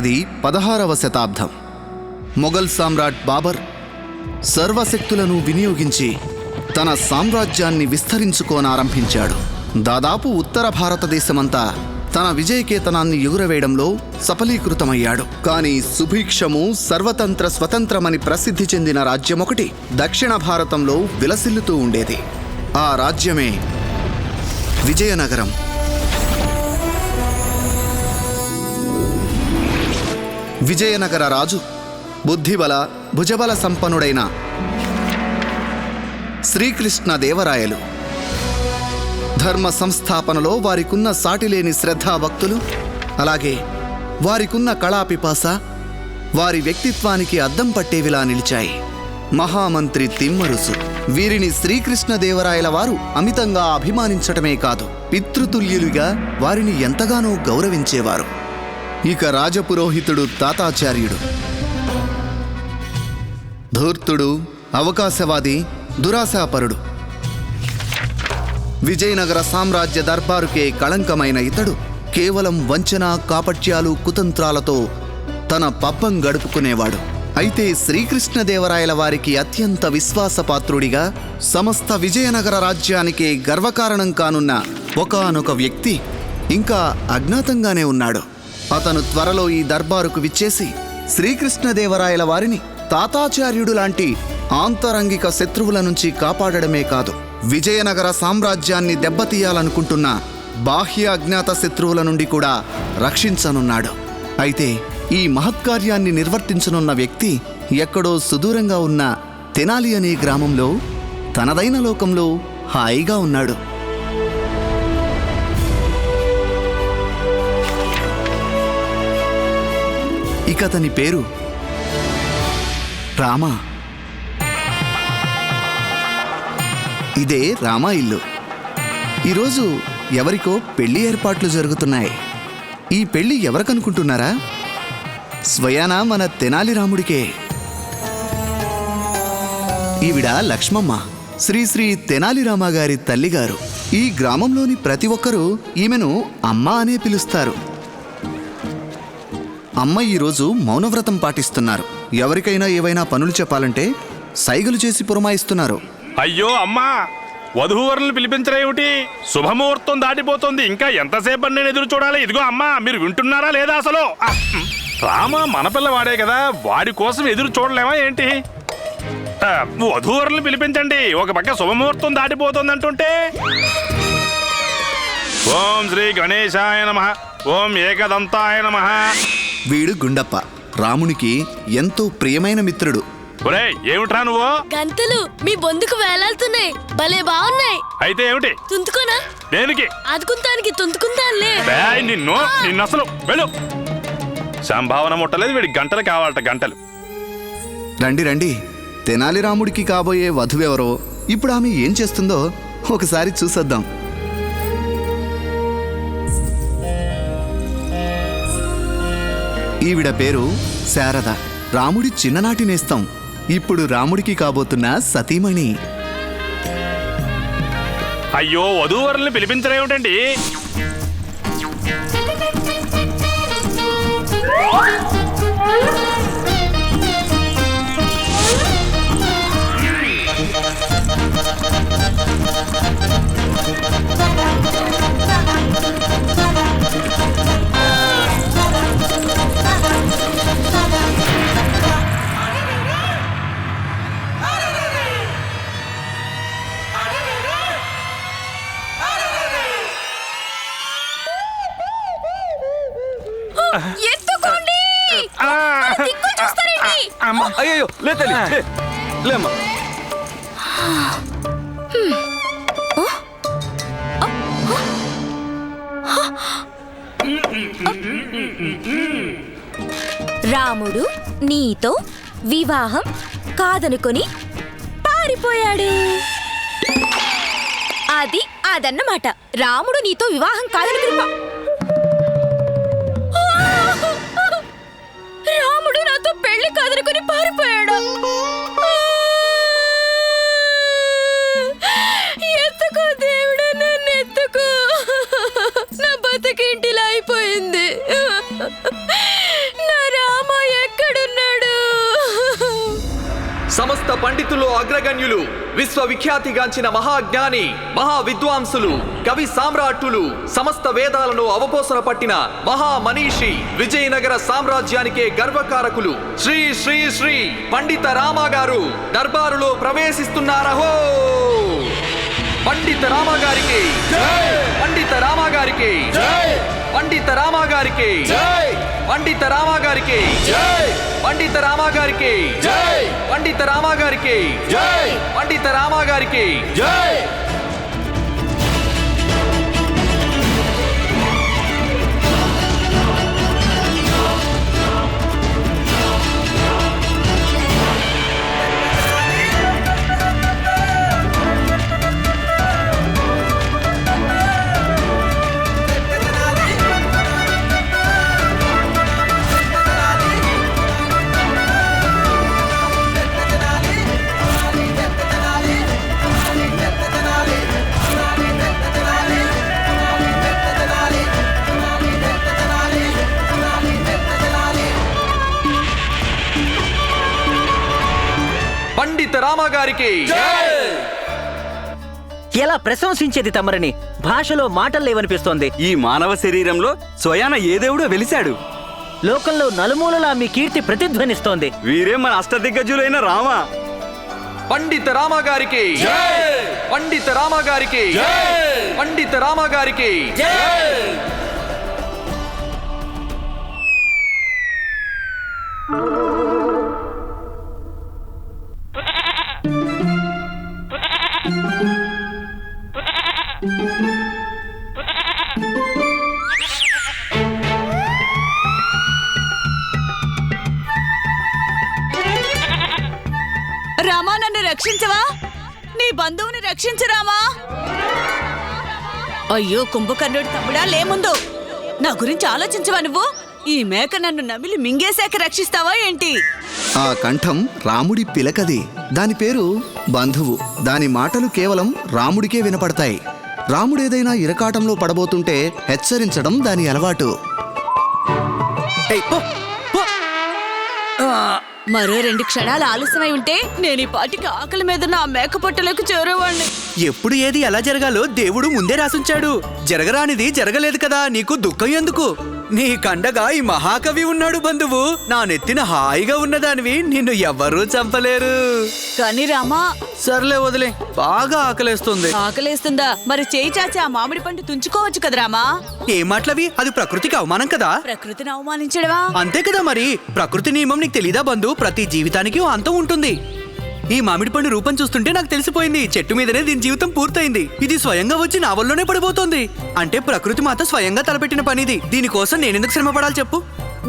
అది 16వ శతాబ్దం. మొఘల్ సామ్రాట్ బాబర్ సర్వశక్తులను వినియోగించి తన సామ్రాజ్యాన్ని విస్తరించుకోనారంభించాడు. దాదాపు ఉత్తర భారతదేశమంతా తన విజయకేతనాన్ని ఎగురవేయడంలో సఫలీకృతమయ్యాడు. కానీ సుభిక్షము, సర్వతంత్ర స్వతంత్రమని ప్రసిద్ధి చెందిన రాజ్యమొకటి దక్షిణ భారతంలో విలసిల్లుతూ ఉండేది. ఆ రాజ్యమే విజయనగరం. విజయనగర రాజు బుద్ధిబల, భుజబల సంపన్నుడైన శ్రీకృష్ణదేవరాయలు. ధర్మ సంస్థాపనలో వారికున్న సాటిలేని శ్రద్ధాభక్తులు, అలాగే వారికున్న కళాపిపాస వారి వ్యక్తిత్వానికి అద్దం పట్టేవిలా నిలిచాయి. మహామంత్రి తిమ్మరుసు వీరిని శ్రీకృష్ణదేవరాయల వారు అమితంగా అభిమానించటమే కాదు, పితృతుల్యులుగా వారిని ఎంతగానో గౌరవించేవారు. ఇక రాజపురోహితుడు తాతాచార్యుడు ధూర్తుడు, అవకాశవాది, దురాశాపరుడు. విజయనగర సామ్రాజ్య దర్బారుకే కళంకమైన ఇతడు కేవలం వంచన, కాపట్యాలు, కుతంత్రాలతో తన పబ్బం గడుపుకునేవాడు. అయితే శ్రీకృష్ణదేవరాయల వారికి అత్యంత విశ్వాసపాత్రుడిగా, సమస్త విజయనగర రాజ్యానికే గర్వకారణం కానున్న ఒకానొక వ్యక్తి ఇంకా అజ్ఞాతంగానే ఉన్నాడు. అతను త్వరలో ఈ దర్బారుకు విచ్చేసి శ్రీకృష్ణదేవరాయల వారిని తాతాచార్యుడు లాంటి ఆంతరంగిక శత్రువుల నుంచి కాపాడడమే కాదు, విజయనగర సామ్రాజ్యాన్ని దెబ్బతీయాలనుకుంటున్న బాహ్య అజ్ఞాత శత్రువుల నుండి కూడా రక్షించనున్నాడు. అయితే ఈ మహత్కార్యాన్ని నిర్వర్తించనున్న వ్యక్తి ఎక్కడో సుదూరంగా ఉన్న తెనాలి అనే గ్రామంలో తనదైన లోకంలో హాయిగా ఉన్నాడు. ఇక అతని పేరు రామ. ఇదే రామ ఇల్లు. ఈరోజు ఎవరికో పెళ్లి ఏర్పాట్లు జరుగుతున్నాయి. ఈ పెళ్లి ఎవరికనుకుంటున్నారా? స్వయానా మన తెనాలి రాముడికే. ఈవిడ లక్ష్మమ్మ, శ్రీ శ్రీ తెనాలి రామగారి తల్లిగారు. ఈ గ్రామంలోని ప్రతి ఒక్కరూ ఈమెను అమ్మ అనే పిలుస్తారు. అమ్మ ఈరోజు మౌనవ్రతం పాటిస్తున్నారు. ఎవరికైనా ఏవైనా పనులు చెప్పాలంటే సైగలు చేసి పురమాయిస్తున్నారు. అయ్యో అమ్మా, వధూవరులను పిలిపించరేమిటి? శుభముహూర్తం దాటిపోతుంది. ఇంకా ఎంతసేపు నేను ఎదురు చూడాలి? ఇదిగో అమ్మా, మీరు వింటున్నారా లేదా? అసలు రామ మన పిల్లవాడే కదా, వాడి కోసం ఎదురు చూడలేమా ఏంటి? వధూవరులను పిలిపించండి. ఒక పక్క శుభముహూర్తం దాటిపోతుంది అంటుంటే. ఓం శ్రీ గణేశాయ నమః, ఓం ఏకదంతాయ నమః. వీడు గుండప్ప, రామునికి ఎంతో ప్రియమైన మిత్రుడు. ఒరే, ఏమిట్రా నువ్వు? గంతలు మీ బొందుకు వేలాడుతున్నాయి, భలే బాగున్నాయి. అయితే ఏమిటి? తుంతుకోనా? దేనికి? అదుకుంటానికి తుంతుకుంటానులే. నిన్ను అసలు వెళ్ళు. సంభావన ముట్టలేదు, వీడి గంటలు కావాలట, గంటలు. రండి రండి, తెనాలి రాముడికి కాబోయే వధువెవరో, ఇప్పుడు ఆమె ఏం చేస్తుందో ఒకసారి చూసొద్దాం. ఈవిడ పేరు శారద, రాముడి చిన్ననాటి నేస్తం. ఇప్పుడు రాముడికి కాబోతున్న సతీమణి. అయ్యో, వధూవరుల్ని పిలిపించరేమిటండి? ఎత్తుకోండి. దిక్కులు చూస్తారేంటి? అయ్యో లేమ్మా. రాముడు నీతో వివాహం కాదనుకొని పారిపోయాడు. అదన్నమాట. రాముడు నీతో వివాహం కాదనుకుని రాముడు నాతో పెళ్లి కాదనుకుని పారిపోయాడు. ఎత్తుకో దేవుడు, నన్ను ఎత్తుకో. నా బతుకేంటిలా అయిపోయింది. నా పండితులు అగ్రగణ్యులు, విశ్వవిఖ్యాతిగాంచిన మహాజ్ఞాని, మహా విద్వాంసులు, కవి సామ్రాట్టులు, సమస్త వేదాలను అవపోసన పట్టిన మహామనీషి, విజయనగర సామ్రాజ్యానికే గర్వకారకులు శ్రీ శ్రీ శ్రీ పండిత రామ గారు దర్బారులో ప్రవేశిస్తున్నారహో! పండిత రామ గారికి పండిత రామ గారికి పండిత రామ గారికి పండిత రామ గారికి పండిత రామ గారికి పండిత రామ గారికి పండిత రామ గారికి పండిత రామ గారికి ఎలా ప్రశంసించేది తమరిని? భాషలో మాటలు లేవనిపిస్తోంది. ఈ మానవ శరీరంలో స్వయాన ఏ దేవుడో వెలిశాడు. లోకంలో నలుమూలలా మీ కీర్తి ప్రతిధ్వనిస్తోంది. వీరే మన అష్టదిగ్గజులైన రామ. పండిత రామ గారికి పండిత రామ గారికి పండిత రామ గారికి రామా, నన్ను రక్షించవా? నీ బంధువుని రక్షించు రామా. అయ్యో కుంభకర్ణుడు తమ్ముడా, లేముందు నా గురించి ఆలోచించవా నువ్వు? ఈ మేక నన్ను నమిలి మింగేశాక రక్షిస్తావా ఏంటి? ఆ కంఠం రాముడి పిలకది. దాని పేరు బంధువు. దాని మాటలు కేవలం రాముడికే వినపడతాయి. రాముడేదైనా ఇరకాటంలో పడబోతుంటే హెచ్చరించడం దాని అలవాటు. మరో 2 క్షణాలు ఆలస్యమై ఉంటే నేను ఈ పాటికి ఆకలి మీద నా మేక పొట్టలోకి చేరేవాణ్ణి. ఎప్పుడు ఏది ఎలా జరగాలో దేవుడు ముందే రాసుంచాడు. జరగరానిది జరగలేదు కదా, నీకు దుఃఖం ఎందుకు? నీ కండగా ఈ మహాకవి ఉన్నాడు బంధువు. నా నెత్తిన హాయిగా ఉన్నదానివి నిన్ను ఎవ్వరూ చంపలేరు. కానీ రామా, సర్లే వదిలే, బాగా ఆకలేస్తుంది. ఆకలేస్తుందా? మరి చేయి చాచి ఆ మామిడి పండు తుంచుకోవచ్చు కదా రామా. ఏ మాటలవి? అది ప్రకృతికి అవమానం కదా. ప్రకృతిని అవమానించడమా? అంతే కదా మరి. ప్రకృతి నియమం నీకు తెలీదా బంధు? ప్రతి జీవితానికి ఓ అంతం ఉంటుంది. ఈ మామిడి పండు రూపం చూస్తుంటే నాకు తెలిసిపోయింది, చెట్టు మీదనే దీని జీవితం పూర్తయింది. ఇది స్వయంగా వచ్చి నా వల్లనే పడిపోతుంది. అంటే ప్రకృతి మాత స్వయంగా తలపెట్టిన పనిది. దీనికోసం నేనెందుకు శ్రమ పడాలి చెప్పు?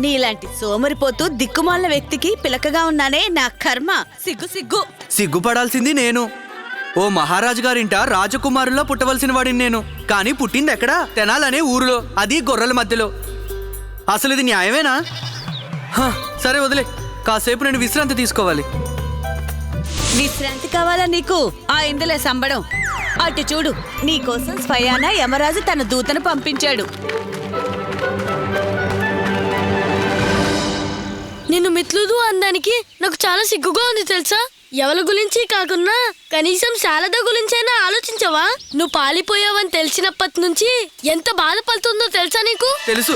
నీలాంటి సోమరిపోతూ దిక్కుమాలిన వ్యక్తికి పిలకగా ఉన్నానే, నా కర్మ. సిగ్గు సిగ్గు. సిగ్గుపడాల్సింది నేను. ఓ మహారాజు గారింట రాజకుమారుల్లో పుట్టవలసిన వాడిని నేను. కానీ పుట్టింది ఎక్కడా? తెనాలనే ఊరిలో, అది గొర్రెల మధ్యలో. అసలు ఇది న్యాయమేనా? సరే వదిలే, కాసేపు నేను విశ్రాంతి తీసుకోవాలి. విశ్రాంతి కావాలా నీకు? ఆ ఇందులే సంబడం. అటు చూడు, నీకోసం స్వయాన యమరాజు తన దూతను పంపించాడు. నిన్ను మిత్రుడు అందానికి నాకు చాలా సిగ్గుగా ఉంది తెలుసా. ఎవరి గురించి కాకున్నా కనీసం శారద గురించైనా ఆలోచించవా? నువ్వు పాలిపోయావని తెలిసినప్పటి నుంచి ఎంత బాధపడుతుందో తెలుసా నీకు? తెలుసు,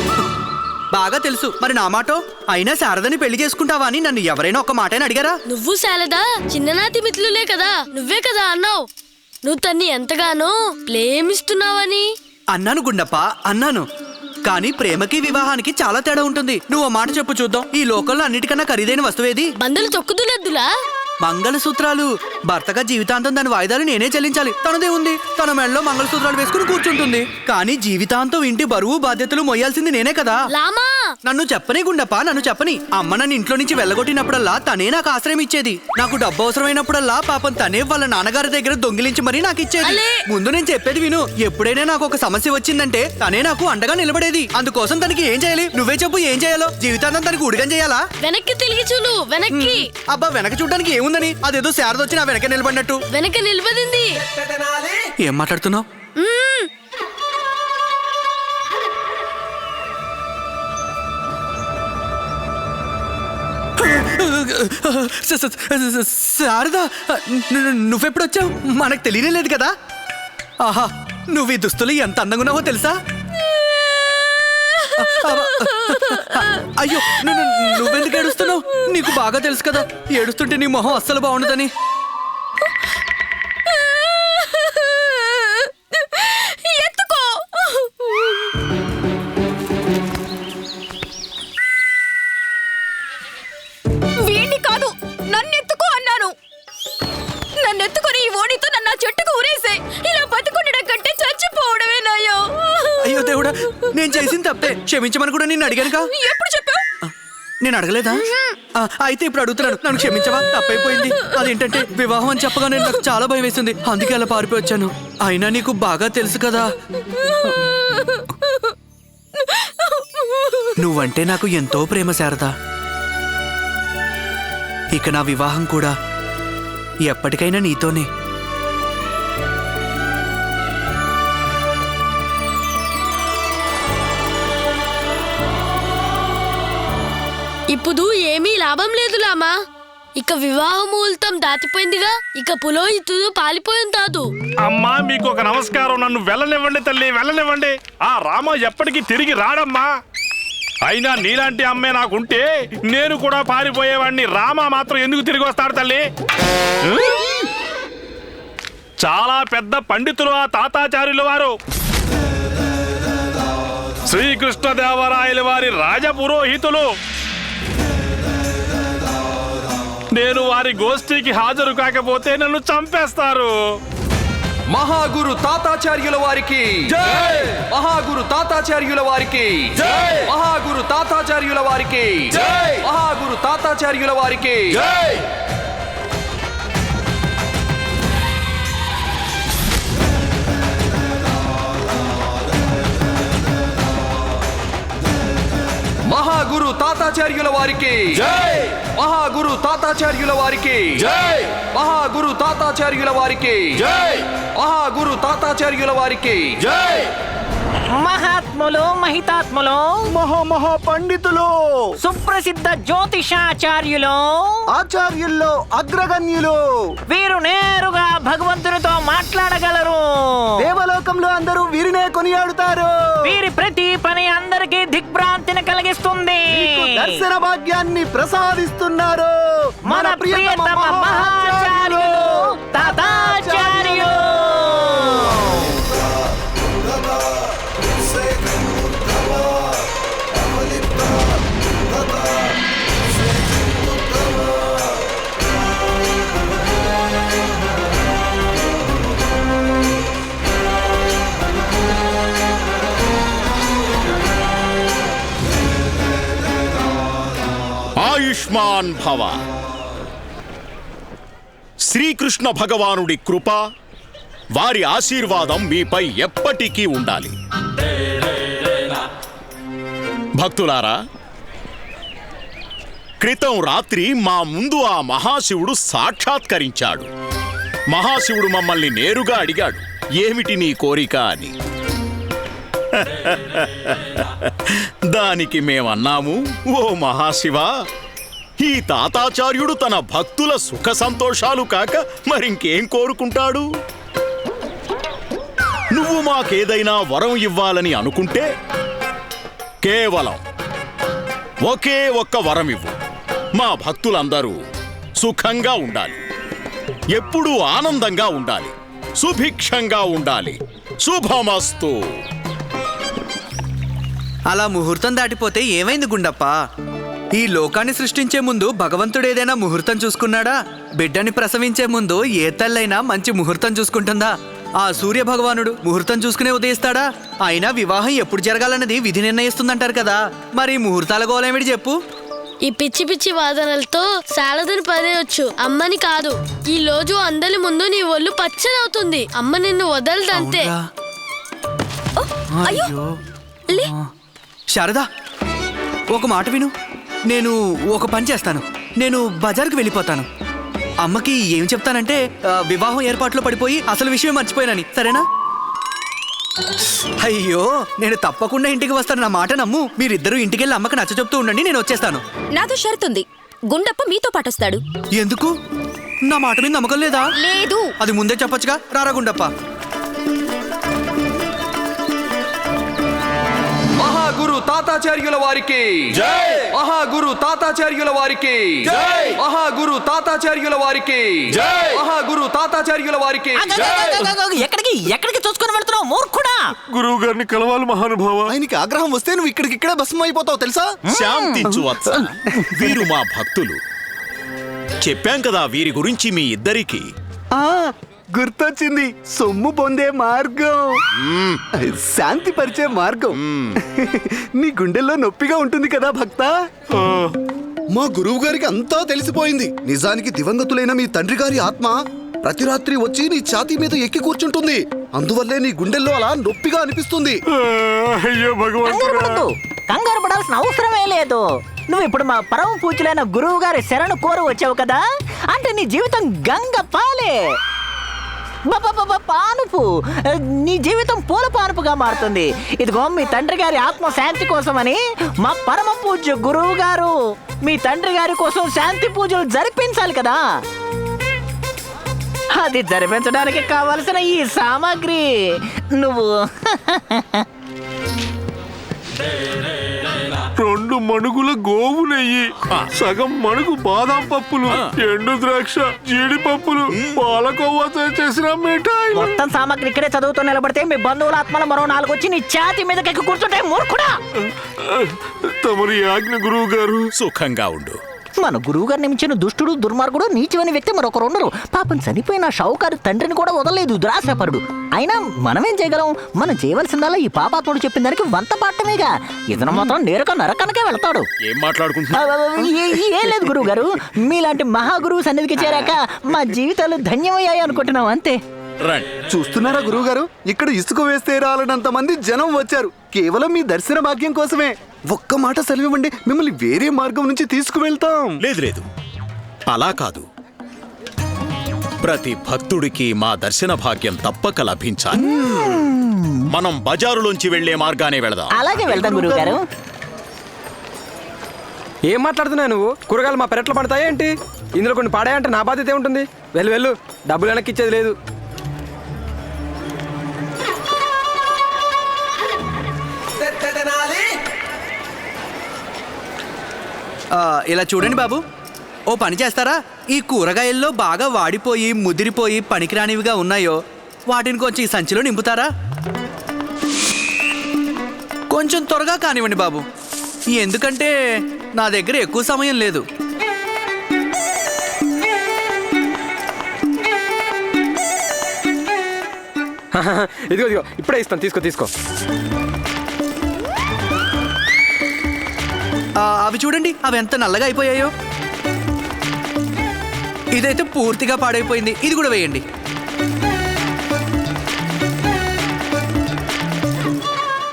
బాగా తెలుసు. మరి నా మాటో? అయినా శారదని పెళ్లి చేసుకుంటావా అని నన్ను ఎవరైనా ఒక మాటైనా అడిగారా? నువ్వు శారద చిన్ననాటి మిత్రులే కదా, నువ్వే కదా అన్నావు నువ్వు తన్ని ఎంతగానో ప్రేమిస్తున్నావని. అన్నాను గుండప్ప, అన్నాను. కానీ ప్రేమకి వివాహానికి చాలా తేడా ఉంటుంది. నువ్వు మాట చెప్పు చూద్దాం. ఈ లోకంలో అన్నిటికన్నా ఖరీదైన వస్తువేది? బంధులు తొక్కుతున్నద్దులా మంగళసూత్రాలు. భర్తగా జీవితాంతం దాని వాయిదాలు నేనే చెల్లించాలి. తనదే ఉంది, తన మెడలో మంగళసూత్రాలు వేసుకుని కూర్చుంటుంది. కానీ జీవితాంతం ఇంటి బరువు బాధ్యతలు మొయ్యాల్సింది నేనే కదా. లామా, నన్ను చెప్పని గుండప్ప, నన్ను చెప్పని. అమ్మ నన్ను ఇంట్లో నుంచి వెళ్ళగొట్టినప్పుడల్లా తనే నాకు ఆశ్రయం ఇచ్చేది. నాకు డబ్బు అవసరమైనప్పుడల్లా పాపం తనే వాళ్ళ నాన్నగారి దగ్గర దొంగిలించి మరీ నాకు ఇచ్చేది. ముందు నేను చెప్పేది విను. ఎప్పుడైనా నాకు ఒక సమస్య వచ్చిందంటే తనే నాకు అండగా నిలబడేది. అందుకోసం తనకి ఏం చేయాలి? నువ్వే చెప్పు, ఏం చేయాలో? జీవితాంతం తనకి ఉడిగం చేయాలా? వెనక్కి తిరిగి చూడు. వెనక్కి. అబ్బా, వెనక చూడడానికి ఏముందని? అదేదో శారద వచ్చి నా వెనక నిలబడినట్టు. వెనక నిలబడింది. ఏం మాట్లాడుతున్నావు? శారదా, నువ్వెప్పుడొచ్చావు? మనకు తెలియలేదు కదా. ఆహా, నువ్వు ఈ దుస్తులు ఎంత అందంగా ఉన్నావో తెలుసా? అయ్యో, నువ్వెందుకు ఏడుస్తున్నావు? నీకు బాగా తెలుసు కదా, ఏడుస్తుంటే నీ మొహం అస్సలు బాగుండదని. వీణ్ణి కాదు, నన్నెత్తుకో అన్నాను. నన్నెత్తుకొని ఈ ఓడితో నన్ను ఆ చెట్టుకు ఊరేసే. ఇలా బతుకుండడం కంటే చచ్చిపోవడమే నయం. అయ్యో దేవుడా, నేను చేసింది తప్పే, క్షమించమని కూడా నిన్ను అడిగానుగా. ఎప్పుడు చెప్పావు? నేను అడగలేదా? అయితే ఇప్పుడు అడుగుతున్నాను, నన్ను క్షమించవా? తప్పైపోయింది. అదేంటంటే వివాహం అని చెప్పగానే నాకు చాలా భయం వేసింది, అందుకే అలా పారిపోయి వచ్చాను. అయినా నీకు బాగా తెలుసు కదా, నువ్వంటే నాకు ఎంతో ప్రేమ శారదా. ఇక నా వివాహం కూడా ఎప్పటికైనా నీతోనే. ఇప్పుడు ఏమీ లాభం లేదు లామా. ఇక వివాహ ముహూర్తం దాటిపోయిందిగా. ఇక పురోహితుడు పాలిపోయింది కాదు. అమ్మా, మీకు ఒక నమస్కారం. నన్ను వెళ్ళనివ్వండి తల్లి, వెళ్ళనివ్వండి. ఆ రామ ఎప్పటికీ తిరిగి రాడమ్మా. అయినా నీలాంటి అమ్మే నాకుంటే నేను కూడా పారిపోయేవాడిని. రామ మాత్రం ఎందుకు తిరిగి వస్తాడు తల్లి? చాలా పెద్ద పండితులు ఆ తాతాచార్యుల వారు. శ్రీకృష్ణదేవరాయల వారి రాజపురోహితులు. నేను వారి గోష్ఠికి హాజరు కాకపోతే నన్ను చంపేస్తారు. మహాగురు తాతాచార్యుల వారికి జై! మహాగురు తాతాచార్యుల వారికి జై! మహాగురు తాతాచార్యుల వారికి జై! మహాగురు తాతాచార్యుల వారికి జై! మహాగురు తాతాచార్యుల వారికి జై! మహాగురు తాతాచార్యుల వారికి జై! మహాగురు తాతాచార్యుల వారికి జై! మహాగురు తాతాచార్యుల వారికి జై! మహాత్ములు, మహితాత్ములు, మహా పండితులు, సుప్రసిద్ధ జ్యోతిషాచార్యులు, ఆచార్యుల్లో అగ్రగణ్యులు, వీరు నేరుగా భగవంతునితో మాట్లాడగలరు. దేవలోకంలో అందరూ వీరినే కొనియాడుతారు. వీరి ప్రతి పని అందరికీ దిగ్భ్రాంతిని కలిగిస్తుంది. దర్శన భాగ్యాన్ని ప్రసాదిస్తున్నారు మన ప్రియతమ మహాచార్యులు తాతాచార్యులు. ఆయుష్మాన్ భవ. శ్రీకృష్ణ భగవానుడి కృప, వారి ఆశీర్వాదం మీపై ఎప్పటికీ ఉండాలి. భక్తులారా, క్రితం రాత్రి మా ముందు ఆ మహాశివుడు సాక్షాత్కరించాడు. మహాశివుడు మమ్మల్ని నేరుగా అడిగాడు, ఏమిటి నీ కోరిక అని. దానికి మేమన్నాము, ఓ మహాశివ, ఈ తాతాచార్యుడు తన భక్తుల సుఖ సంతోషాలు కాక మరింకేం కోరుకుంటాడు? నువ్వు మాకేదైనా వరం ఇవ్వాలని అనుకుంటే కేవలం ఒకే ఒక్క వరం ఇవ్వు. మా భక్తులందరూ సుఖంగా ఉండాలి, ఎప్పుడూ ఆనందంగా ఉండాలి, సుభిక్షంగా ఉండాలి. శుభమస్తు. అలా ముహూర్తం దాటిపోతే ఏమైంది గుండప్ప? ఈ లోకాన్ని సృష్టించే ముందు భగవంతుడు ఏదైనా ముహూర్తం చూసుకున్నాడా? బిడ్డని ప్రసవించే ముందు ఏ తల్లైనా మంచి ముహూర్తం చూసుకుంటుందా? ఆ సూర్య భగవానుడు ముహూర్తం చూసుకునే ఉదయిస్తాడా? అయినా వివాహం ఎప్పుడు జరగాలన్నది విధి నిర్ణయిస్తుందంటారు కదా. మరి ముహూర్తాల గోలేమిటి చెప్పు? ఈ పిచ్చి పిచ్చి వాదనలతో శారదని పడేయొచ్చు, అమ్మని కాదు. ఈ రోజు అందరి ముందు నీ ఒళ్ళు పచ్చదవుతుంది. అమ్మ నిన్ను వదలదంతే. అయ్యో శారదా, ఒక మాట విను. నేను ఒక పని చేస్తాను. నేను బజార్కి వెళ్ళిపోతాను. అమ్మకి ఏం చెప్తానంటే వివాహం ఏర్పాట్లో పడిపోయి అసలు విషయం మర్చిపోయానని, సరేనా? అయ్యో, నేను తప్పకుండా ఇంటికి వస్తాను, నా మాట నమ్ము. మీరిద్దరూ ఇంటికెళ్ళి అమ్మకి నచ్చ చెప్తూ ఉండండి, నేను వచ్చేస్తాను. నాతో షరతుంది. గుండప్ప మీతో పాటొస్తాడు. ఎందుకు? నా మాట మీద నమ్మకం లేదా? లేదు. అది ముందే చెప్పొచ్చుగా. రారా గుండప్ప. మహాగురు తాతాచార్యుల వారికి జై! మహాగురు తాతాచార్యుల వారికి జై! మహాగురు తాతాచార్యుల వారికి జై! మహాగురు తాతాచార్యుల వారికి ఎక్కడికి చూసుకొని వెళ్తున్నావు మూర్ఖుడా? గురువు గారిని కలవాలి మహానుభావ. ఆయనకి ఆగ్రహం వస్తే నువ్వు ఇక్కడికిక్కడే భస్మం అయిపోతావు తెలుసా? శాంతించు వత్స. వీరు మా భక్తులు. చెప్పాం కదా వీరి గురించి మీ ఇద్దరికి. గుర్తొచ్చింది. సొమ్ము పొందే మార్గం, శాంతి పరిచే మార్గం. నీ గుండెల్లో నొప్పిగా ఉంటుంది కదా భక్త. మా గురువు గారికి అంతా తెలిసిపోయింది. నిజానికి దివంగతులైన మీ తండ్రి గారి ఆత్మ ప్రతి రాత్రి వచ్చి నీ ఛాతీ మీద ఎక్కి కూర్చుంటుంది. అందువల్లే నీ గుండెల్లో అలా నొప్పిగా అనిపిస్తుంది. అయ్యో భగవంతుడా, కంగారు పడాల్సిన అవసరమే లేదు. నువ్వు ఇప్పుడు మా పరమ పూజలైన గురువు గారి శరణు కోరు వచ్చావు కదా, అంటే నీ జీవితం గంగ పాలే. పానుపు, నీ జీవితం పూల పానుపుగా మారుతుంది. ఇదిగో మీ తండ్రి గారి ఆత్మ శాంతి కోసమని మా పరమ పూజ్య గురువు గారు మీ తండ్రి గారి కోసం శాంతి పూజలు జరిపించాలి కదా. అది జరిపించడానికి కావలసిన ఈ సామాగ్రి నువ్వు 2 మణుగుల గోవు నెయ్యి, సగం మణుగు బాదం పప్పులు, ఎండు ద్రాక్ష, జీడిపప్పులు, పాలకోవాతో చేసిన మిఠాయి. మొత్తం సామాగ్రి ఇక్కడే చదువుతూ నిలబడితే మీ బంధువుల ఆత్మలు మరో 4 వచ్చి నీ ఛాతీ మీదకి కూర్చుంటే మూర్ఖుడా. తమరి ఆజ్ఞ గురువు గారు. సుఖంగా ఉండు. మన గురువు గారిని మించిన దుష్టుడు, దుర్మార్గుడు, నీచమైన వ్యక్తి మరొకరు ఉండరు. పాపం చనిపోయిన షావుకారు తండ్రిని కూడా వదలలేదు దురాశపరుడు. అయినా మనమేం చేయగలం? మనం చేయవలసిందల్లా ఈ పాపాత్ముడు చెప్పిన దానికి వంత పాటమేగా. ఇతను మాత్రం నేరుగా నరకనకే వెళ్తాడు. ఏం మాట్లాడుకుంటున్నా? ఏం లేదు గురువు గారు, మీలాంటి మహాగురువు సన్నిధికి చేరాక మా జీవితాలు ధన్యమయ్యాయి అనుకుంటున్నాం అంతే. చూస్తున్నారా గురువు గారు, ఇక్కడ ఇసుక వేస్తే రాలనంత మంది జనం వచ్చారు కేవలం మీ దర్శన భాగ్యం కోసమే. ఒక్క మాట సెలవివ్వండి, మిమ్మల్ని వేరే మార్గం నుంచి తీసుకువెళ్తాం. లేదు, అలా కాదు. ప్రతి భక్తుడికి మా దర్శన భాగ్యం తప్పక లభించాలి. మనం బజారులోంచి వెళ్లే మార్గానే వెళదాం. అలాగే వెళ్దాం గురువు గారు. ఏం మాట్లాడుతున్నావు నువ్వు? కూరగాయలు మా పెరట్లో పడతాయా ఏంటి? ఇందులో కొన్ని పాడాయంటే నా బాధ్యత ఏముంటుంది? వెళ్ళు, డబ్బులు వెనక్కి ఇచ్చేది లేదు. ఇలా చూడండి బాబు, ఓ పని చేస్తారా? ఈ కూరగాయల్లో బాగా వాడిపోయి ముదిరిపోయి పనికిరానివిగా ఉన్నాయో వాటిని కొంచెం ఈ సంచిలో నింపుతారా? కొంచెం త్వరగా కానివ్వండి బాబు, ఎందుకంటే నా దగ్గర ఎక్కువ సమయం లేదు. ఇదిగో ఇప్పుడే ఇస్తాను, తీసుకో. అవి చూడండి, అవి ఎంత నల్లగా అయిపోయాయో. ఇదైతే పూర్తిగా పాడైపోయింది. ఇది కూడా వేయండి.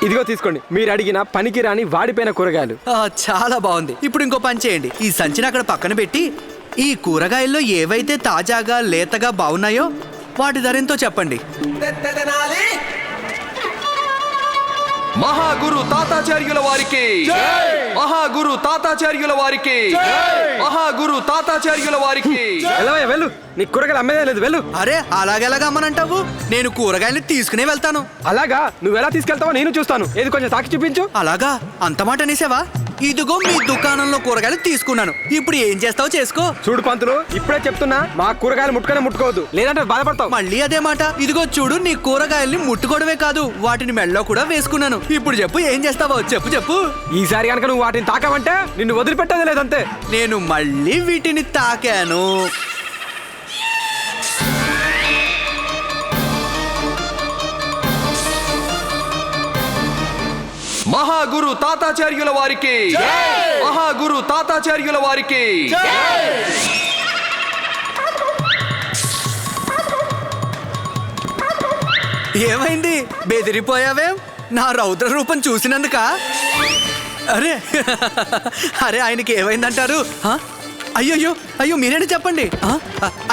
ఇదిగో తీసుకోండి, మీరు అడిగిన పనికి రాని వాడిపోయిన కూరగాయలు. చాలా బాగుంది. ఇప్పుడు ఇంకో పని చేయండి, ఈ సంచిని అక్కడ పక్కన పెట్టి ఈ కూరగాయల్లో ఏవైతే తాజాగా లేతగా బాగున్నాయో వాటి ధరెంతో చెప్పండి. మహాగురు తాతాచార్యుల వారికి మహాగురు తాతాచార్యుల వారికి మహాగురు తాతాచార్యుల వారికి. వెళ్ళు, నీ కూరగాయలు అమ్మేదే లేదు, వెళ్ళు. అరే, అలాగెలాగా అమ్మనంటావు? నేను కూరగాయలు తీసుకునే వెళ్తాను. అలాగా? నువ్వు ఎలా తీసుకెళ్తావో నేను చూస్తాను. ఏది కొంచెం సాక్షి చూపించు. అలాగా? అంత మాట అనేసావా? ఇదిగో మీ దుకాణంలో కూరగాయలు తీసుకున్నాను. ఇప్పుడు ఏం చేస్తావో చేసుకో. చూడు పంతులు, ఇప్పుడే చెప్తున్నా, మా కూరగాయలు ముట్టుకోవద్దు, లేదంటే బాధపడతావు. మళ్ళీ అదే మాట. ఇదిగో చూడు, నీ కూరగాయల్ని ముట్టుకోవడమే కాదు, వాటిని మెళ్ళలో కూడా వేసుకున్నాను. ఇప్పుడు చెప్పు, ఏం చేస్తావో చెప్పు. ఈసారి కనుక నువ్వు వాటిని తాకావంటే నిన్ను వదిలిపెట్టేది లేదంతే. నేను మళ్ళీ వీటిని తాకాను. మహాగురు తాతాచార్యుల వారికి మహాగురు తాతాచార్యుల వారికి. ఏమైంది? బెదిరిపోయావేం? నా రౌద్ర రూపం చూసినందుక? అరే ఆయనకి ఏమైందంటారు? అయ్యో మీరేనా చెప్పండి.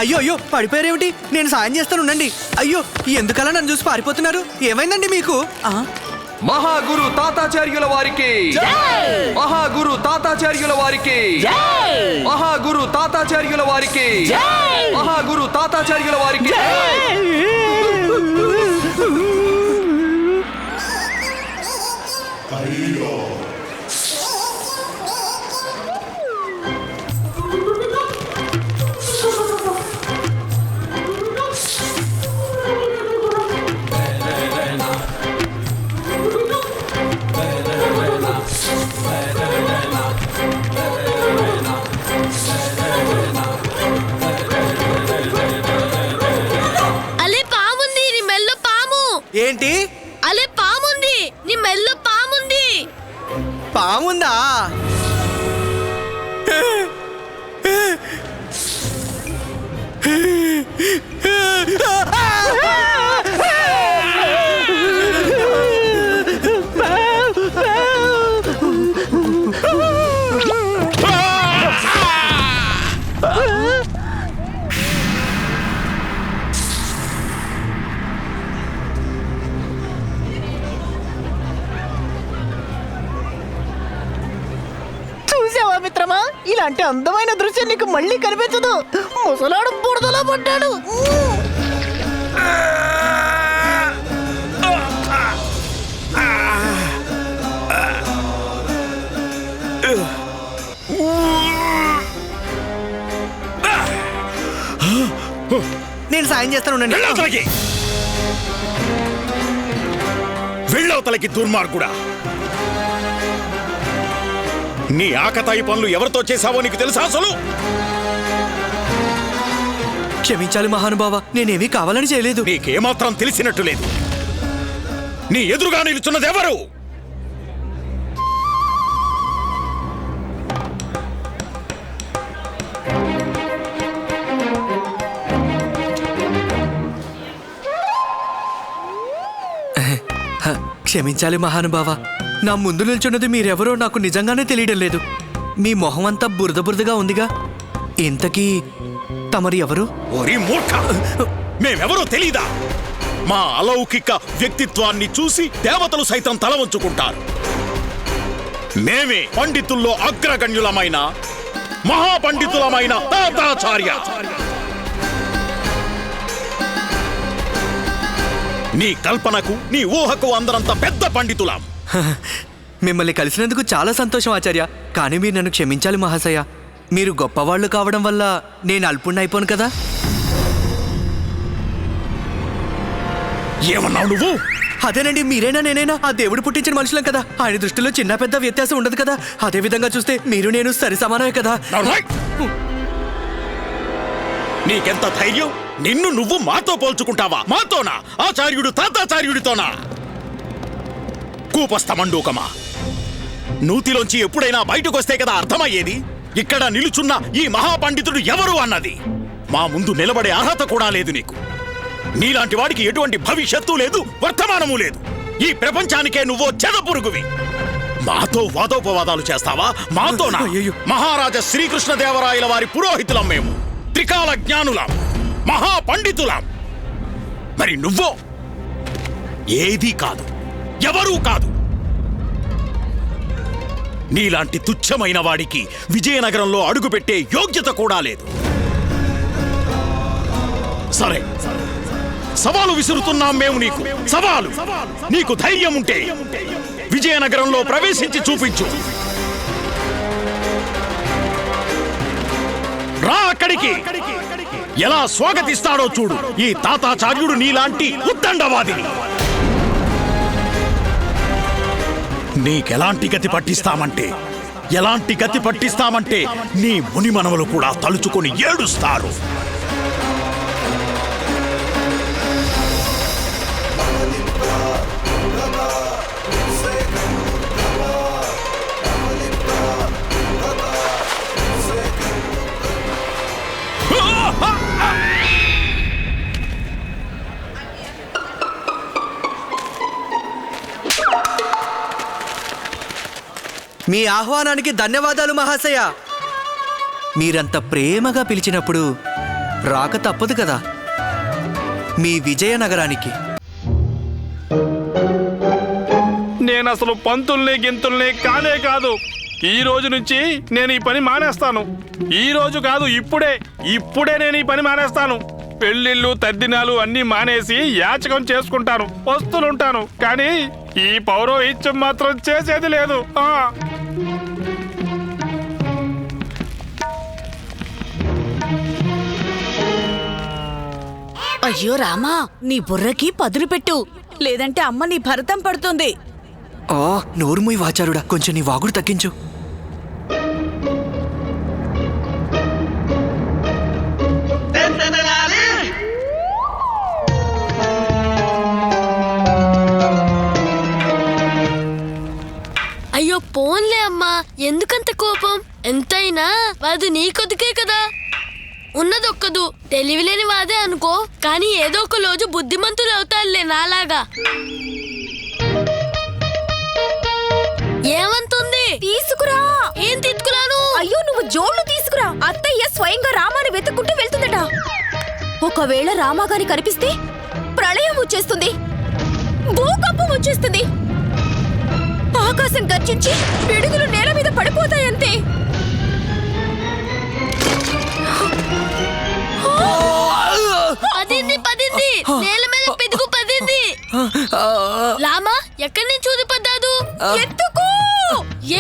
అయ్యో పడిపోయారేమిటి? నేను సాయం చేస్తాను, ఉండండి. అయ్యో, ఎందుకలా నన్ను చూసి పారిపోతున్నారు? ఏమైందండి మీకు? మహాగురు తాతాచార్యుల వారికి మహాగురు తాతాచార్యుల వారికి మహాగురు తాతాచార్యుల వారికి మహాగురు తాతాచార్యుల వారికి అలే పాముంది నీ మెల్లో పాము. ఏంటి? అలే పాముంది నీ మెల్లో పాముంది. పాముందా? చూసావా మిత్రమా, ఇలాంటి అందమైన దృశ్యం నీకు మళ్ళీ కనిపించదు. ముసలాడు బురదలో పడ్డాడు. నేను సాయం చేస్తాను. వెళ్ళవతలకి వెళ్ళవతలకి దుర్మార్గుడా. నీ ఆకతాయి పనులు ఎవరితో చేశావో నీకు తెలుసా అసలు? క్షమించాలి మహానుభావ, నేనేమీ కావాలని చేయలేదు. నీకేమాత్రం తెలిసినట్టు లేదు. నీ ఎదురుగా నిలుచున్నది ఎవరు? క్షమించాలి మహానుభావ, నా ముందు నిల్చున్నది మీరెవరో నాకు నిజంగానే తెలియడం లేదు. మీ మొహం అంతా బురద బురదగా ఉందిగా. ఇంతకీ తమరు ఎవరు? ఓరి మూర్ఖ, మేమెవరో తెలీదా? మా అలౌకిక వ్యక్తిత్వాన్ని చూసి దేవతలు సైతం తల వంచుకుంటారు. మేమే పండితుల్లో అగ్రగణ్యులమైన మహాపండితులమైన తాతాచార్య. నీ కల్పనకు నీ ఊహకు అందరంత పెద్ద పండితులం. మిమ్మల్ని కలిసినందుకు చాలా సంతోషం ఆచార్య. కానీ మీరు నన్ను క్షమించాలి మహాశయ. మీరు గొప్పవాళ్ళు కావడం వల్ల నేను అల్పుణ్ణి అయిపోను కదా. ఏమన్నావు నువ్వు? అదేనండి, మీరైనా నేనైనా ఆ దేవుడు పుట్టించిన మనుషులం కదా. ఆయన దృష్టిలో చిన్న పెద్ద వ్యత్యాసం ఉండదు కదా. అదే విధంగా చూస్తే మీరు నేను సరి సమానమే కదా. నీకెంత ధైర్యం? నిన్ను నువ్వు మాతో పోల్చుకుంటావా? మాతోనా? ఆచార్యుడు తాతాచార్యుడితోనా? కూపస్థ మండూకమా, నూతిలోంచి ఎప్పుడైనా బయటకొస్తే కదా అర్థమయ్యేది. ఇక్కడ నిలుచున్న ఈ మహాపండితుడు ఎవరు అన్నది. మా ముందు నిలబడే అర్హత కూడా లేదు నీకు. నీలాంటి వాడికి ఎటువంటి భవిష్యత్తు లేదు, వర్తమానము లేదు. ఈ ప్రపంచానికే నువ్వో చెదపురుగువి. మాతో వాదోపవాదాలు చేస్తావా? మాతోనా? మహారాజా శ్రీకృష్ణదేవరాయల వారి పురోహితులం మేము. త్రికాల జ్ఞానులం, మహాపండితులం. మరి నువ్వో ఏదీ కాదు, ఎవరూ కాదు. నీలాంటి తుచ్చమైన వాడికి విజయనగరంలో అడుగుపెట్టే యోగ్యత కూడా లేదు. సరే, సవాలు విసురుతున్నాం మేము నీకు. సవాలు. నీకు ధైర్యం ఉంటే విజయనగరంలో ప్రవేశించి చూపించు. రా అక్కడికి. ఎలా స్వాగతిస్తాడో చూడు ఈ తాతాచార్యుడు నీలాంటి ఉద్దండవాదిని. నీకెలాంటి గతి పట్టిస్తామంటే నీ మునిమనవలు కూడా తలుచుకొని ఏడుస్తారు. మీ ఆహ్వానానికి ధన్యవాదాలు మహాశయ. మీరంత ప్రేమగా పిలిచినప్పుడు రాక తప్పదు కదా మీ విజయనగరానికి. నేను అసలు పంతుల్ని గింతుల్ని కానే కాదు. ఈ రోజు నుంచి నేను ఈ పని మానేస్తాను. ఈ రోజు కాదు, ఇప్పుడే నేను ఈ పని మానేస్తాను. పెళ్లిళ్ళు తద్దినాలు అన్నీ మానేసి యాచకం చేసుకుంటాను, వస్తులుంటాను. కానీ ఈ పౌరోహిత్యం మాత్రం చేసేది లేదు. అయ్యో రామా, నీ బుర్రకి పదును పెట్టు, లేదంటే అమ్మ నీ భరతం పడుతుంది. నోరు మూయి వాచారుడా, కొంచెం నీ వాగుడు తగ్గించు. అయ్యో పోన్లే అమ్మా, ఎందుకంత కోపం? ఎంతైనా వాదు నీ కొద్దుకే కదా. ఉన్నదొక్కదు, తెలివిలేని వాదే అనుకో, కానీ ఏదో ఒక రోజు బుద్ధిమంతులు అవుతారులే నాలాగా. ఏమంటుంది? తీసుకురా. ఏం తీసుకురాను? అయ్యో నువ్వు జోళ్లు తీసుకురా. అత్తయ్య స్వయంగా రామాని వెతుక్కుంటూ వెళ్తుందట. ఒకవేళ రామాగాని కనిపిస్తే ప్రళయం వచ్చేస్తుంది, భూకంపం వచ్చేస్తుంది, ఆకాశం గర్జించి పిడుగులు నేల మీద పడిపోతాయంతే. పదింది నేల మీద పిడుగు పదింది. లామా ఎక్కడి నుంచి ఊదిపడ్డాదు? ఎత్తుకో.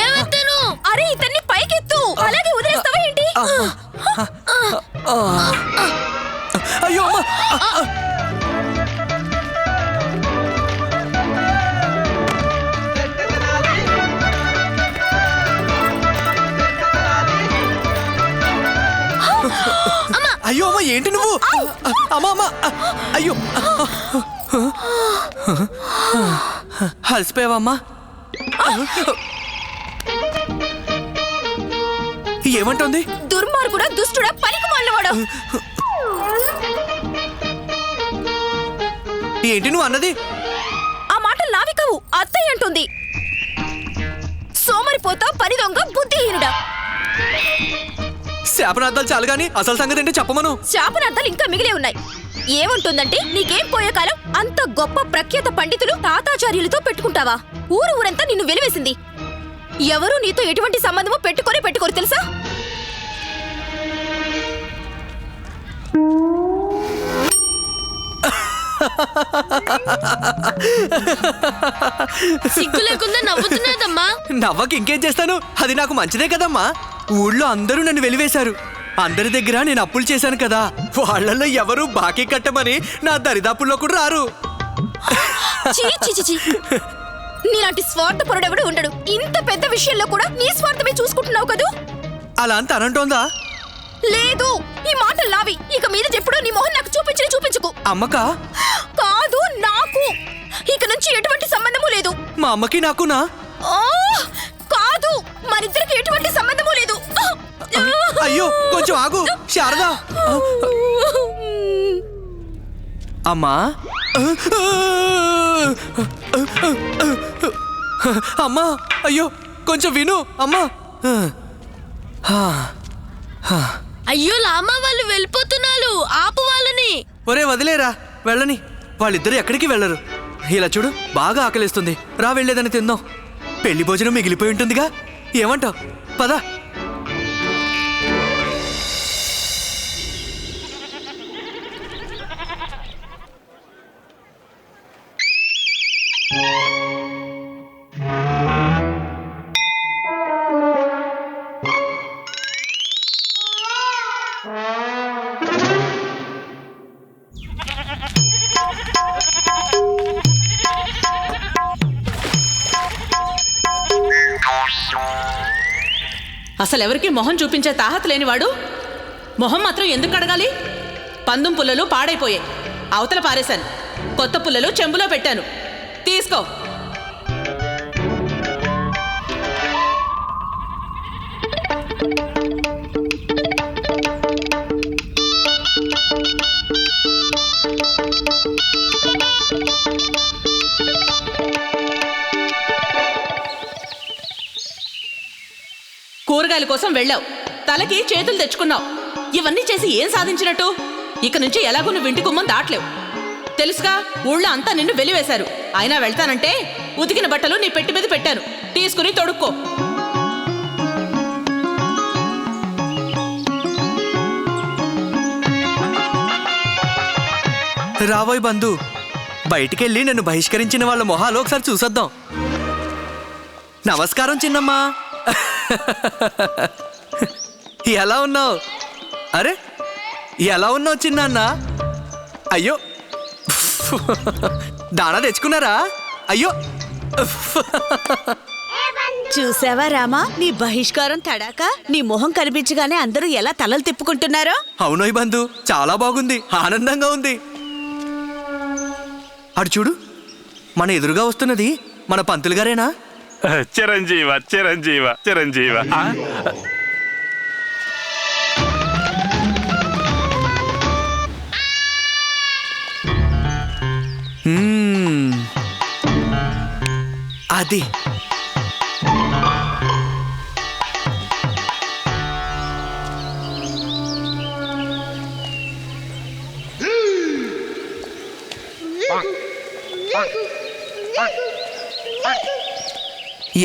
ఏమెత్తను? అరే ఇతన్ని పైకెత్తు. అలాగే వదిలేస్తావా ఏంటి? అయ్యో అయ్యో అమ్మ, ఏంటి నువ్వు? అమ్మా అయ్యో, అలసిపోయావమ్మా? ఏమంటుంది? దుర్మార్గుడా, దుష్టుడా, పనికిమాలినవాడు. ఏంటి నువ్వు అన్నది? ఆ మాటలు నావి కావు, అత్తయ్య అంటుంది. సోమరిపోతా, పని దొంగ, బుద్ధిహీనుడా. శాపనార్థాలు చాలు గాని అసలు సంగతి ఏంటో చెప్పమను. శాపనార్థాలు ఇంకా మిగిలే ఉన్నాయి. ఏమంటుందంటే, నీకేం పోయే కాలం, అంత గొప్ప ప్రఖ్యాత పండితులు తాతాచార్యులతో పెట్టుకుంటావా? ఊరంతా నిన్ను వెలివేసింది. ఎవరూ నీతో ఎటువంటి సంబంధము పెట్టుకోరు తెలుసా? సిగ్గు లేకుండా నవ్వుతున్నాదమ్మా. నవ్వకి ఇంకేం చేస్తాను, అది నాకు మంచిదే కదమ్మా. ఊళ్ళో అందరూ నన్ను వెలివేశారు. అందరి దగ్గర నేను అప్పులు చేశాను కదా, వాళ్ళల్లో ఎవరు బాకీ కట్టమని నా దరిదాపుల్లో కూడా రారు. నీలాంటి స్వార్థపరుడెవడు ఉండడు. ఇంత పెద్ద విషయంలో కూడా నీ స్వార్థమే చూసుకుంటున్నావు కదూ. అలా అంత అనంటోందా? లేదు, ఈ మాటలు నావి. ఇక మీద చెప్పుడు నీ మొహం నాకు చూపించుకు. అమ్మకా? కాదు, నాకు. ఇక నుంచి ఎటువంటి సంబంధము లేదు. మా అమ్మకి నాకునా? కాదు, మరిద్దరికి ఎటువంటి సంబంధము లేదు. అయ్యో కొంచెం ఆగు శారదా. అమ్మా, అమ్మా, అయ్యో కొంచెం విను అమ్మా. అయ్యో లామా, వాళ్ళు వెళ్ళిపోతున్నారు, ఆపు వాళ్ళని. ఒరే వదిలేరా, వెళ్ళని. వాళ్ళిద్దరు ఎక్కడికి వెళ్ళరు. ఇలా చూడు, బాగా ఆకలిస్తుంది, రా వెళ్ళేదని తిందాం. పెళ్లి భోజనం మిగిలిపోయి ఉంటుందిగా, ఏమంటావ్? పద. అసలెవరికి మొహం చూపించే తాహత లేనివాడు మొహం మాత్రం ఎందుకు అడగాలి? పందుం పుల్లలు పాడైపోయాయి, అవతల పారేశాను. కొత్త పుల్లలు చెంబులో పెట్టాను, తీసుకో. కూరగాయల కోసం వెళ్ళావు, తలకి చేతులు తెచ్చుకున్నావు. ఇవన్నీ చేసి ఏం సాధించినట్టు? ఇక నుంచి ఎలాగో నువ్వు ఇంటి గుమ్మం దాటలేవు. తెలుసుగా, ఊళ్ళో అంతా నిన్ను వెలివేశారు. అయినా వెళ్తానంటే ఉతికిన బట్టలు నీ పెట్టి మీద పెట్టాను, తీసుకుని తొడుక్కో. రాబోయ్ బంధు, బయటికెళ్ళి నన్ను బహిష్కరించిన వాళ్ళ మొహాలు ఒకసారి చూసొద్దాం. నమస్కారం చిన్నమ్మా. ఎలా ఉన్నావు? అరే ఎలా ఉన్నావు చిన్నాన్న? అయ్యో దానా తెచ్చుకున్నారా? అయ్యో చూసావా రామా, నీ బహిష్కారం తడాక నీ మొహం కనిపించగానే అందరూ ఎలా తలలు తిప్పుకుంటున్నారో. అవునోయ్ బంధు, చాలా బాగుంది, ఆనందంగా ఉంది. అటు చూడు, మన ఎదురుగా వస్తున్నది మన పంతులు గారేనా? చిరంజీవ చిరంజీవ చిరంజీవ. అది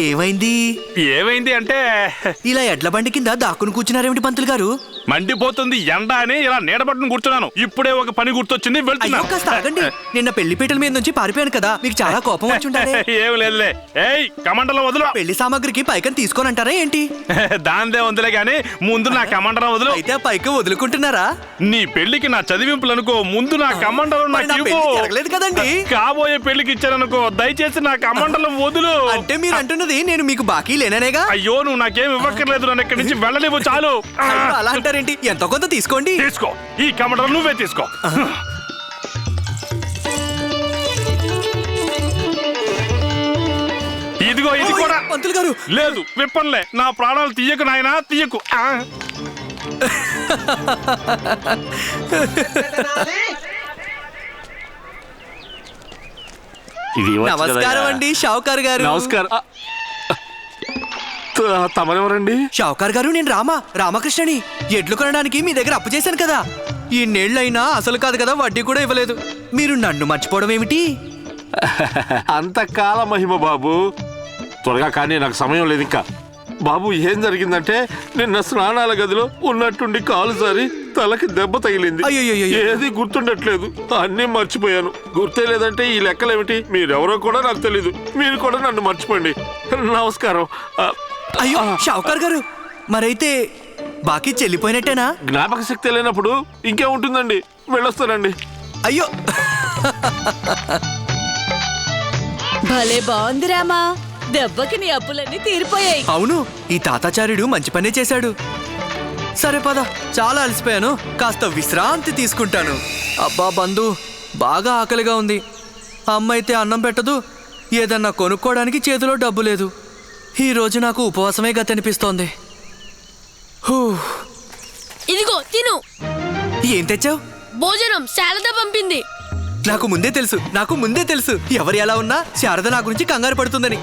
ఏమైంది? ఏమైంది అంటే ఇలా ఎడ్ల బండి కింద దాక్కుని కూర్చున్నారేమిటి పంతులు గారు? మండిపోతుంది ఎండ అని ఇలా నీడబట్టును కూర్చున్నాను. ఇప్పుడే ఒక పని గుర్తొచ్చింది, వెళ్తున్నా. అయ్యో, కాస్త ఆగండి. నిన్న పెళ్లిపీటల మీద నుంచి పారిపోయాను కదా, మీకు చాలా కోపం వచ్చి ఉండాలి. ఏం లేదులే. ఏయ్ కమండలం వదులు. పెళ్లి సామాగ్రికి పైకని తీసుకోనంటారా ఏంటి? దాందే ఉందిలే గాని ముందు నా కమండలం వదులు. అయితే ఆ పైకి వదులుకుంటున్నారా? నీ పెళ్లికి నా చదివింపులు అనుకో, ముందు నా కమండలం మరి నా నాకు పెళ్లి ఇవ్వు. జరగలేదు కదండి. కాబోయే పెళ్లికి ఇచ్చాననుకో, దయచేసి నా కమండలం వదులు. అంటే మీరు అంటున్నది నేను మీకు బాకీ లేననేగా? అయ్యో నువ్వు నాకేం ఇవ్వక్కర్లేదు, నన్ను ఇక్కడి నుంచి వెళ్ళలేవు చాలు. అయ్యో, అలా అంటారేంటి? ఎంతో కొంత తీసుకోండి. తీసుకో, ఈ కమండలం నువ్వే తీసుకో. ఇదిగో ఇది కూడా. పంతులు గారు లేదు విప్పన్లే, నా ప్రాణాలు తీయకు నాయనా, తీయకు. నమస్కారం అండి షావుకార్ గారు. నమస్కారం. తమరెవరండి? షావుకార్ గారు, నేను రామకృష్ణని. ఎడ్లు కొనడానికి మీ దగ్గర అప్పు చేశాను కదా, ఈ నేళ్ళైనా అసలు కాదు కదా, వడ్డీ కూడా ఇవ్వలేదు. మీరు నన్ను మర్చిపోవడం ఏమిటి? అంతకాల మహిమ బాబు, త్వరగా కానీ నాకు సమయం లేదు ఇంకా. బాబు ఏం జరిగిందంటే నిన్న స్నానాల గదిలో ఉన్నట్టుండి కాలు జారి తలకి దెబ్బ తగిలింది. ఏది గుర్తుండట్లేదు, అన్నీ మర్చిపోయాను. గుర్తే లేదంటే ఈ లెక్కలేమిటి? మీరెవరో కూడా నాకు తెలీదు, మీరు కూడా నన్ను మర్చిపోండి. నమస్కారం. అయ్యో షావుకార్ గారు, మరైతే బాకీ చెల్లిపోయినట్టేనా? జ్ఞాపక శక్తి లేనప్పుడు ఇంకే ఉంటుందండి, వెళ్ళొస్తానండి. అయ్యో భలే బాగుంది రామా, దెబ్బకి నీ అప్పులన్నీ తీరిపోయాయి. అవును, ఈ తాతాచార్యుడు మంచి పనే చేశాడు. సరే పద, చాలా అలసిపోయాను, కాస్త విశ్రాంతి తీసుకుంటాను. అబ్బా బంధు, బాగా ఆకలిగా ఉంది. అమ్మ అయితే అన్నం పెట్టదు, ఏదన్నా కొనుక్కోవడానికి చేతిలో డబ్బు లేదు. ఈ రోజు నాకు ఉపవాసమే గతనిపిస్తోంది. ఇదిగో తిను. ఏం తెచ్చావు? భోజనం శారద పంపింది. నాకు ముందే తెలుసు ఎవరు ఎలా ఉన్నా శారద నా గురించి కంగారు పడుతుందని.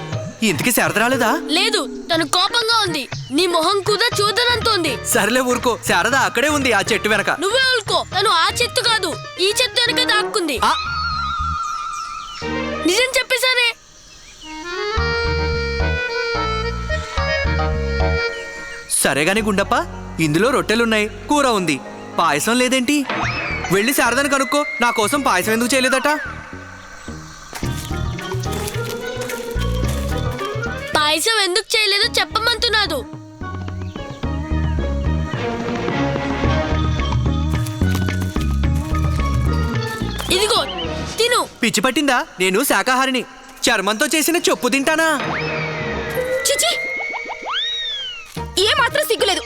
ఇంతకీ శారద రాలేదా? లేదు, తను కోపంగా ఉంది. నీ మొహం కూడా చూడనంతోంది. సరేలే ఊరుకో, శారద అక్కడే ఉంది ఆ చెట్టు వెనక. నువ్వే ఊరుకో, తను ఆ చెట్టు కాదు ఈ చెట్టు వెనక దాక్కుంది. నిజం చెప్పేశానే. సరేగాని గుండప్ప, ఇందులో రొట్టెలున్నాయి, కూర ఉంది, పాయసం లేదేంటి? వెళ్ళి శారదని కనుక్కో, నా కోసం పాయసం ఎందుకు చేయలేదట? పాయసం ఎందుకు చేయలేదో చెప్పమంటున్నాడు. ఇదిగో తిను. పిచ్చి పట్టిందా? నేను శాకాహారిని. చర్మంతో చేసిన చెప్పు తింటానా? చిచి, ఏ మాత్రం సిగ్గులేదు.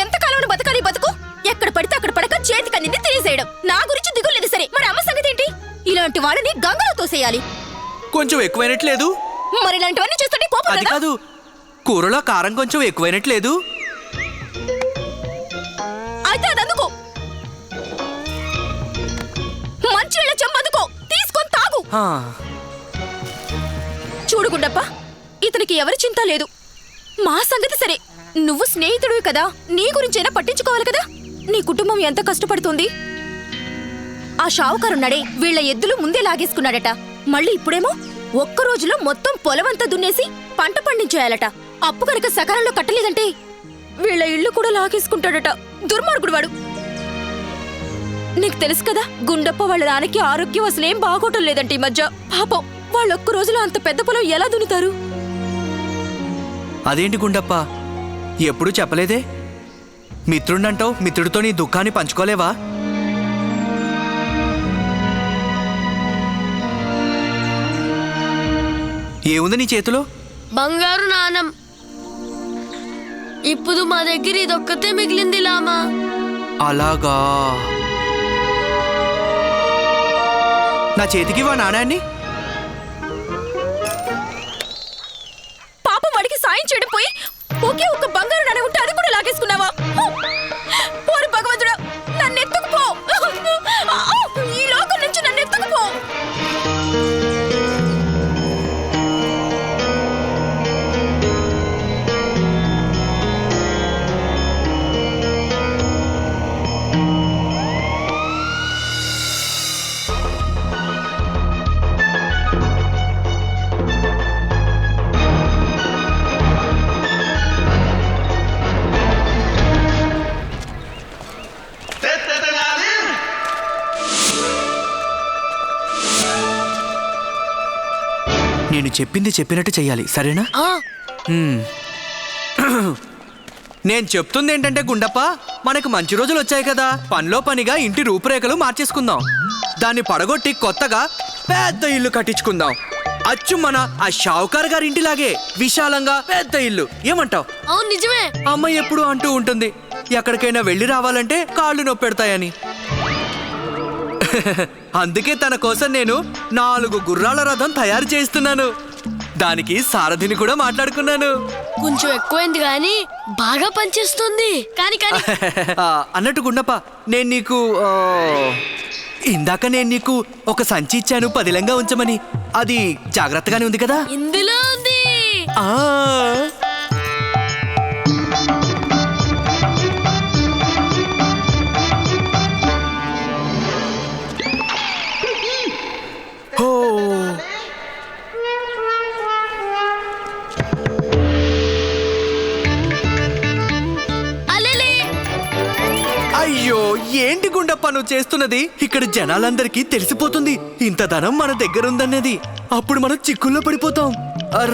ఎంతకాలం బతకాలి బతుకు? ఎక్కడ పడితే అక్కడ పడక చేతికి అందింది తినేసేయడం. నా గురించి దిగులేదు సరే, మరి అమ్మ సంగతి ఏంటి? ఇలాంటి వాళ్ళని గంగలో తోసేయాలి. కొంచెం ఎక్కువైనట్లేదు? మరి ఇలాంటివన్నీ చూస్తుంటే కోపం అది రాదా? కాదు, కూరలో కారం కొంచెం ఎక్కువైనట్లేదు? అయితే అది అందుకో, మంచినీళ్ళ చెంబదుకో, తీసుకొని తాగు. చూడు గుండప్ప, ఇతనికి ఎవరి చింత లేదు. మా సంగతి సరే, నువ్వు స్నేహితుడివి కదా, నీ గురించైనా పట్టించుకోవాలి కదా. నీ కుటుంబం ఎంత కష్టపడుతుంది. ఆ షావుకారున్నాడే, వీళ్ళ ఎద్దులు ముందే లాగేసుకున్నాడట. మళ్ళీ ఇప్పుడేమో ఒక్క రోజులో మొత్తం పొలమంతా దున్నేసి పంట పండించేయాలట. అప్పు కనుక సకాలంలో కట్టలేదంటే వీళ్ళ ఇల్లు కూడా లాగేసుకుంటాడట. దుర్మార్గుడు వాడు. నీకు తెలుసు కదా, గుండప్ప వాళ్ళ నాన్నకి ఆరోగ్యం అసలేం బాగోటం లేదంటే ఈ మధ్య. పాపం వాళ్ళొక్క రోజులో అంత పెద్ద పొలం ఎలా దున్నుతారు? అదేంటి గుండప్ప, ఎప్పుడూ చెప్పలేదే? మిత్రుడంటావు, మిత్రుడితో నీ దుఃఖాన్ని పంచుకోలేవా? ఏముంది నీ చేతిలో? బంగారు నాణం. ఇప్పుడు మా దగ్గర ఇదొక్కతే మిగిలింది లామా. అలాగా, నా చేతికి వా నాణాన్ని. పాపం వాడికి సాయం చేయడం పోయి ఒకే ఒక్క బంగారు నాణెం ఉంటే అది కూడా లాగేసుకున్నావా? ఓరి భగవంతుడా, నన్ను ఎత్తుకుపో. ఈ లోకం నుంచి నన్ను ఎత్తుకుపో. నేను చెప్పింది చెప్పినట్టు చెయ్యాలి, సరేనా? నేను చెప్తుంది ఏంటంటే గుండప్ప, మనకు మంచి రోజులు వచ్చాయి కదా, పనిలో పనిగా ఇంటి రూపురేఖలు మార్చేసుకుందాం. దాన్ని పడగొట్టి కొత్తగా పెద్ద ఇల్లు కట్టించుకుందాం. అచ్చు మన ఆ షావుకార్ గారి ఇంటిలాగే విశాలంగా పెద్ద ఇల్లు. ఏమంటావ్? అవును, నిజమే. అమ్మ ఎప్పుడు అంటూ ఉంటుంది, ఎక్కడికైనా వెళ్ళి రావాలంటే కాళ్ళు నొప్పెడతాయని. అందుకే తన కోసం నేను 4 గుర్రాల రథం తయారు చేస్తున్నాను. దానికి సారథిని కూడా మాట్లాడుకున్నాను. కొంచెం ఎక్కువైంది కానీ బాగా పనిచేస్తుంది. కానీ అన్నట్టు గుండప్ప, నేను నీకు ఇందాక ఒక సంచి ఇచ్చాను పదిలంగా ఉంచమని. అది జాగ్రత్తగానే ఉంది కదా? ఇందులో ఉంది. అయ్యో, ఏంటి గుండప్ప నువ్వు చేస్తున్నది? ఇక్కడ జనాలందరికీ తెలిసిపోతుంది ఇంత ధనం మన దగ్గర ఉందన్నది. అప్పుడు మనం చిక్కుల్లో పడిపోతాం.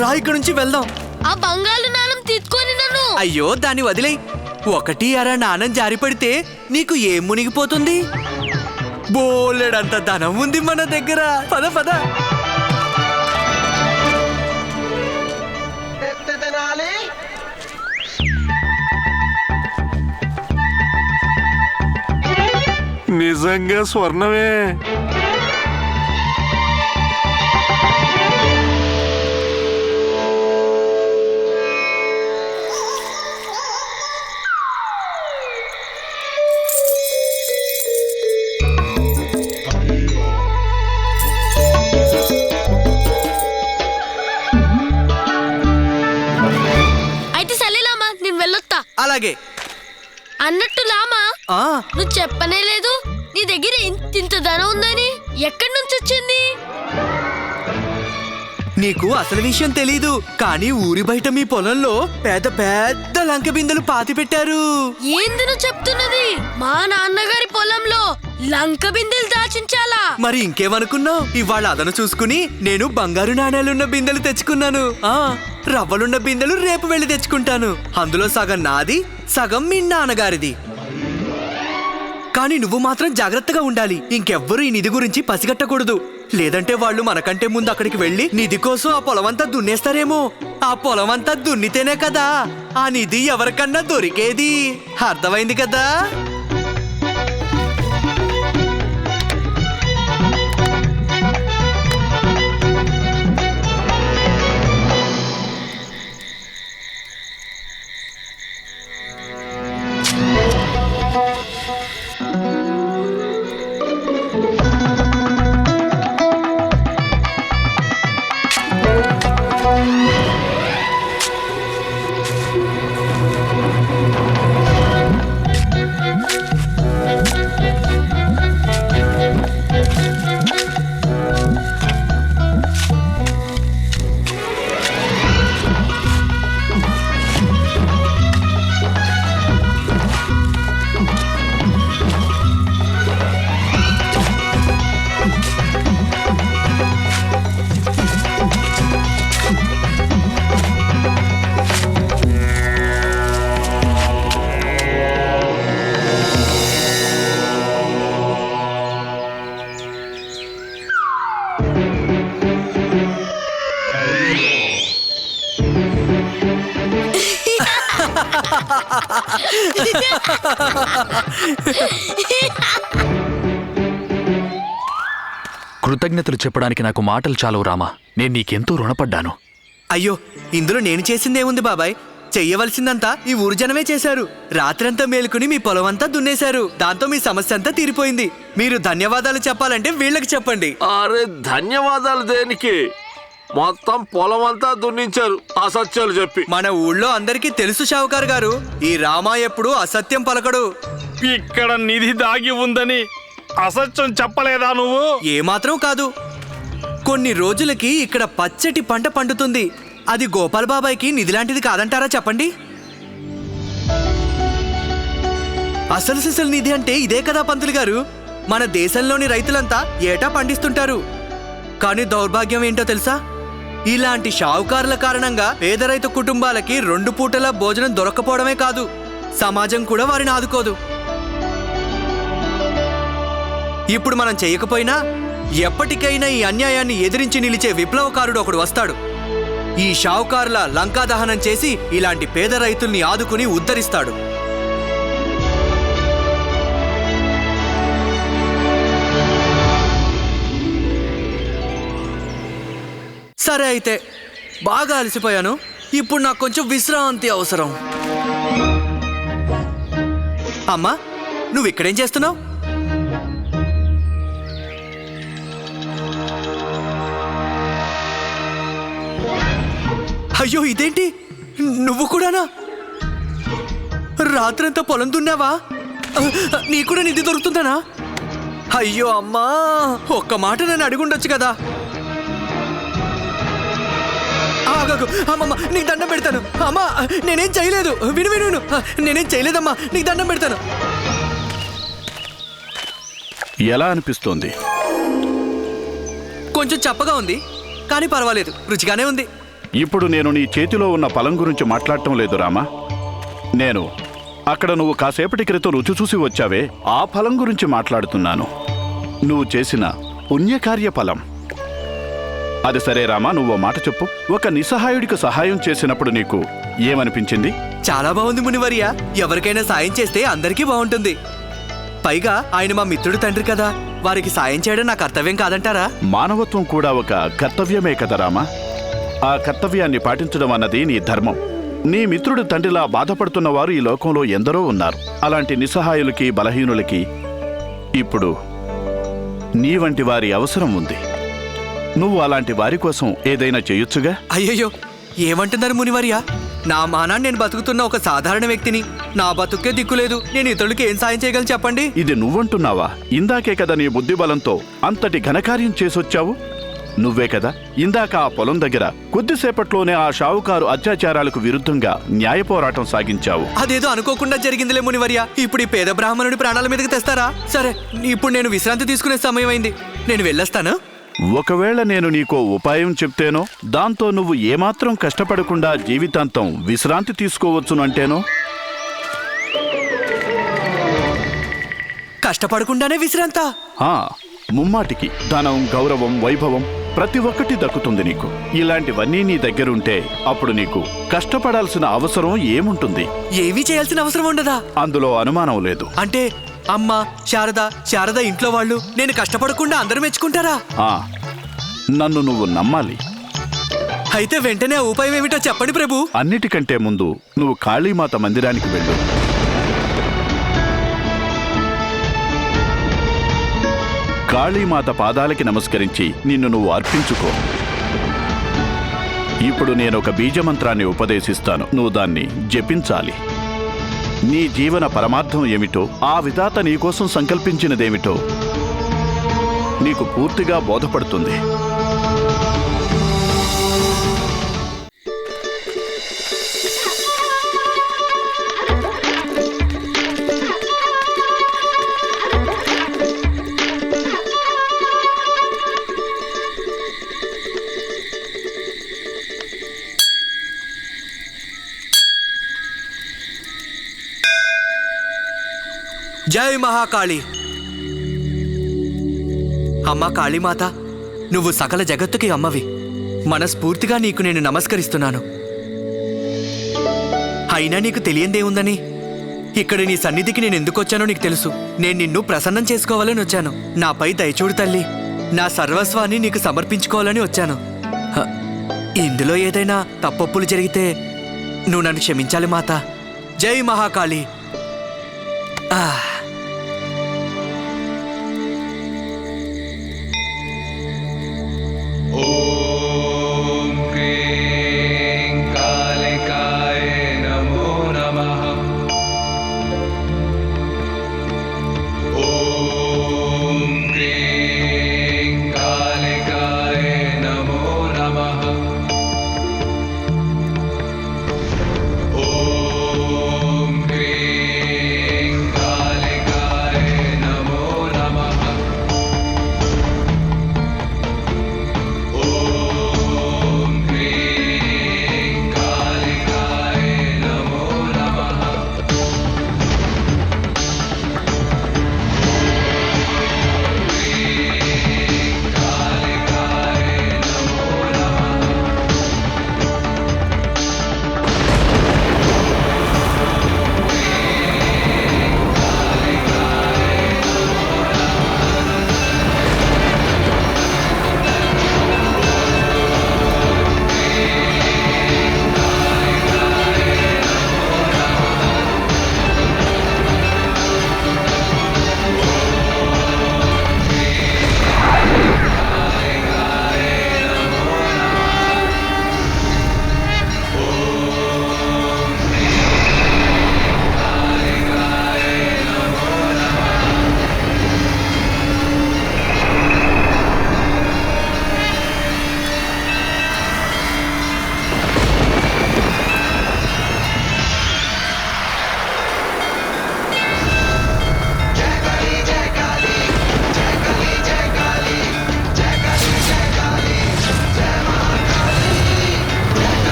రా, ఇక్కడ నుంచి వెళ్దాం. ఆ బంగారు నాణం తీసుకొని నన్ను. అయ్యో, దాన్ని వదిలేయ్. 1 అర నాణం జారి పడితే నీకు ఏం మునిగిపోతుంది? బోలెడంత ధనం ఉంది మన దగ్గర. పద పద. నిజంగా స్వర్ణమే. అయితే సరేలామా, నేను వెళ్ళొత్తా. అలాగే. అన్నట్టు లామా, నువ్వు చెప్పనే లేదు నీ దగ్గర ఇంత ధనం ఉందని. ఎక్కడి నుంచి వచ్చింది? నీకు అసలు విషయం తెలీదు, కానీ ఊరి బయట మీ పొలంలో పెద్ద పెద్ద లంక బిందెలు పాతి పెట్టారు. ఏంది నువ్వు చెప్తున్నది? మా నాన్నగారి పొలంలో లంక బిందెలు దాచించాలా? మరి ఇంకేమనుకున్నావు? ఇవాళ అదను చూసుకుని నేను బంగారు నాణేలున్న బిందెలు తెచ్చుకున్నాను. రవ్వలున్న బిందెలు రేపు వెళ్ళి తెచ్చుకుంటాను. అందులో సగం నాది, సగం మీ నాన్నగారిది. కానీ నువ్వు మాత్రం జాగ్రత్తగా ఉండాలి. ఇంకెవ్వరూ ఈ నిధి గురించి పసిగట్టకూడదు. లేదంటే వాళ్ళు మనకంటే ముందు అక్కడికి వెళ్ళి నిధి కోసం ఆ పొలమంతా దున్నేస్తారేమో. ఆ పొలమంతా దున్నితేనే కదా ఆ నిధి ఎవరికన్నా దొరికేది. అర్థమైంది కదా? కృతజ్ఞతలు చెప్పడానికి నాకు మాటలు చాలవు రామా. నేను నీకెంతో రుణపడ్డాను. అయ్యో, ఇందులో నేను చేసిందేముంది బాబాయ్? చెయ్యవలసిందంతా ఈ ఊరు జనమే చేశారు. రాత్రంతా మేలుకుని మీ పొలం అంతా దున్నేశారు. దాంతో మీ సమస్య అంతా తీరిపోయింది. మీరు ధన్యవాదాలు చెప్పాలంటే వీళ్ళకి చెప్పండి. అరే ధన్యవాదాలు దేనికి? మొత్తం పొలం అంతా దున్నించారు అసత్యాలు చెప్పి. మన ఊళ్ళో అందరికీ తెలుసు షావుకారు గారు, ఈ రామా ఎప్పుడు అసత్యం పలకడు. ఇక్కడ నిధి దాగి ఉందని అసత్యం చెప్పలేదా నువ్వు? ఏమాత్రం కాదు. కొన్ని రోజులకి ఇక్కడ పచ్చటి పంట పండుతుంది. అది గోపాల్ బాబాయ్కి నిధి లాంటిది కాదంటారా చెప్పండి? అసలు సిసలు నిధి అంటే ఇదే కదా పంతులు గారు. మన దేశంలోని రైతులంతా ఏటా పండిస్తుంటారు. కానీ దౌర్భాగ్యం ఏంటో తెలుసా? ఇలాంటి షావుకారుల కారణంగా పేద రైతు కుటుంబాలకి 2 పూటల భోజనం దొరక్కపోవడమే కాదు, సమాజం కూడా వారిని ఆదుకోదు. ఇప్పుడు మనం చేయకపోయినా ఎప్పటికైనా ఈ అన్యాయాన్ని ఎదిరించి నిలిచే విప్లవకారుడు ఒకడు వస్తాడు. ఈ షావుకారుల లంకా దహనం చేసి ఇలాంటి పేద రైతుల్ని ఆదుకుని ఉద్ధరిస్తాడు. సరే అయితే, బాగా అలసిపోయాను. ఇప్పుడు నాకు కొంచెం విశ్రాంతి అవసరం. అమ్మా, నువ్వు ఇక్కడేం చేస్తున్నావు? అయ్యో, ఇదేంటి? నువ్వు కూడానా? రాత్రంతా పొలం దున్నావా? నీ కూడా నిధి దొరుకుతుందనా? అయ్యో అమ్మా, ఒక్క మాట నన్ను అడుగుండొచ్చు కదా. అమ్మమ్మ, నీకు దండం పెడతాను. అమ్మా, నేనేం చేయలేదు. విను విను విను, నేనేం చేయలేదమ్మా, నీకు దండం పెడతాను. ఎలా అనిపిస్తోంది? కొంచెం చప్పగా ఉంది, కానీ పర్వాలేదు, రుచిగానే ఉంది. ఇప్పుడు నేను నీ చేతిలో ఉన్న ఫలం గురించి మాట్లాడటం లేదు రామా. నేను అక్కడ నువ్వు కాసేపటి క్రితం రుచి చూసి వచ్చావే, ఆ ఫలం గురించి మాట్లాడుతున్నాను. నువ్వు చేసిన పుణ్యకార్య ఫలం. అది సరే రామా, నువ్వు మాట చెప్పు. ఒక నిస్సహాయుడికి సహాయం చేసినప్పుడు నీకు ఏమనిపించింది? చాలా బాగుంది మునివర్య. ఎవరికైనా సాయం చేస్తే అందరికీ బాగుంటుంది. పైగా ఆయన మా మిత్రుడు తండ్రి కదా, వారికి సాయం చేయడం నా కర్తవ్యం కాదంటారా? మానవత్వం కూడా ఒక కర్తవ్యమే కదా రామా. ఆ కర్తవ్యాన్ని పాటించడం అన్నది నీ ధర్మం. నీ మిత్రుడు తండ్రిలా బాధపడుతున్న వారు ఈ లోకంలో ఎందరో ఉన్నారు. అలాంటి నిస్సహాయులకి, బలహీనులకి ఇప్పుడు నీ వంటి వారి అవసరం ఉంది. నువ్వు అలాంటి వారి కోసం ఏదైనా చేయొచ్చుగా. అయ్యయ్యో, ఏమంటున్నారు మునివర్య? నా మానాన్ని నేను బతుకుతున్న ఒక సాధారణ వ్యక్తిని. నా బతుకే దిక్కులేదు. నేను ఇతరులకి ఏం సాయం చేయగలను చెప్పండి? ఇది నువ్వంటున్నావా? ఇందాకే కదా నీ బుద్ధి బలంతో అంతటి ఘనకార్యం చేసొచ్చావు. నువ్వే కదా ఇందాక ఆ పొలం దగ్గర కొద్దిసేపట్లోనే ఆ షావుకారు అత్యాచారాలకు విరుద్ధంగా న్యాయ పోరాటం సాగించావు. అదేదో అనుకోకుండా జరిగిందిలే మునివర్య. ఇప్పుడు ఈ పేద బ్రాహ్మణుడి ప్రాణాల మీదకి తెస్తారా? సరే, ఇప్పుడు నేను విశ్రాంతి తీసుకునే సమయం అయింది. నేను వెళ్ళొస్తాను. ఒకవేళ నేను నీకో ఉపాయం చెప్తేనో, దాంతో నువ్వు ఏమాత్రం కష్టపడకుండా జీవితాంతం విశ్రాంతి తీసుకోవచ్చునంటేనో. కష్టపడకుండానే విశ్రాంత? ముమ్మాటికి ధనం, గౌరవం, వైభవం ప్రతి ఒక్కటి దక్కుతుంది నీకు. ఇలాంటివన్నీ నీ దగ్గరుంటే అప్పుడు నీకు కష్టపడాల్సిన అవసరం ఏముంటుంది? ఏమీ చేయాల్సిన అవసరం ఉండదా? అందులో అనుమానం లేదు. అంటే అమ్మ, శారద ఇంట్లో వాళ్ళు నేను కష్టపడకుండా అందరూ మెచ్చుకుంటారా? నన్ను నువ్వు నమ్మాలి. అయితే వెంటనే ఆ ఉపాయం ఏమిటో చెప్పండి ప్రభు. అన్నిటికంటే ముందు నువ్వు కాళీమాత మందిరానికి వెళ్ళు. కాళీమాత పాదాలకి నమస్కరించి నిన్ను నువ్వు అర్పించుకో. ఇప్పుడు నేను ఒక బీజమంత్రాన్ని ఉపదేశిస్తాను. నువ్వు దాన్ని జపించాలి. నీ జీవన పరమార్థం ఏమిటో, ఆ విధాత నీకోసం సంకల్పించినదేమిటో నీకు పూర్తిగా బోధపడుతుంది. జై మహాకాళి. అమ్మా కాళీమాత, నువ్వు సకల జగత్తుకి అమ్మవి. మనస్ఫూర్తిగా నీకు నేను నమస్కరిస్తున్నాను. అయినా నీకు తెలియందేముందని? ఇక్కడ నీ సన్నిధికి నేను ఎందుకు వచ్చానో నీకు తెలుసు. నేను నిన్ను ప్రసన్నం చేసుకోవాలని వచ్చాను. నాపై దయచూడు తల్లి. నా సర్వస్వాన్ని నీకు సమర్పించుకోవాలని వచ్చాను. ఇందులో ఏదైనా తప్పొప్పులు జరిగితే నువ్వు నన్ను క్షమించాలి మాత. జై మహాకాళి.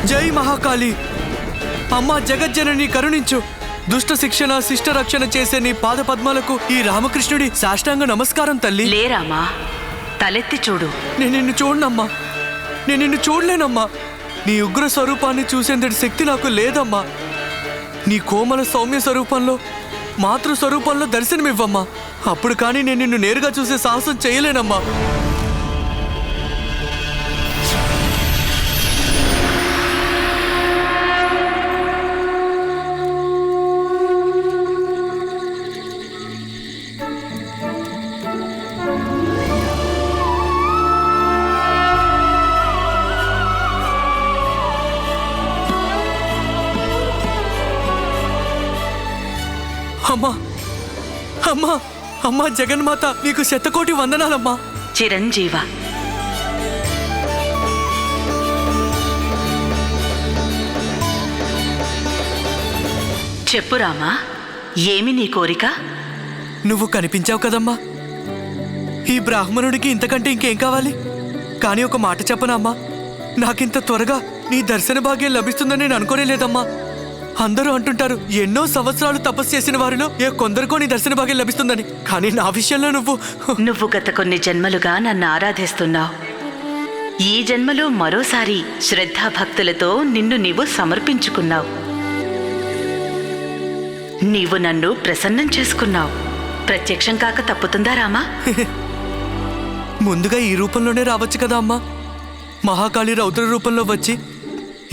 జై మహాకాళి. అమ్మా జగజ్జనని కరుణించు. దుష్ట శిక్షణ శిష్ట రక్షణ చేసే నీ పాద పద్మాలకు ఈ రామకృష్ణుడి సాష్టాంగ నమస్కారం తల్లి. లేరామా, తలెత్తి చూడు. నేను నిన్ను చూడనమ్మా, నేను నిన్ను చూడలేనమ్మా. నీ ఉగ్ర స్వరూపాన్ని చూసేంతటి శక్తి నాకు లేదమ్మా. నీ కోమల సౌమ్య స్వరూపంలో మాతృ స్వరూపంలో దర్శనమివ్వమ్మా. అప్పుడు కానీ నేను నిన్ను నేరుగా చూసే సాహసం చేయలేనమ్మా. అమ్మా అమ్మా అమ్మా జగన్మాత, నీకు శతకోటి వందనాలమ్మా. చిరంజీవ. చెప్పు రామా, ఏమి నీ కోరిక? నువ్వు కనిపించావు కదమ్మా. ఈ బ్రాహ్మణుడికి ఇంతకంటే ఇంకేం కావాలి? కానీ ఒక మాట చెప్పనమ్మా, నాకింత త్వరగా నీ దర్శన భాగ్యం లభిస్తుందని నేను అనుకోనే లేదమ్మా. అందరూ అంటుంటారు ఎన్నో సంవత్సరాలు తపస్సు చేసిన వారిలో కొందరికో నీ దర్శన భాగ్యం లభిస్తుందని. కానీ నా విషయంలో నువ్వు గత కొన్ని జన్మలుగా నన్ను ఆరాధిస్తున్నావు. ఈ జన్మలో మరోసారి శ్రద్ధాభక్తులతో నిన్ను నీవు సమర్పించుకున్నావు. నీవు నన్ను ప్రసన్నం చేసుకున్నావు. ప్రత్యక్షం కాక తప్పుతుందా రామా? ముందుగా ఈ రూపంలోనే రావచ్చు కదా అమ్మా. మహాకాళి రౌద్ర రూపంలో వచ్చి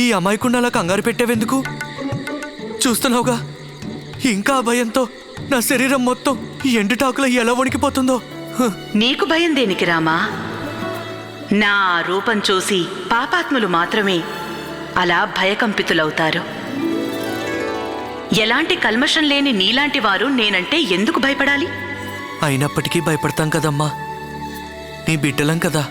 ఈ అమాయకుండా అలా కంగారు పెట్టావెందుకు? చూస్తున్నావుగా, ఇంకా ఆ భయంతో నా శరీరం మొత్తం ఎండుటాకులో ఎలా వణికిపోతుందో. నీకు భయం దేనికి రామా? నా రూపం చూసి పాపాత్ములు మాత్రమే అలా భయకంపితులవుతారు. ఎలాంటి కల్మషం లేని నీలాంటి వారు నేనంటే ఎందుకు భయపడాలి? అయినప్పటికీ భయపడతాం కదమ్మా, నీ బిడ్డలం కదా.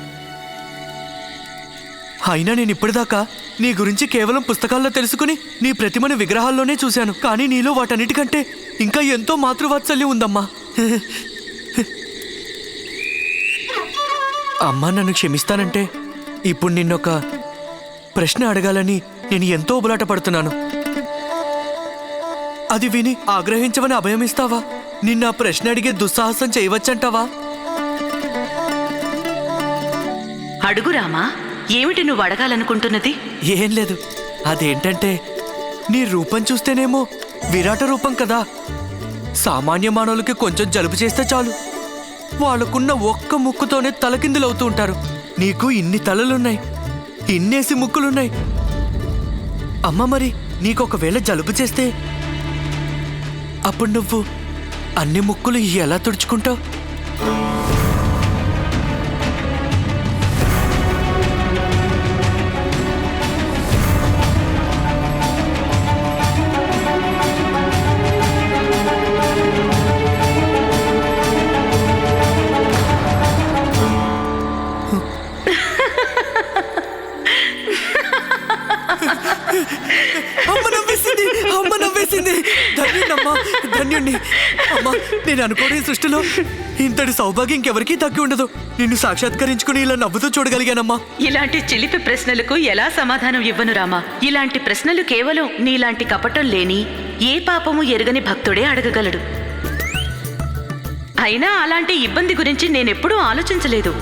అయినా నేను ఇప్పటిదాకా నీ గురించి కేవలం పుస్తకాల్లో తెలుసుకుని నీ ప్రతిమను విగ్రహాల్లోనే చూశాను. కానీ నీలో వాటన్నిటికంటే ఇంకా ఎంతో మాతృవాత్సల్యం ఉందమ్మా. అమ్మా, నన్ను క్షమిస్తానంటే ఇప్పుడు నిన్నొక ప్రశ్న అడగాలని నేను ఎంతో ఉబలాట పడుతున్నాను. అది విని ఆగ్రహించమని అభయమిస్తావా? నిన్న ప్రశ్న అడిగే దుస్సాహసం చేయవచ్చంటావా? అడుగు రామా, ఏమిటి నువ్వు అడగాలనుకుంటున్నది? ఏం లేదు, అదేంటంటే నీ రూపం చూస్తేనేమో విరాట రూపం కదా. సామాన్య మానవులకి కొంచెం జలుబు చేస్తే చాలు, వాళ్ళకున్న ఒక్క ముక్కుతోనే తలకిందులవుతూ ఉంటారు. నీకు ఇన్ని తలలున్నాయి, ఇన్నేసి ముక్కులున్నాయి. అమ్మ, మరి నీకొకవేళ జలుబు చేస్తే అప్పుడు నువ్వు అన్ని ముక్కులు ఎలా తుడుచుకుంటావు? ధన్యుణ్ణి. అమ్మా, నేను అనుకోని సృష్టిలో ఇంతటి సౌభాగ్యం ఇంకెవరికీ తగ్గి ఉండదు. నిన్ను సాక్షాత్కరించుకుని ఇలా నవ్వుతూ చూడగలిగానమ్మా. ఇలాంటి చిలిపి ప్రశ్నలకు ఎలా సమాధానం ఇవ్వను రామా? ఇలాంటి ప్రశ్నలు కేవలం నీలాంటి కపటం లేని ఏ పాపము ఎరగని భక్తుడే అడగగలడు. అయినా అలాంటి ఇబ్బంది గురించి నేనెప్పుడూ ఆలోచించలేదు.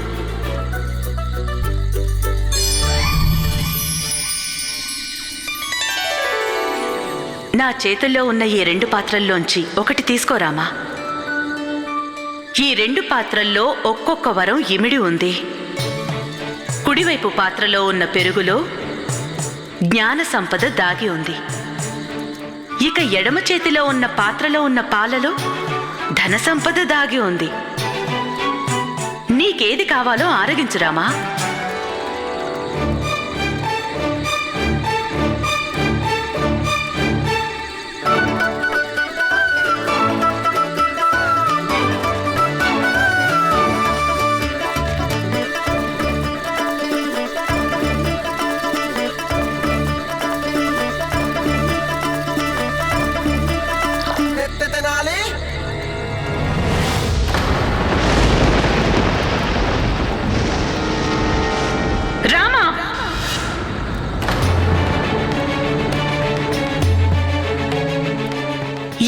నా చేతుల్లో ఉన్న ఈ 2 పాత్రల్లోంచి ఒకటి తీసుకోరామా. ఈ 2 పాత్రల్లో ఒక్కొక్క వరం ఇమిడి ఉంది. కుడివైపు పాత్రలో ఉన్న పెరుగులో జ్ఞాన సంపద దాగి ఉంది. ఇక ఎడమ చేతిలో ఉన్న పాత్రలో ఉన్న పాలలో ధన సంపద దాగి ఉంది. నీకేది కావాలో ఆరగించురామా.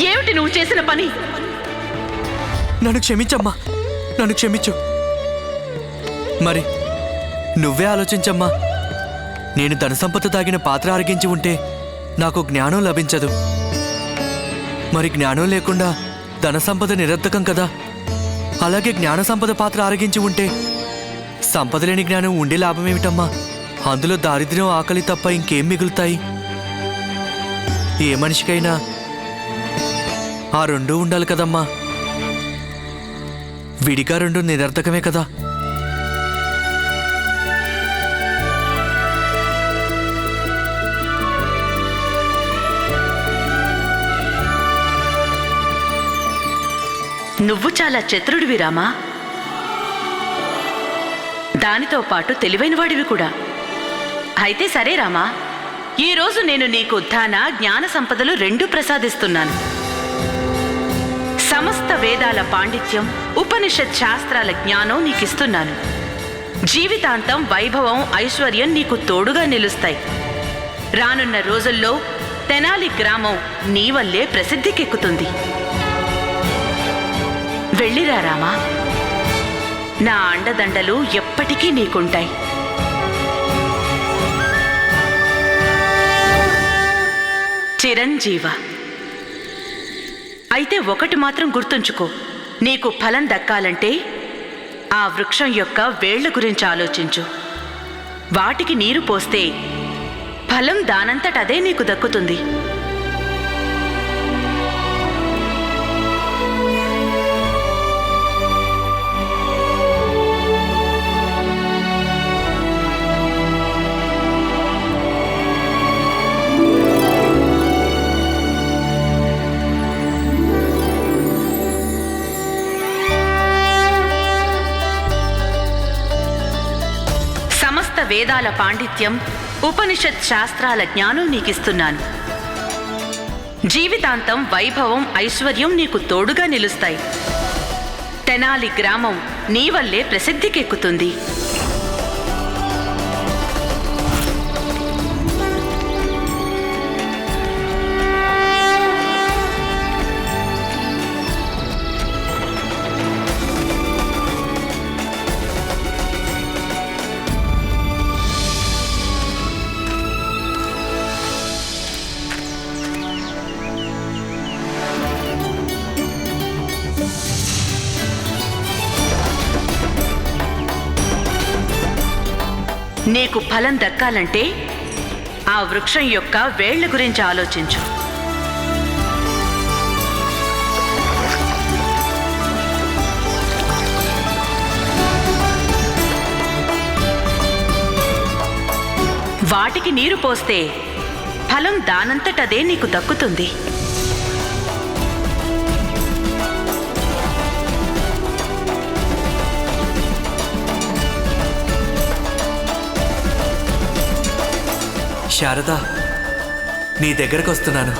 ఏమిటి నువ్వు చేసిన పని? నన్ను క్షమించమ్మా, నన్ను క్షమించు. మరి నువ్వే ఆలోచించమ్మా. నేను ధన సంపద తాగిన పాత్ర అరిగించి ఉంటే నాకు జ్ఞానం లభించదు. మరి జ్ఞానం లేకుండా ధన సంపద నిరర్థకం కదా. అలాగే జ్ఞాన సంపద పాత్ర అరిగించి ఉంటే సంపద లేని జ్ఞానం ఉండే లాభమేమిటమ్మా? అందులో దారిద్ర్యం, ఆకలి తప్ప ఇంకేం మిగులుతాయి? ఏ మనిషికైనా ఆ 2 ఉండాలి కదమ్మా. విడిగా 2 నిరర్థకమే కదా. నువ్వు చాలా చతురుడివి రామా. దానితో పాటు తెలివైనవాడివి కూడా. అయితే సరే రామా, ఈరోజు నేను నీకు ధన, జ్ఞాన సంపదలు 2 ప్రసాదిస్తున్నాను. సమస్త వేదాల పాండిత్యం, ఉపనిషత్ శాస్త్రాల జ్ఞానం నీకిస్తున్నాను. జీవితాంతం వైభవం, ఐశ్వర్యం నీకు తోడుగా నిలుస్తాయి. రానున్న రోజుల్లో తెనాలి గ్రామం నీ వల్లే ప్రసిద్ధికెక్కుతుంది. వెళ్ళిరా రామా. నా అండదండలు ఎప్పటికీ నీకుంటాయి. చిరంజీవ. అయితే ఒకటి మాత్రం గుర్తుంచుకో, నీకు ఫలం దక్కాలంటే ఆ వృక్షం యొక్క వేళ్ల గురించి ఆలోచించు. వాటికి నీరు పోస్తే ఫలం దానంతట అదే నీకు దక్కుతుంది. సమస్త వేదాల పాండిత్యం, ఉపనిషత్ శాస్త్రాల జ్ఞానం నీకిస్తున్నాను. జీవితాంతం వైభవం, ఐశ్వర్యం నీకు తోడుగా నిలుస్తాయి. తెనాలి గ్రామం నీ వల్లే ప్రసిద్ధికెక్కుతుంది. నీకు ఫలం దక్కాలంటే ఆ వృక్షం యొక్క వేళ్ల గురించి ఆలోచించు. వాటికి నీరు పోస్తే ఫలం దానంతటదే నీకు దక్కుతుంది. శారదా, నీ దగ్గరకు వస్తున్నాను.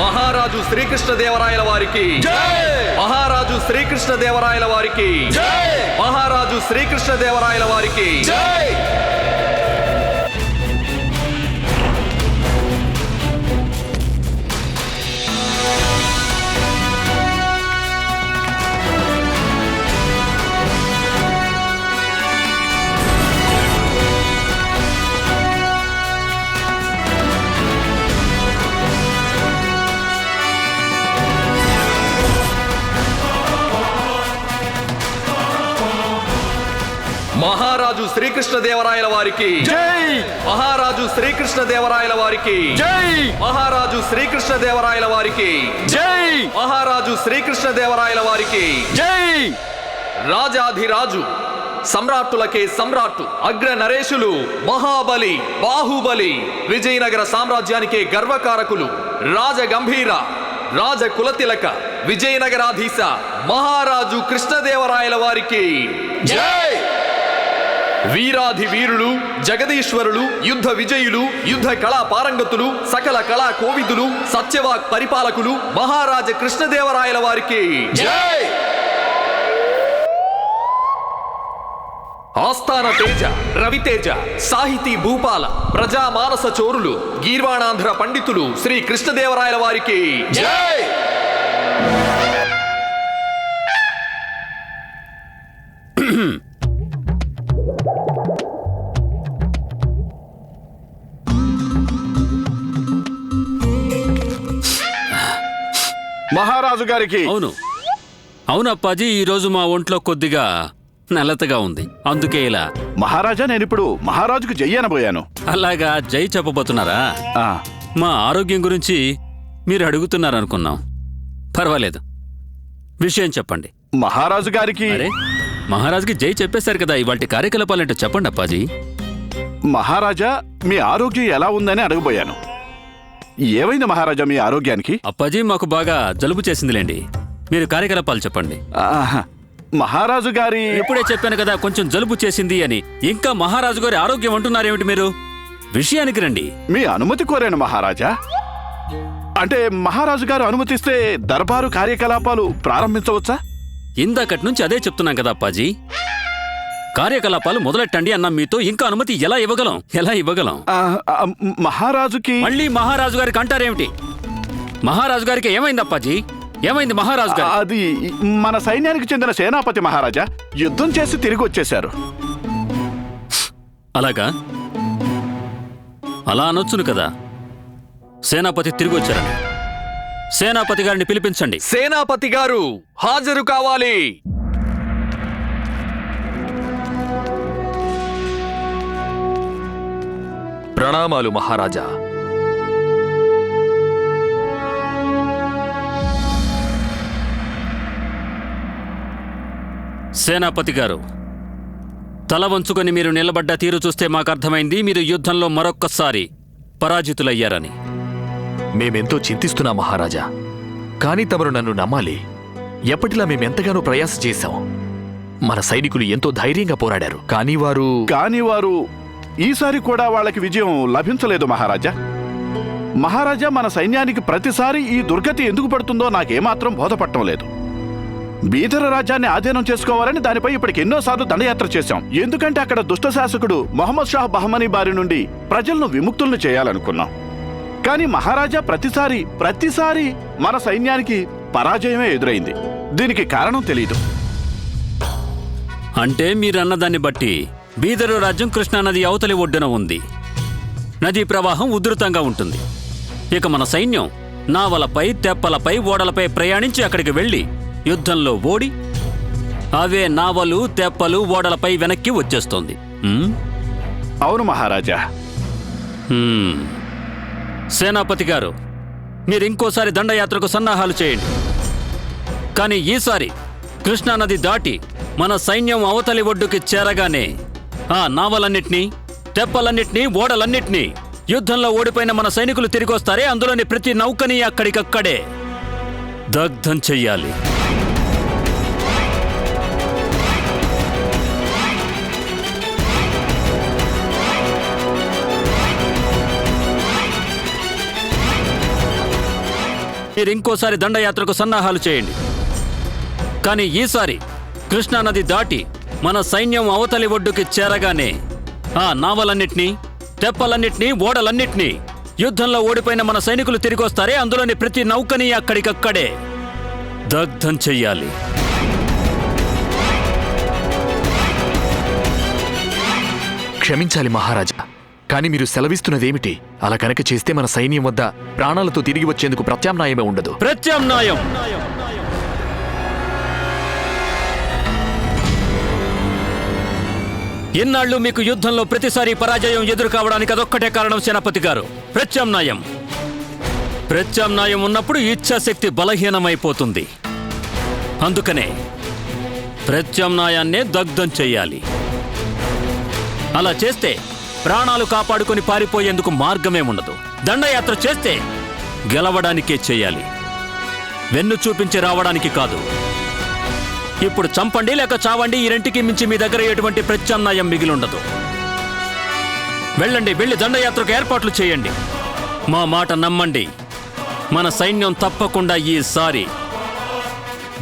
మహారాజు శ్రీకృష్ణదేవరాయల వారికి మహారాజు శ్రీకృష్ణదేవరాయల వారికి మహారాజు శ్రీకృష్ణదేవరాయల వారికి మహారాజు శ్రీకృష్ణదేవరాయల వారికి మహారాజు శ్రీకృష్ణదేవరాయల వారికి మహారాజు శ్రీకృష్ణదేవరాయల వారికి మహారాజు శ్రీకృష్ణదేవరాయల వారికి రాజాధిరాజు, సమ్రాట్టులకే సమ్రాట్టు, అగ్ర నరేషులు, మహాబలి, బాహుబలి, విజయనగర సామ్రాజ్యానికే గర్వకారకులు, రాజగంభీర, రాజకులతిలక, విజయనగరాధీశ మహారాజు కృష్ణదేవరాయల వారికి వీరాధి వీరులు, జగదీశ్వరులు, యుద్ధ విజయులు, యుద్ధ కళా పారంగతులు, సకల కళా కోవిదులు, సత్యవాక్ పరిపాలకులు మహారాజ కృష్ణదేవరాయల వారికి జై! ఆస్థాన తేజ, రవితేజ, సాహితీ భూపాల, ప్రజా మానస చోరులు, గీర్వాణాంధ్ర పండితులు శ్రీ కృష్ణదేవరాయల వారికి జై! మహారాజు గారికి. అవును అప్పాజీ, ఈరోజు మా ఒంట్లో కొద్దిగా నల్లతగా ఉంది, అందుకే ఇలా. మహారాజా, నేనిప్పుడు మహారాజుకు జై అనబోయాను. అలాగా జై చెప్పబోతున్నారా? మా ఆరోగ్యం గురించి మీరు అడుగుతున్నారనుకున్నాం. పర్వాలేదు, విషయం చెప్పండి. మహారాజు గారికి. అరే, మహారాజుకి జై చెప్పేశారు కదా, ఇవాటి కార్యకలాపాలంటే చెప్పండి అప్పాజీ. మహారాజా, మీ ఆరోగ్యం ఎలా ఉందని అడగబోయాను. ఏమైంది మహారాజా మీ ఆరోగ్యానికి? అప్పాజీ, మాకు బాగా జలుబు చేసిందిలేండి. మీరు కార్యకలాపాలు చెప్పండి. మహారాజు గారి. ఇప్పుడే చెప్పాను కదా కొంచెం జలుబు చేసింది అని. ఇంకా మహారాజు గారి ఆరోగ్యం అంటున్నారేమిటి మీరు? విషయానికి రండి. మీ అనుమతి కోరాను మహారాజా. అంటే మహారాజు గారు అనుమతిస్తే దర్బారు కార్యకలాపాలు ప్రారంభించవచ్చా? ఇందాకటి నుంచి అదే చెప్తున్నాం కదా అప్పాజీ. కార్యకలాపాలు మొదలెట్టండి అన్న మీతో ఇంకా అనుమతి ఎలా ఇవ్వగలం? మహారాజుకి. మళ్ళీ మహారాజు గారికి అంటారేమిటి? మహారాజు గారికి ఏమైంది అప్పాజీ? ఏమైంది మహారాజు గారు? అది మన సైన్యానికి చెందిన సేనాపతి మహారాజా యుద్ధం చేసి తిరిగి వచ్చేశారు. అలాగా? అలా అనొచ్చును కదా. సేనాపతి తిరిగి వచ్చారని. సేనాపతి గారిని పిలిపించండి. సేనాపతి గారు హాజరు కావాలి. ప్రణామాలు మహారాజా. సేనాపతి గారు, తల వంచుకొని మీరు నిలబడ్డ తీరు చూస్తే మాకు అర్థమైంది మీరు యుద్ధంలో మరొక్కసారి పరాజితులయ్యారని. మేమెంతో చింతిస్తున్నాం మహారాజా, కానీ తమరు నన్ను నమ్మాలి. ఎప్పటిలా మేమెంతగానో ప్రయాస చేశాం. మన సైనికులు ఎంతో ధైర్యంగా పోరాడారు, కానీ వారు ఈసారి కూడా వాళ్ళకి విజయం లభించలేదు మహారాజా. మహారాజా, మన సైన్యానికి ప్రతిసారి ఈ దుర్గతి ఎందుకు పడుతుందో నాకేమాత్రం బోధపడటం లేదు. బీదర రాజ్యాన్ని ఆధీనం చేసుకోవాలని దానిపై ఇప్పటికి ఎన్నోసార్లు దండయాత్ర చేశాం. ఎందుకంటే అక్కడ దుష్ట శాసకుడు మొహమ్మద్ షాహ్ బహమనీ బారి నుండి ప్రజలను విముక్తులను చేయాలనుకున్నాం. కానీ మహారాజా, ప్రతిసారి మన సైన్యానికి పరాజయమే ఎదురైంది. దీనికి కారణం తెలియదు. అంటే మీరన్నదాన్ని బట్టి బీదరు రాజ్యం కృష్ణానది అవతలి ఒడ్డున ఉంది. నదీ ప్రవాహం ఉధృతంగా ఉంటుంది. ఇక మన సైన్యం నావలపై, తెప్పలపై, ఓడలపై ప్రయాణించి అక్కడికి వెళ్ళి యుద్ధంలో ఓడి అవే నావలు, తెప్పలు, ఓడలపై వెనక్కి వచ్చేస్తోంది. అవును మహారాజా. సేనాపతి గారు, మీరు ఇంకోసారి దండయాత్రకు సన్నాహాలు చేయండి. కానీ ఈసారి కృష్ణానది దాటి మన సైన్యం అవతలి ఒడ్డుకి చేరగానే ఆ నావలన్నిటినీ, తెప్పలన్నిటినీ, ఓడలన్నిటినీ, యుద్ధంలో ఓడిపోయిన మన సైనికులు తిరిగొస్తారే అందులోని ప్రతి నౌకని అక్కడికక్కడే దగ్ధం చెయ్యాలి. మీరు ఇంకోసారి దండయాత్రకు సన్నాహాలు చేయండి. కానీ ఈసారి కృష్ణానది దాటి మన సైన్యం అవతలి ఒడ్డుకి చేరగానే ఆ నావలన్నిటినీ, తెప్పలన్నిటినీ, ఓడలన్నిటినీ, యుద్ధంలో ఓడిపోయిన మన సైనికులు తిరిగొస్తారే అందులోని ప్రతి నౌకని అక్కడికక్కడే దగ్ధం చెయ్యాలి. క్షమించాలి మహారాజా, కానీ మీరు సెలవిస్తున్నదేమిటి? అలా కనుక చేస్తే మన సైన్యం వద్ద ప్రాణాలతో తిరిగి వచ్చేందుకు ప్రత్యామ్నాయమే ఉండదు. ప్రత్యామ్నాయం? ఎన్నాళ్ళు మీకు యుద్ధంలో ప్రతిసారి పరాజయం ఎదురు కావడానికి అదొక్కటే కారణం సేనాపతి గారు. ప్రత్యామ్నాయం ఉన్నప్పుడు ఇచ్ఛాశక్తి బలహీనమైపోతుంది. అందుకనే ప్రత్యామ్నాయాన్నే దగ్ధం చెయ్యాలి. అలా చేస్తే ప్రాణాలు కాపాడుకొని పారిపోయేందుకు మార్గమే ఉండదు. దండయాత్ర చేస్తే గెలవడానికే చేయాలి, వెన్ను చూపించి రావడానికి కాదు. ఇప్పుడు చంపండి లేక చావండి, ఈ రెంటికి మించి మీ దగ్గర ఎటువంటి ప్రత్యామ్నాయం మిగిలుండదు. వెళ్ళండి, వెళ్ళి దండయాత్రకు ఏర్పాట్లు చేయండి. మా మాట నమ్మండి, మన సైన్యం తప్పకుండా ఈసారి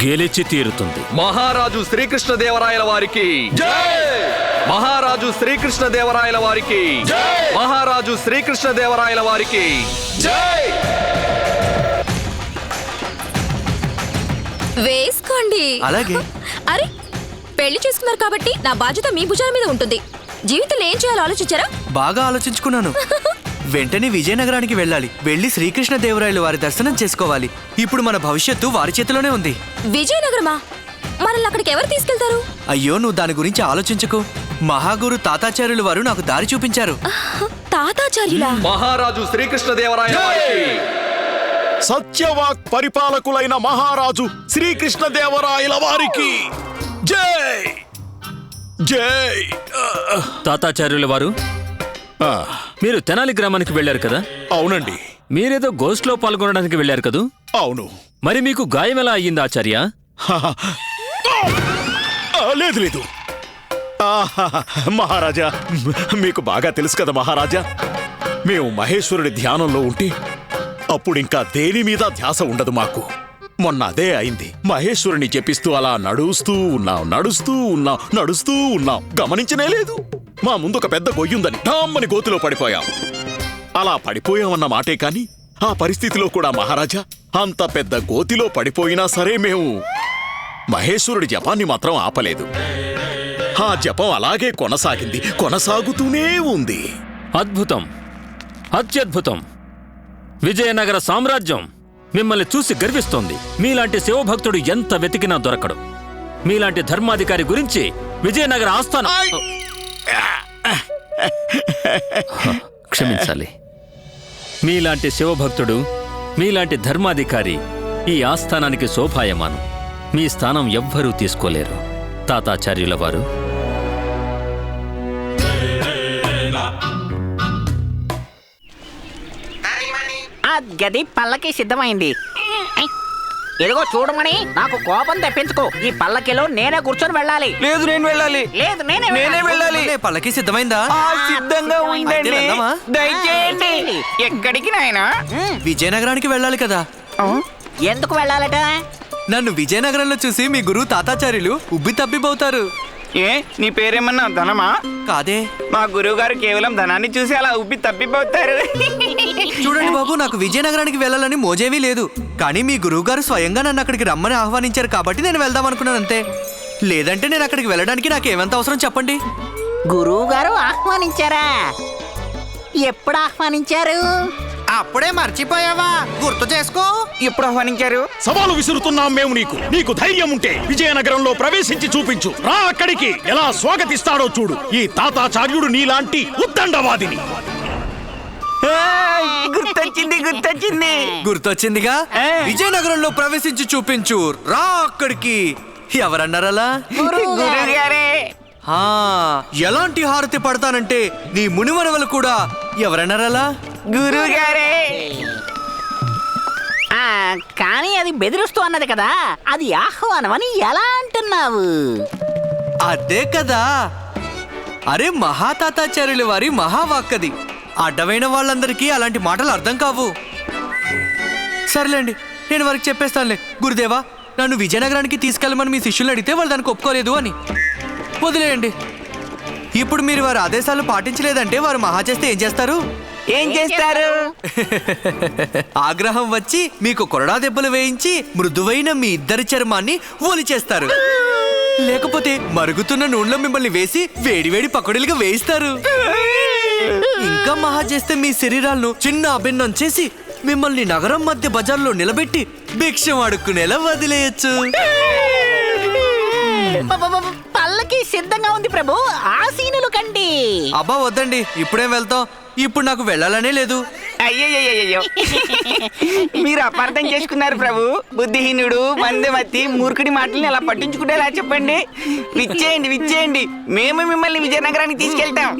గెలిచి తీరుతుంది. మహారాజు శ్రీకృష్ణదేవరాయల వారికి మహారాజు శ్రీకృష్ణదేవరాయల వారికి మహారాజు శ్రీకృష్ణదేవరాయల వారికి వేసుకోండి. అలాగే. అరే, పెళ్లి చేసుకున్నారు కాబట్టి నా బాధ్యత మీ భుజాల మీద ఉంటుంది. జీవితంలో ఏం చేయాలో ఆలోచించారా? బాగా ఆలోచించుకున్నాను. వెంటనే విజయనగరానికి వెళ్ళాలి. వెళ్ళి శ్రీకృష్ణదేవరాయలు వారి దర్శనం చేసుకోవాలి. ఇప్పుడు మన భవిష్యత్తు వారి చేతిలోనే ఉంది. విజయనగరమా? మనల్ని అక్కడికి ఎవరు తీసుకెళ్తారు? అయ్యో, నువ్వు దాని గురించి ఆలోచించకు. మహాగురు తాతాచార్యులు వారు నాకు దారి చూపించారు. తాతాచార్యులా? మహారాజు శ్రీకృష్ణదేవరాయల వారికి సత్యవాక్ పరిపాలకులైన మహారాజు శ్రీకృష్ణదేవరాయల వారికి జై జై. తాతాచార్యుల వారు, మీరు తెనాలి గ్రామానికి వెళ్ళారు కదా? అవునండి. మీరేదో గోష్ట్లో పాల్గొనడానికి వెళ్ళారు కదూ? అవును. మరి మీకు గాయం ఎలా అయ్యింది ఆచార్య? లేదు లేదు మహారాజా, మీకు బాగా తెలుసు కదా మహారాజా, మేము మహేశ్వరుడి ధ్యానంలో ఉంటే అప్పుడింకా దేని మీద ధ్యాస ఉండదు మాకు. మొన్న అదే అయింది. మహేశ్వరుని జపిస్తూ అలా నడుస్తూ ఉన్నాం, గమనించనే లేదు. మా ముందు ఒక పెద్ద గొయ్యుందని ఢామ్మని గోతిలో పడిపోయాం. అలా పడిపోయామన్న మాటే కాని ఆ పరిస్థితిలో కూడా మహారాజా, అంత పెద్ద గోతిలో పడిపోయినా సరే మేము మహేశ్వరుడి జపాన్ని మాత్రం ఆపలేదు. ఆ జపం అలాగే కొనసాగుతూనే ఉంది. అద్భుతం, అత్యద్భుతం. విజయనగర సామ్రాజ్యం మిమ్మల్ని చూసి గర్విస్తోంది. మీలాంటి శివభక్తుడు ఎంత వెతికినా దొరకడు. మీలాంటి ధర్మాధికారి గురించి విజయనగర ఆస్థానం... క్షమించాలి. మీలాంటి శివభక్తుడు, మీలాంటి ధర్మాధికారి ఈ ఆస్థానానికి శోభాయమానం. మీ స్థానం ఎవ్వరూ తీసుకోలేరు. తాతాచార్యుల వారు, ఆ గది పల్లకి సిద్ధమైంది. ఎదుగో చూడమని నాకు కోపం తెప్పించుకో. ఈ పల్లకిలో నేనే కూర్చొని వెళ్ళాలి. లేదు, నేను వెళ్ళాలి. లేదు, నేనే వెళ్ళాలి. పల్లకి సిద్ధమైందా? సిద్ధంగా ఉందండి. దయచేయండి. ఎక్కడికి నాయనా? విజయనగరానికి వెళ్ళాలి కదా. ఎందుకు వెళ్ళాలట? నన్ను విజయనగరంలో చూసి మీ గురువు తాతాచార్యులు ఉబ్బి తబ్బిబవుతారు. ఏ, నీ పేరేమన్నా ధనమా? కాదే, మా గురువు గారు కేవలం ధనాన్ని చూసి అలా ఉబ్బి తప్పిపోతారు. చూడండి బాబు, నాకు విజయనగరానికి వెళ్ళాలని మోజేమీ లేదు. కానీ మీ గురువు గారు స్వయంగా నన్ను అక్కడికి రమ్మని ఆహ్వానించారు కాబట్టి నేను వెళ్దాం అనుకున్నాను అంతే. లేదంటే నేను అక్కడికి వెళ్ళడానికి నాకు ఏమంత అవసరం చెప్పండి. గురువు గారు ఆహ్వానించారా? ఎప్పుడు ఆహ్వానించారు? అప్పుడే మర్చిపోయావా? గుర్తు చేసుకో. ఎప్పుడు ఆహ్వానించారు? సవాలు విసురుతున్నాం మేము నీకు ధైర్యం ఉంటే విజయనగరంలో ప్రవేశించి చూపించు. రా అక్కడికి. ఎలా స్వాగతిస్తాడో చూడు ఈ తాతాచార్యుడు నీలాంటి ఉద్దండవాదిని. గుర్తొచ్చిందిగా. విజయనగరంలో ప్రవేశించి చూపించు. రా అక్కడికి. ఎవరన్నారలా? ఎలాంటి హారతి పడతానంటే నీ మునివరవలు కూడా. ఎవరన్నారలా? గురుగారే. కానీ అది బెదిరిస్తూ అన్నది కదా, అది ఆహ్వానం అని ఎలా అంటున్నావు? అదే కదా. అరే, మహాతాతాచార్యుల వారి మహావాక్కది. అడ్డమైన వాళ్ళందరికీ అలాంటి మాటలు అర్థం కావు. సర్లేండి, నేను వారికి చెప్పేస్తానులే. గురుదేవా, నన్ను విజయనగరానికి తీసుకెళ్ళమని మీ శిష్యులు అడిగితే వాళ్ళు దానికి ఒప్పుకోలేదు అని. వదిలేయండి. ఇప్పుడు మీరు వారి ఆదేశాలు పాటించలేదంటే వారు మహా చేస్తే ఏం చేస్తారు? ఆగ్రహం వచ్చి మీకు కొరడా దెబ్బలు వేయించి మృదువైన మీ ఇద్దరి చర్మాన్ని ఒలిచేస్తారు. లేకపోతే మరుగుతున్న నూనెలో మిమ్మల్ని వేసి వేడివేడి పకోడీలుగా వేయిస్తారు. ఇంకా మహా చేస్తే మీ శరీరాలను చిన్న అభిన్నం చేసి మిమ్మల్ని నగరం మధ్య బజార్లో నిలబెట్టి భిక్షం అడుక్కునేలా వదిలేయచ్చు. పల్లకి సిద్ధంగా ఉంది ప్రభు, ఆసీనులు కండి. అబ్బా వద్దండి, ఇప్పుడేం వెళ్తాం. ఇప్పుడు నాకు వెళ్ళాలనే లేదు. అయ్యయ్యో, మీరు అపార్థం చేసుకున్నారు ప్రభు. బుద్ధిహీనుడు, మందమతి, మూర్ఖుడి మాటల్ని అలా పట్టించుకుంటేలా చెప్పండి. విచ్చేయండి. మేము మిమ్మల్ని విజయనగరానికి తీసుకెళ్తాం.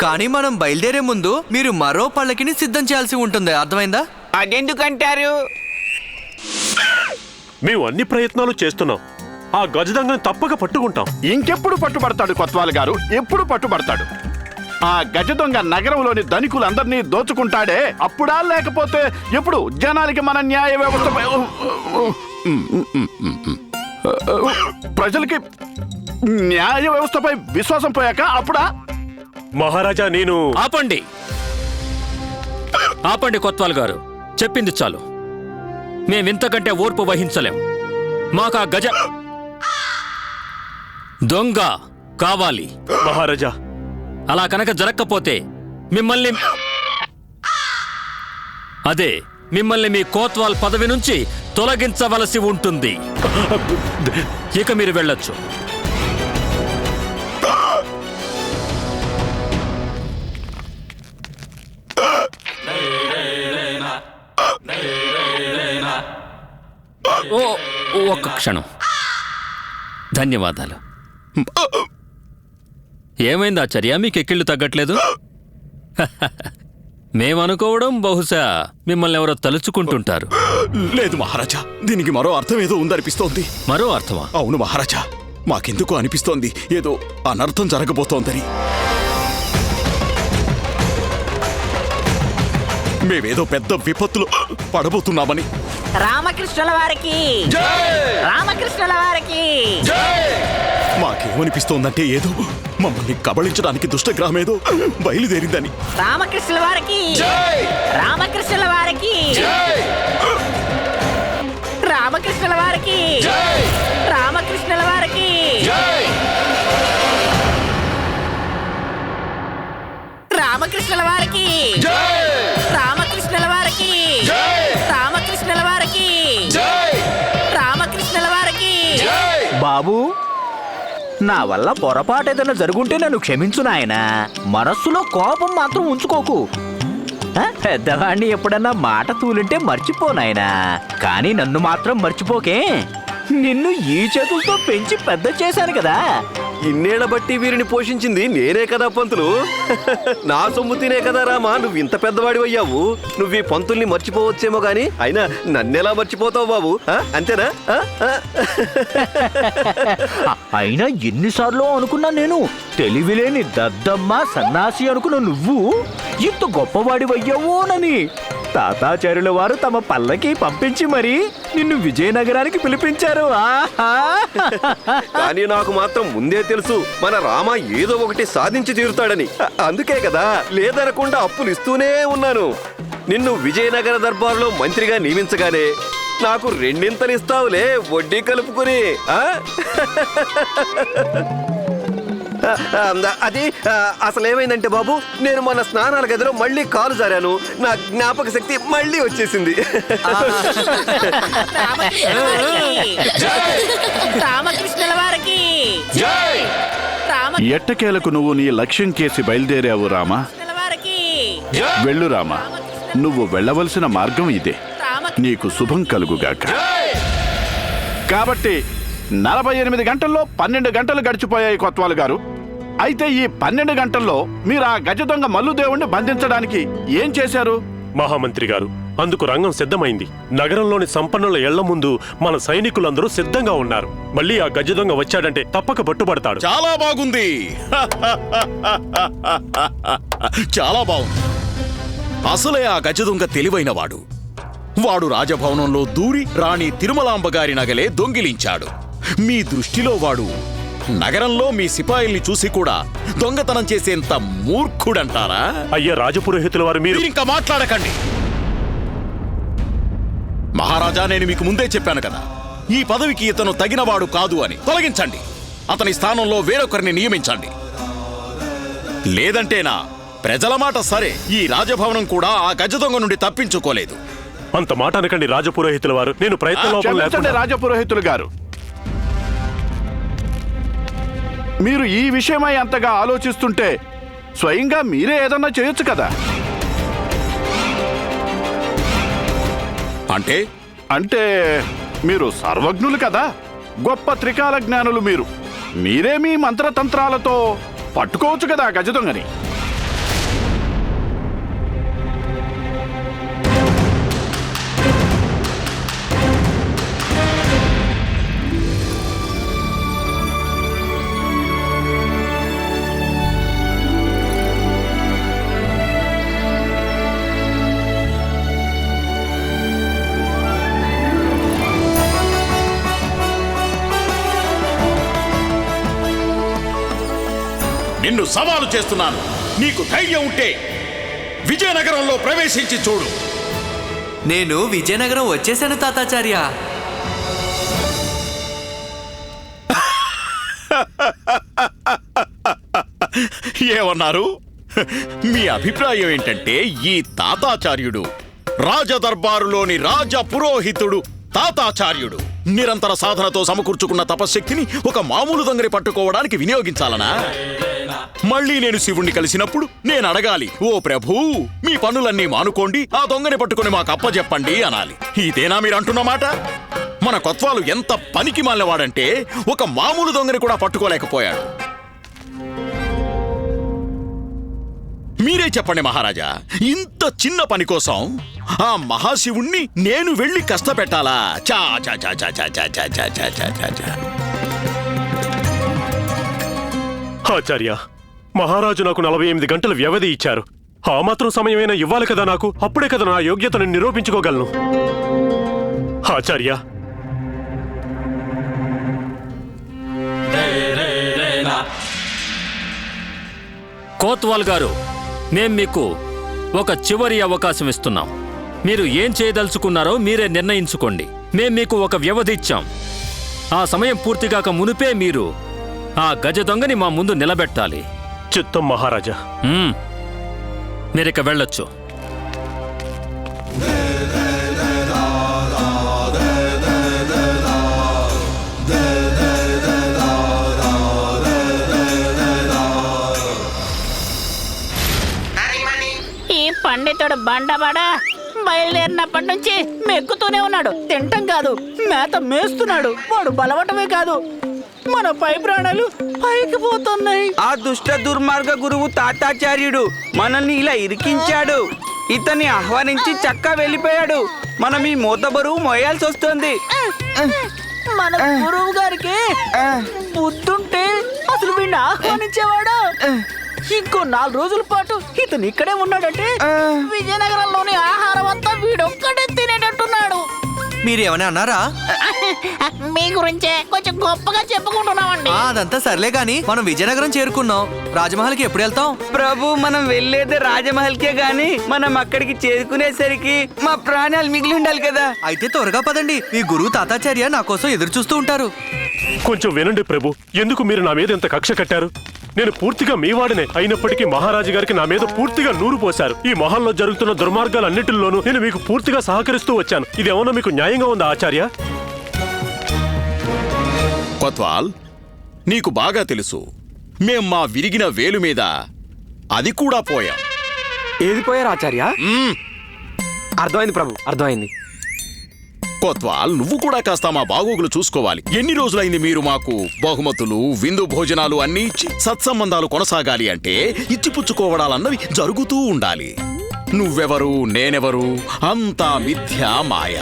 కానీ మనం బయలుదేరే ముందు మీరు మరో పల్లకిని సిద్ధం చేయాల్సి ఉంటుంది. అర్థమైందా? అదెందుకంటారు? మేము అన్ని ప్రయత్నాలు చేస్తున్నాం. ఆ గజదొంగని తప్పక పట్టుకుంటాం. ఇంకెప్పుడు పట్టుబడతాడు కొత్వాల్ గారు? ఎప్పుడు పట్టుబడతాడు? ఆ గజ దొంగ నగరంలోని ధనికులందరినీ దోచుకుంటాడే అప్పుడా, లేకపోతే ఎప్పుడు జనాలకి మన న్యాయ వ్యవస్థపై ప్రజలకి న్యాయ వ్యవస్థపై విశ్వాసం పోయాక అప్పుడా? మహారాజా నేను ఆపండి ఆపండి కొత్వాల్ గారు, చెప్పింది చాలు. మేమింతకంటే ఓర్పు వహించలేం. మాకా గజ దొంగ కావాలి మహారాజా. అలా కనుక జరగకపోతే మిమ్మల్ని మీ కోత్వాల్ పదవి నుంచి తొలగించవలసి ఉంటుంది. ఇక మీరు వెళ్ళొచ్చు. ఒక్క క్షణం. ధన్యవాదాలు. ఏమైంది ఆచార్య, మీకు ఎక్కిళ్ళు తగ్గట్లేదు? మేమనుకోవడం బహుశా మిమ్మల్ని ఎవరో తలుచుకుంటుంటారు. లేదు మహారాజా, దీనికి మరో అర్థం ఏదో ఉందనిపిస్తోంది. మరో అర్థమా? అవును మహారాజా, మాకెందుకు అనిపిస్తోంది ఏదో అనర్థం జరగబోతోందని. మేమేదో పెద్ద విపత్తులు పడబోతున్నామని. రామకృష్ణుల వారికి, రామకృష్ణుల వారికి. మాకేమనిపిస్తోందంటే ఏదో మమ్మల్ని కబళించడానికి దుష్టగ్రహమేదో బయలుదేరిందని. రామకృష్ణుల వారికి, రామకృష్ణుల వారికి, రామకృష్ణుల వారికి, రామకృష్ణుల వారికి, రామకృష్ణుల వారికి, రామకృష్ణుల వారికి, రామకృష్ణుల వారికి, రామకృష్ణుల వారికి. బాబు, నా వల్ల పొరపాటు ఏదైనా జరుగుంటే నన్ను క్షమించు నాయనా. మనస్సులో కోపం మాత్రం ఉంచుకోకు. పెద్దవాణ్ణి ఎప్పుడన్నా మాట తూలింటే మర్చిపోనాయనా, కానీ నన్ను మాత్రం మర్చిపోకే. నిన్ను ఈ చేతులతో పెంచి పెద్ద చేశాను కదా. ఇన్నేళ్ల బట్టి వీరిని పోషించింది నేనే కదా పంతులు. నా సొమ్ము తినే కదా రామా నువ్వు ఇంత పెద్దవాడి అయ్యావు. నువ్వు ఈ పంతుల్ని మర్చిపోవచ్చేమో గాని అయినా నన్నెలా మర్చిపోతావు బాబు? అంతేనా? అయినా ఎన్నిసార్లు అనుకున్నా నేను, తెలివిలేని దద్దమ్మ సన్నాసి అనుకున్న నువ్వు ఇంత గొప్పవాడివయ్యావోనని. తాతాచార్యుల వారు తమ పల్లకి పంపించి మరి నిన్ను విజయనగరానికి పిలిపించారు. కానీ నాకు మాత్రం ముందే తెలుసు మన రామ ఏదో ఒకటి సాధించి తీరుతాడని. అందుకే కదా లేదనకుండా అప్పులు ఇస్తూనే ఉన్నాను. నిన్ను విజయనగర దర్బార్లో మంత్రిగా నియమించగానే నాకు రెండింతలు ఇస్తావులే వడ్డీ కలుపుకుని. అది అసలేమైందంటే బాబు, నేను మన స్నానాల గదిలో మళ్ళీ కాలు జారాను. నా జ్ఞాపక శక్తి మళ్ళీ వచ్చేసింది. రామకృష్ణుల వారికి. ఎట్టకేలకు నువ్వు నీ లక్ష్యం కేసి బయలుదేరావు రామా. వెళ్ళు రామా, నువ్వు వెళ్ళవలసిన మార్గం ఇదే. నీకు శుభం కలుగుగాక. కాబట్టి 48 గంటల్లో 12 గంటలు గడిచిపోయాయి కొత్వాల్ గారు. అయితే ఈ 12 గంటల్లో మీరు ఆ గజ దొంగ మల్లుదేవుణ్ణి బంధించడానికి ఏం చేశారు? మహామంత్రి గారు, అందుకు రంగం సిద్ధమైంది. నగరంలోని సంపన్నుల ఇళ్ల ముందు మన సైనికులందరూ సిద్ధంగా ఉన్నారు. మళ్ళీ ఆ గజ దొంగ వచ్చాడంటే తప్పక పట్టుబడతాడు. చాలా బాగుంది. చాలా బాగుంది. అసలే ఆ గజ దొంగ తెలివైన వాడు. వాడు రాజభవనంలో దూరి రాణి తిరుమలాంబ గారి నగలే దొంగిలించాడు. మీ దృష్టిలో వాడు నగరంలో మీ సిపాయిల్ని చూసి కూడా దొంగతనం చేసేంత మూర్ఖుడంటారా? అయ్యా రాజపురోహితుల వారు, మీరు ఇంకా మాట్లాడకండి. మహారాజా, నేను మీకు ముందే చెప్పాను కదా, ఈ పదవికి ఇతను తగినవాడు కాదు అని. తొలగించండి. అతని స్థానంలో వేరొకరిని నియమించండి. లేదంటేనా ప్రజల మాట సరే, ఈ రాజభవనం కూడా ఆ గజ దొంగ నుండి తప్పించుకోలేదు. అంత మాట అనకండి రాజపురోహితుల వారు. నేను ప్రయత్నం రాజపురోహితులు గారు, మీరు ఈ విషయమై అంతగా ఆలోచిస్తుంటే స్వయంగా మీరే ఏదన్నా చేయొచ్చు కదా. అంటే మీరు సర్వజ్ఞులు కదా, గొప్ప త్రికాల జ్ఞానులు. మీరే మీ మంత్రతంత్రాలతో పట్టుకోవచ్చు కదా గజ దొంగని. నిన్ను సవాలు చేస్తున్నాను. నీకు ధైర్యం ఉంటే విజయనగరంలో ప్రవేశించి చూడు. నేను విజయనగరం వచ్చేసాను తాతాచార్య. ఏమన్నారు? మీ అభిప్రాయం ఏంటంటే ఈ తాతాచార్యుడు రాజదర్బారులోని రాజ పురోహితుడు తాతాచార్యుడు నిరంతర సాధనతో సమకూర్చుకున్న తపశ్శక్తిని ఒక మామూలు దొంగని పట్టుకోవడానికి వినియోగించాలనా? మళ్ళీ నేను శివుణ్ణి కలిసినప్పుడు నేను అడగాలి, ఓ ప్రభూ, మీ పనులన్నీ మానుకోండి, ఆ దొంగని పట్టుకుని మాకు అప్పజెప్పండి అనాలి. ఇదేనా మీరు అంటున్న మాట? మన కొత్వాలు ఎంత పనికి మాలినవాడంటే ఒక మామూలు దొంగని కూడా పట్టుకోలేకపోయాడు. మీరే చెప్పండి మహారాజా, ఇంత చిన్న పని కోసం ఆ మహాశివుణ్ణి నేను వెళ్ళి కష్టపెట్టాలా? చా చా చా చా చా చా చా చా చా చా చా చా. ఆచార్య, మహారాజు నాకు 48 గంటల వ్యవధి ఇచ్చారు. ఆ మాత్రం సమయమైనా ఇవ్వాలి కదా నాకు. అప్పుడే కదా నా యోగ్యతను నిరూపించుకోగలను. ఆచార్య, కోత్వాల్ గారు, మేం మీకు ఒక చివరి అవకాశం ఇస్తున్నాం. మీరు ఏం చేయదలుచుకున్నారో మీరే నిర్ణయించుకోండి. మేం మీకు ఒక వ్యవధి ఇచ్చాం. ఆ సమయం పూర్తిగాక మునిపే మీరు ఆ గజ దొంగని మా ముందు నిలబెట్టాలి. చిత్తం మహారాజా. మీరిక వెళ్ళొచ్చు. ఈ పండితుడు బండబడ బయలుదేరినప్పటి నుంచి మెక్కుతూనే ఉన్నాడు. తింటం కాదు, మేత మేస్తున్నాడు. వాడు బలవటమే కాదు, మన పై ప్రాణాలు పైకి పోతున్నాయి. ఆ దుష్ట దుర్మార్గ గురువు తాతాచార్యుడు మనల్ని ఇలా ఇరికించాడు. ఇతన్ని ఆహ్వానించి చక్కా వెళ్ళిపోయాడు. మనం ఈ మూత బరువు మోయాల్సి వస్తుంది. మన గురువు గారికి బుద్ధుంటే అసలు వీడిని ఆహ్వానించేవాడు. ఇంకో 4 రోజుల పాటు ఇతను ఇక్కడే ఉన్నాడంటే విజయనగరంలోని ఆహారం అంతా వీడొక్కడే తినేటట్టున్నాడు. మీరేమైనా అన్నారా? మీ గురించే కొంచెం గొప్పగా చెప్పుకుంటున్నామండి. అదంతా సర్లే గాని మనం విజయనగరం చేరుకున్నాం. రాజమహల్కి ఎప్పుడు వెళ్తాం? ప్రభు, మనం వెళ్ళేదే రాజమహల్కే గాని మనం అక్కడికి చేరుకునేసరికి మా ప్రాణాలు మిగిలి ఉండాలి కదా. అయితే త్వరగా పదండి. మీ గురువు తాతాచార్య నా కోసం ఎదురు చూస్తూ ఉంటారు. కొంచెం వినండి ప్రభు. ఎందుకు మీరు నా మీద ఎంత కక్ష కట్టారు? నేను పూర్తిగా మీవాడినే అయినప్పటికీ మహారాజు గారికి నా మీద పూర్తిగా నూరు పోశారు. ఈ మహల్లో జరుగుతున్న దుర్మార్గాలన్నింటిలోనూ నేను మీకు పూర్తిగా సహకరిస్తూ వచ్చాను. ఇదేమన్నా మీకు న్యాయంగా ఉందా ఆచార్య? కొత్వాల్, నీకు బాగా తెలుసు, మేం మా విరిగిన వేలు మీద అది కూడా పోయాం. ఏది పోయారు ఆచార్య? అర్థమైంది ప్రభు, అర్థమైంది. కొత్వాల్, నువ్వు కూడా కాస్త మా బాగోగులు చూసుకోవాలి. ఎన్ని రోజులైంది మీరు మాకు బహుమతులు, విందు భోజనాలు అన్నీ ఇచ్చి సత్సంబంధాలు కొనసాగాలి అంటే ఇచ్చిపుచ్చుకోవడాలన్నవి జరుగుతూ ఉండాలి. నువ్వెవరు, నేనెవరు, అంతా మిథ్యా మాయ.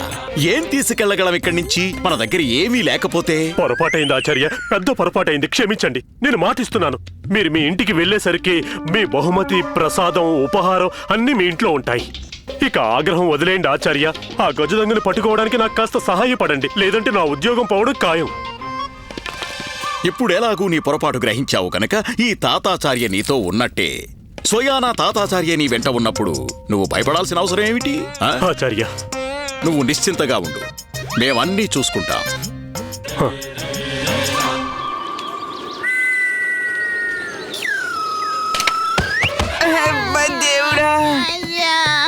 ఏం తీసుకెళ్లగలం ఇక్కడి నుంచి? మన దగ్గర ఏమీ లేకపోతే. పొరపాటైంది ఆచార్య, పెద్ద పొరపాటైంది. క్షమించండి. నేను మాటిస్తున్నాను, మీరు మీ ఇంటికి వెళ్ళేసరికి మీ బహుమతి, ప్రసాదం, ఉపహారం అన్నీ మీ ఇంట్లో ఉంటాయి. ఇక ఆగ్రహం వదిలేయండి ఆచార్య. ఆ గజదొంగని పట్టుకోవడానికి నాకు కాస్త సహాయపడండి, లేదంటే నా ఉద్యోగం పోవడం ఖాయం. ఇప్పుడెలాగూ నీ పొరపాటు గ్రహించావు కనుక ఈ తాతాచార్య నీతో ఉన్నట్టే. స్వయానా తాతాచార్య నీ వెంట ఉన్నప్పుడు నువ్వు భయపడాల్సిన అవసరం ఏమిటి? ఆచార్య, నువ్వు నిశ్చింతగా ఉండు, మేమన్నీ చూసుకుంటాం. దేవుడా,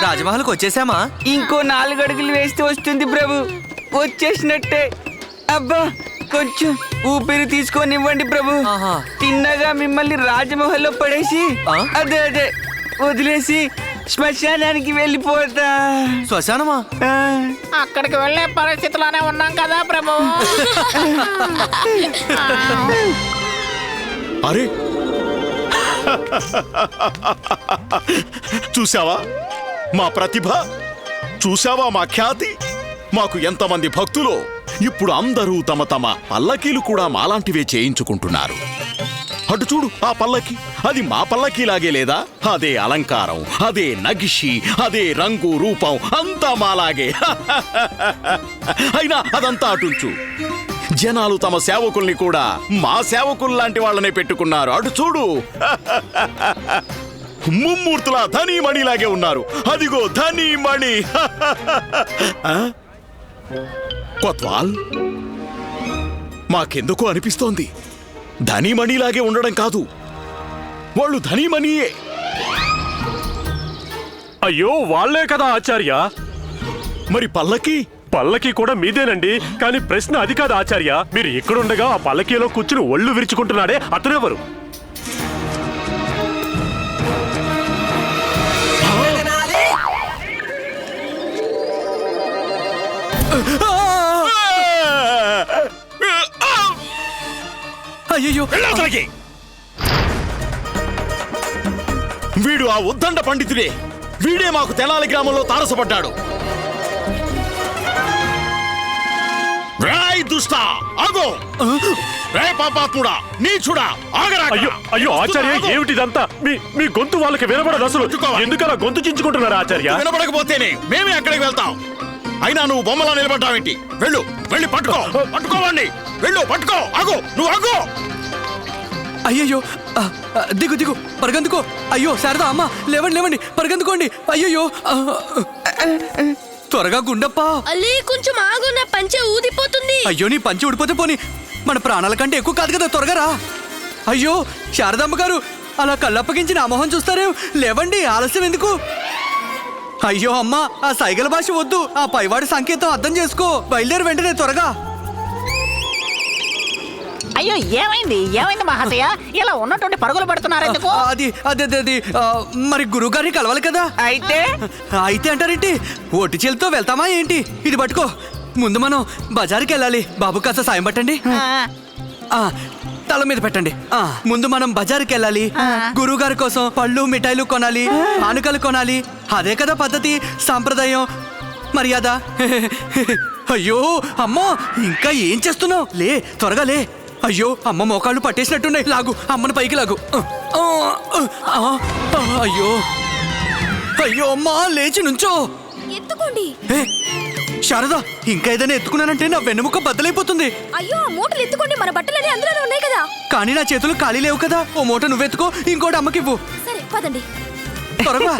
రాజమహల్కి వచ్చేసామా? ఇంకో 4 అడుగులు వేస్తే వస్తుంది ప్రభు. వచ్చేసినట్టే. అబ్బా, కొంచెం ఊపిరి తీసుకొనివ్వండి ప్రభు. తిన్నగా మిమ్మల్ని రాజమహల్లో పడేసి అదే వదిలేసి శ్మశానానికి వెళ్ళిపోతా. శ్మశానమా? అక్కడికి వెళ్ళే పరిస్థితిలోనే ఉన్నాం కదా ప్రభు. అరే, చూసావా మా ప్రతిభ? చూసావా మా ఖ్యాతి? మాకు ఎంతమంది భక్తులో! ఇప్పుడు అందరూ తమ తమ పల్లకీలు కూడా మాలాంటివే చేయించుకుంటున్నారు. అటు చూడు, ఆ పల్లకి, అది మా పల్లకీలాగే లేదా? అదే అలంకారం, అదే నగిషి, అదే రంగు రూపం, అంతా మాలాగే. అయినా అదంతా అటుంచు, జనాలు తమ సేవకుల్ని కూడా మా సేవకుల్లాంటి వాళ్ళనే పెట్టుకున్నారు. అటు చూడు, ముమ్మూర్తుల ధనీమణిలాగే ఉన్నారు. అదిగో ధనీమణి. కొత్వాల్, మాకెందుకు అనిపిస్తోంది ధనీమణిలాగే ఉండడం కాదు, వాళ్ళు ధనీమణియే. అయ్యో వాళ్లే కదా ఆచార్య. మరి పల్లకి కూడా మీదేనండి. కానీ ప్రశ్న అది కాదు ఆచార్య. మీరు ఇక్కడుండగా ఆ పల్లకీలో కూర్చుని ఒళ్ళు విరుచుకుంటున్నాడే అతనెవరు? అయ్యో, వీడు ఆ ఉద్దండ పండితుడే. వీడే మాకు తెనాలి గ్రామంలో తారసపడ్డాడు. రాయ్ దుష్టా, ఆగో! రే పాపాత్ముడా, నీచుడా, ఆగరా! అయ్యో ఆచార్య, ఏమిటిదంతా? మీ గొంతు వాళ్ళకి వినబడదు అసలు. ఎందుకలా గొంతు చించుకుంటున్నారు ఆచార్య? వినబడకపోతేనే మేమే అక్కడికి వెళ్తాం. అయినా నువ్వు బొమ్మలా నిలబడ్డావేంటి? వెళ్ళి పట్టుకోవండి. పట్టుకో. ఆగో, నువ్వు ఆగో! అయ్యయ్యో, దిగు పరగందుకో. అయ్యో శారదా, అమ్మ లేవండి, పరగందుకోండి. అయ్యయ్యో, త్వరగా గుండప్ప. అల్లీ కొంచెం ఆగు, నా పంచె ఊదిపోతుంది. అయ్యో, నీ పంచె ఊడిపోతే పోని, మన ప్రాణాల కంటే ఎక్కువ కాదు కదా, త్వరగా రా. అయ్యో శారదమ్మ గారు, అలా కళ్ళప్పగించి నా మొహం చూస్తారేం? లేవండి, ఆలస్యం ఎందుకు? అయ్యో అమ్మ, ఆ సైగల భాష వద్దు, ఆ పైవాడి సంకేతం అర్థం చేసుకో. బయలుదేరి వెంటనే త్వరగా. అయ్యో, ఏమైంది మహాశయ? ఇలా ఉన్నటువంటి పరుగులు పడుతున్నారు ఎందుకు? అది మరి గురువుగారిని కలవాలి కదా. అయితే అంటారేంటి? ఒట్టి చేలతో వెళ్తామా ఏంటి? ఇది పట్టుకో. ముందు మనం బజార్కి వెళ్ళాలి. బాబు కాస్త సాయం పట్టండి. తల మీద పెట్టండి. ముందు మనం బజార్కి వెళ్ళాలి. గురువుగారి కోసం పళ్ళు మిఠాయిలు కొనాలి, ఆనుకలు కొనాలి. అదే కదా పద్ధతి, సాంప్రదాయం, మర్యాద. అయ్యో అమ్మో, ఇంకా ఏం చేస్తున్నావు? లే, త్వరగా లే. అయ్యో, అమ్మ మోకాళ్ళు పట్టేసినట్టున్నాయి. లాగు, అమ్మను పైకి లాగు. అయ్యో అమ్మా, లేచి నుంచో. ఎత్తుకోండి. శారదా, ఇంకా ఏదైనా ఎత్తుకున్నానంటే నా వెన్నెముక బద్దలైపోతుంది. అయ్యో, ఆ మూటలు ఎత్తుకోండి, మన బట్టలన్నీ అందులోనే ఉన్నాయి కదా. కానీ నా చేతులు ఖాళీ లేవు కదా. ఓ మూట నువ్వెత్తుకో, ఇంకోటి అమ్మకివ్వు. సరే పదండి. త్వరగా.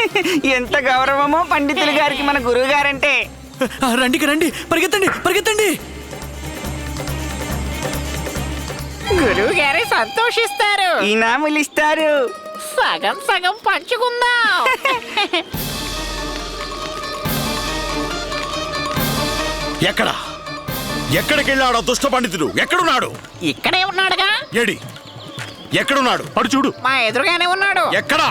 ఎంత గౌరవమో పండితులు గారికి మన గురువు గారంటే. రండి, పరిగెత్తండి. గురువు గారే సంతోషిస్తారు, ఇనాములు ఇస్తారు. సగం పంచుకుందాం. ఎక్కడికెళ్ళాడో దుష్ట పండితుడు? ఎక్కడున్నాడు? ఇక్కడే ఉన్నాడుగా. ఎక్కడున్నాడు? అడు చూడు. మా ఎదురుగానే ఉన్నాడు. ఎక్కడా?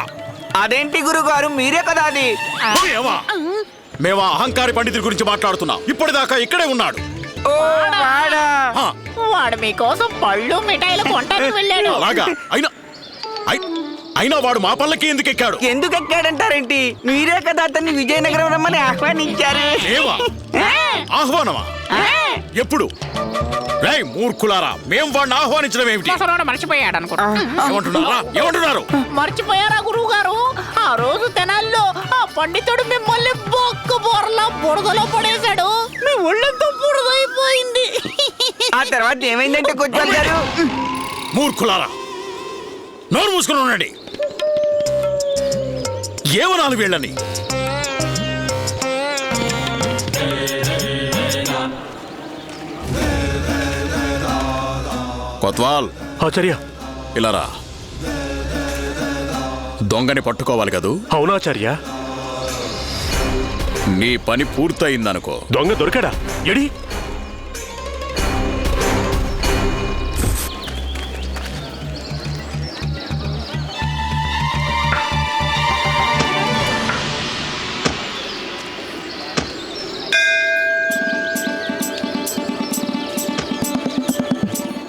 అదేంటి గురుగారు, మీరే కదా అది. మేమా అహంకారి పండితుడి గురించి మాట్లాడుతున్నాం. ఇప్పటిదాకా ఇక్కడే ఉన్నాడు. వాడు మీకోసం పళ్ళు మిఠాయిలు కొంటానికి వెళ్ళాడు. అలాగా? అయినా వాడు మా పల్లకి ఎందుకు ఎక్కాడంటారేంటి? మీరే కదా అతన్ని విజయనగరం రమ్మని ఆహ్వానించారు. ఆహ్వానమా? ఎప్పుడు? రేయ్ మూర్ఖులారా, మేం వాడిని ఆహ్వానించడం ఏమిటి? మర్చిపోయాడు ఏమంటున్నారు? మర్చిపోయారా గురువు గారు? ఆ రోజు తెనాల్లో ఆ పండితుడు మిమ్మల్ని బొక్క బోర్లా బురదలో పడేశాడు. మీ ఒళ్ళంతా బురదైపోయింది. ఆ తర్వాత ఏమైందంటే కొత్వాల్ గారు? మూర్ఖులారా, నోరు మూసుకుని ఉండండి. ఏమనాలి వీళ్ళని? కొత్వాల్, ఆచార్య ఇలా రా. దొంగని పట్టుకోవాలి కదూ? అవునాచార్య. నీ పని పూర్తయిందనుకో. దొంగ దొరికాడా? ఎడి?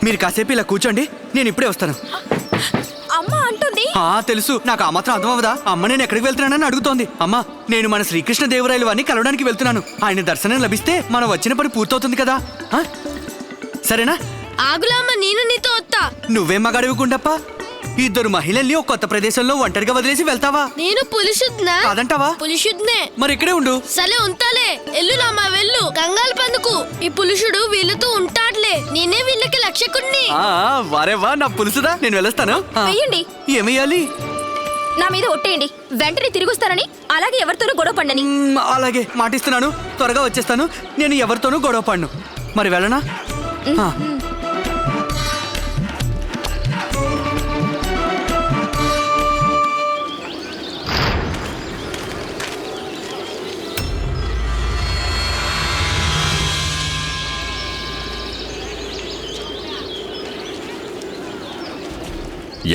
మీరు కాసేపు ఇలా కూర్చోండి, నేను ఇప్పుడే వస్తాను. అమ్మ అంటుంది. తెలుసు, నాకు ఆ మాత్రం అర్థం అవదా? అమ్మ నేను ఎక్కడికి వెళ్తున్నానని అడుగుతోంది. అమ్మా, నేను మన శ్రీకృష్ణ దేవరాయలు వారిని కలవడానికి వెళ్తున్నాను. ఆయన దర్శనం లభిస్తే మనం వచ్చిన పని పూర్తవుతుంది కదా. సరేనా? ఆగులామ్మ, నేను నీతో వస్తా. నువ్వేం మగాడివి గుండప్ప? ఇద్దరు మహిళల్ని ఒక కొత్త ప్రదేశంలో ఒంటరిగా వదిలేసి వెళ్తావా? నేను పులిశుద్నా కాదంటావా? పులిశుద్నే. మరి ఇక్కడే ఉండు. సరే ఉంటాలే. ఎల్లు రామా వెళ్ళు. కంగాలు పందుకు. ఈ పులుషుడు వీళ్ళతో ఉంటాడులే. నేనే వీళ్ళకి లక్ష్యకుణ్ణి. వారేవా నా పులుసుదా, నేను వెళ్ళొస్తాను. వెయ్యండి. ఏమయ్యాలి? నా మీద ఒట్టేయండి. వెంటనే తిరిగొస్తానని, అలాగే ఎవరితోనూ గొడవ పడని. అలాగే మాటిస్తున్నాను, త్వరగా వచ్చేస్తాను. నేను ఎవరితోనూ గొడవ పడను. మరి వెళ్ళనా?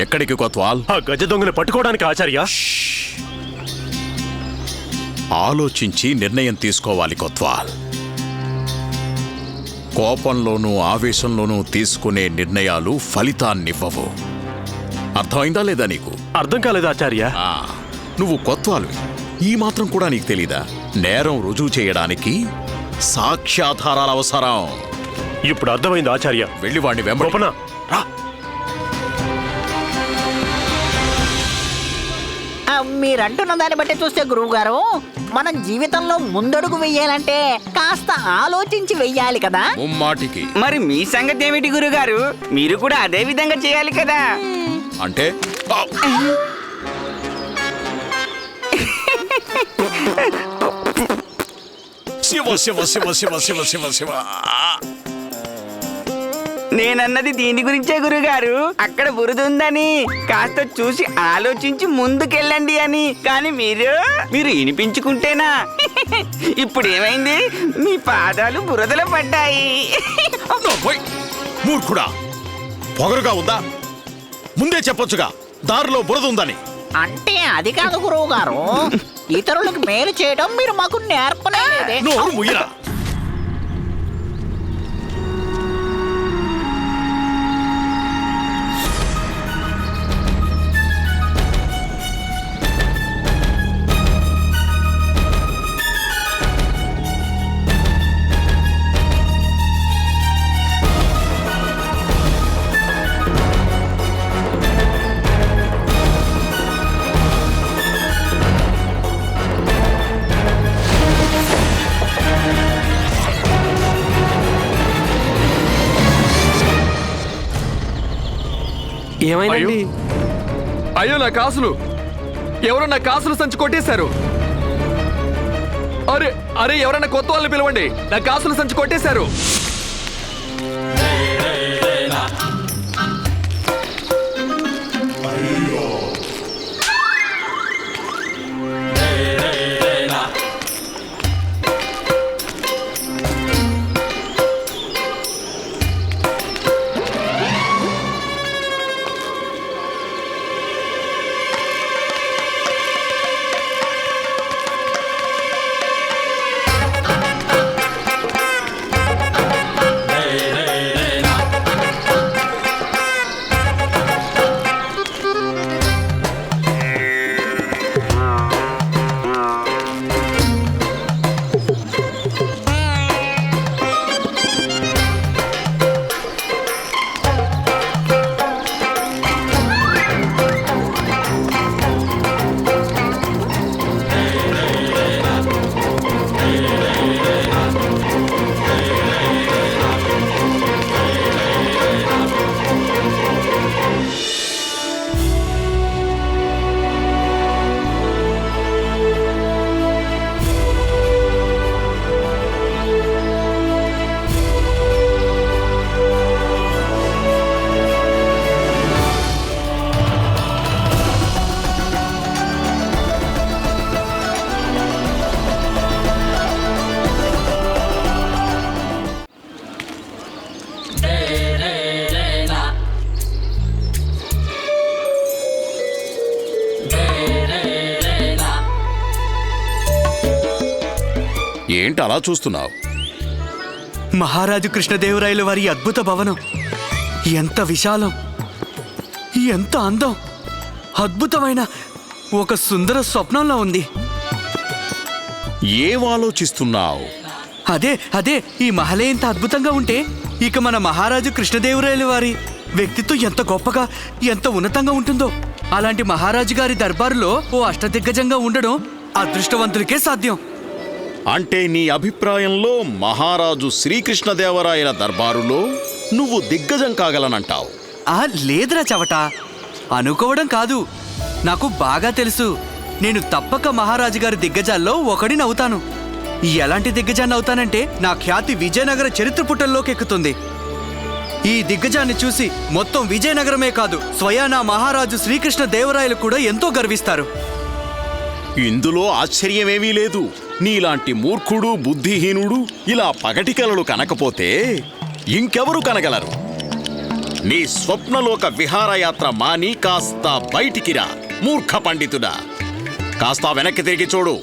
ఎక్కడికి కొత్వాల్? ఆ గజ దొంగని పట్టుకోవడానికి ఆచార్య. ఆలోచించి నిర్ణయం తీసుకోవాలి కొత్వాల్. కోపంలోనూ ఆవేశంలోనూ తీసుకునే నిర్ణయాలు ఫలితాన్నివ్వవు. అర్థమైందా లేదా నీకు? అర్థం కాలేదు ఆచార్య. నువ్వు కొత్వాలు, ఈ మాత్రం కూడా నీకు తెలీదా? నేరం రుజువు చేయడానికి సాక్ష్యాధారాల అవసరం. ఇప్పుడు అర్థమైంది ఆచార్య. వెళ్ళి వాడిని వెంబడి. మీరంటున్న దాన్ని బట్టి చూస్తే గురువు గారు, మనం జీవితంలో ముందడుగు వెయ్యాలంటే కాస్త ఆలోచించి వెయ్యాలి కదా. ముమ్మాటికి. మరి మీ సంగతి ఏమిటి గురుగారు? మీరు కూడా అదే విధంగా చేయాలి కదా. అంటే శివ శివ శివ శివ శివ శివ శివ. నేనన్నది దీని గురించే గురుగారు. అక్కడ బురద ఉందని కాస్త చూసి ఆలోచించి ముందుకెళ్ళండి అని. కానీ మీరు వినిపించుకుంటేనా? ఇప్పుడు ఏమైంది? మీ పాదాలు బురదలో పడ్డాయి. మూర్ఖుడా, పొగరుగా ఉందా? ముందే చెప్పొచ్చుగా దారిలో బురద ఉందని. అంటే అది కాదు గురువు గారు, ఇతరులకు మేలు చేయడం మీరు మాకు నేర్పలేదే. నోరు ముయ్యరా. ఏమైందండి? అయ్యో నా కాసులు! ఎవరో నా కాసులు సంచి కొట్టేశారు. అరే అరే, ఎవరైనా కొత్త వాళ్ళని పిలవండి. నా కాసులు సంచి కొట్టేశారు. ఏంటి అలా చూస్తున్నావు? మహారాజు కృష్ణదేవరాయల వారి అద్భుత భవనం ఎంత విశాలం, ఎంత అందం, అద్భుతమైన ఒక సుందర స్వప్నంలో ఉంది. ఏం ఆలోచిస్తున్నావు? అదే ఈ మహలే ఇంత అద్భుతంగా ఉంటే ఇక మన మహారాజు కృష్ణదేవరాయల వారి వ్యక్తిత్వం ఎంత గొప్పగా ఎంత ఉన్నతంగా ఉంటుందో. అలాంటి మహారాజు గారి దర్బారులో ఓ అష్టదిగ్గజంగా ఉండడం అదృష్టవంతులకే సాధ్యం. అంటే నీ అభిప్రాయంలో మహారాజు శ్రీకృష్ణదేవరాయల దర్బారులో నువ్వు దిగ్గజం కాగలనంటావు? లేదురా చవట, అనుకోవడం కాదు, నాకు బాగా తెలుసు. నేను తప్పక మహారాజు గారి దిగ్గజాల్లో ఒకడిని అవుతాను. ఎలాంటి దిగ్గజాన్ని అవుతానంటే నా ఖ్యాతి విజయనగర చరిత్ర పుటల్లోకి ఎక్కుతుంది. ఈ దిగ్గజాన్ని చూసి మొత్తం విజయనగరమే కాదు, స్వయానా మహారాజు శ్రీకృష్ణ దేవరాయలు కూడా ఎంతో గర్విస్తారు. ఇందులో ఆశ్చర్యమేమీ లేదు. నీలాంటి మూర్ఖుడు బుద్ధిహీనుడు ఇలా పగటి కలలు కనకపోతే ఇంకెవరు కనగలరు? నీ స్వప్నలోక విహారయాత్ర మాని కాస్త బయటికి రా మూర్ఖ పండితుడా. కాస్త వెనక్కి తిరిగి చూడు.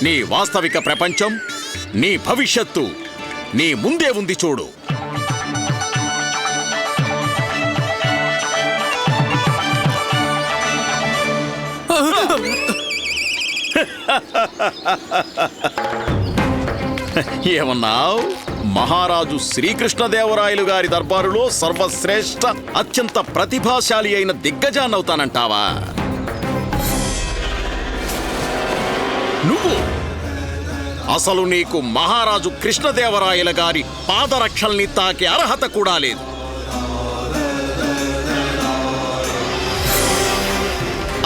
నీ వాస్తవిక ప్రపంచం, నీ భవిష్యత్తు నీ ముందే ఉంది చూడు. ఏమన్నావు? మహారాజు శ్రీకృష్ణదేవరాయలు గారి దర్బారులో సర్వశ్రేష్ఠ అత్యంత ప్రతిభాశాలి అయిన దిగ్గజాన్నవుతానంటావా? నువ్వు అసలు నీకు మహారాజు కృష్ణదేవరాయల గారి పాదరక్షల్ని తాకే అర్హత కూడా లేదు.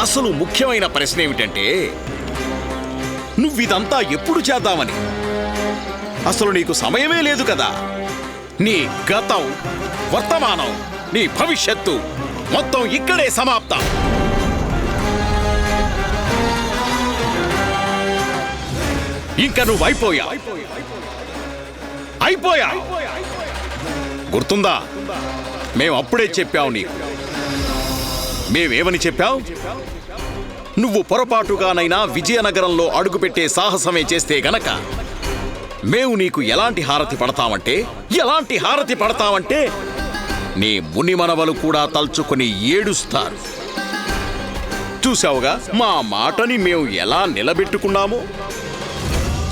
అసలు ముఖ్యమైన ప్రశ్న ఏమిటంటే నువ్విదంతా ఎప్పుడు చేద్దామని? అసలు నీకు సమయమే లేదు కదా. నీ గతం, వర్తమానం, నీ భవిష్యత్తు మొత్తం ఇక్కడే సమాప్తం. ఇంకా నువ్వు అయిపోయా. గుర్తుందా? మేము అప్పుడే చెప్పావు నీకు. మేమేమని చెప్పావు? నువ్వు పొరపాటుగానైనా విజయనగరంలో అడుగుపెట్టే సాహసమే చేస్తే గనక మేము నీకు ఎలాంటి హారతి పడతామంటే నీ మునిమనవలు కూడా తలుచుకుని ఏడుస్తారు. చూసావుగా మా మాటని మేము ఎలా నిలబెట్టుకున్నామో.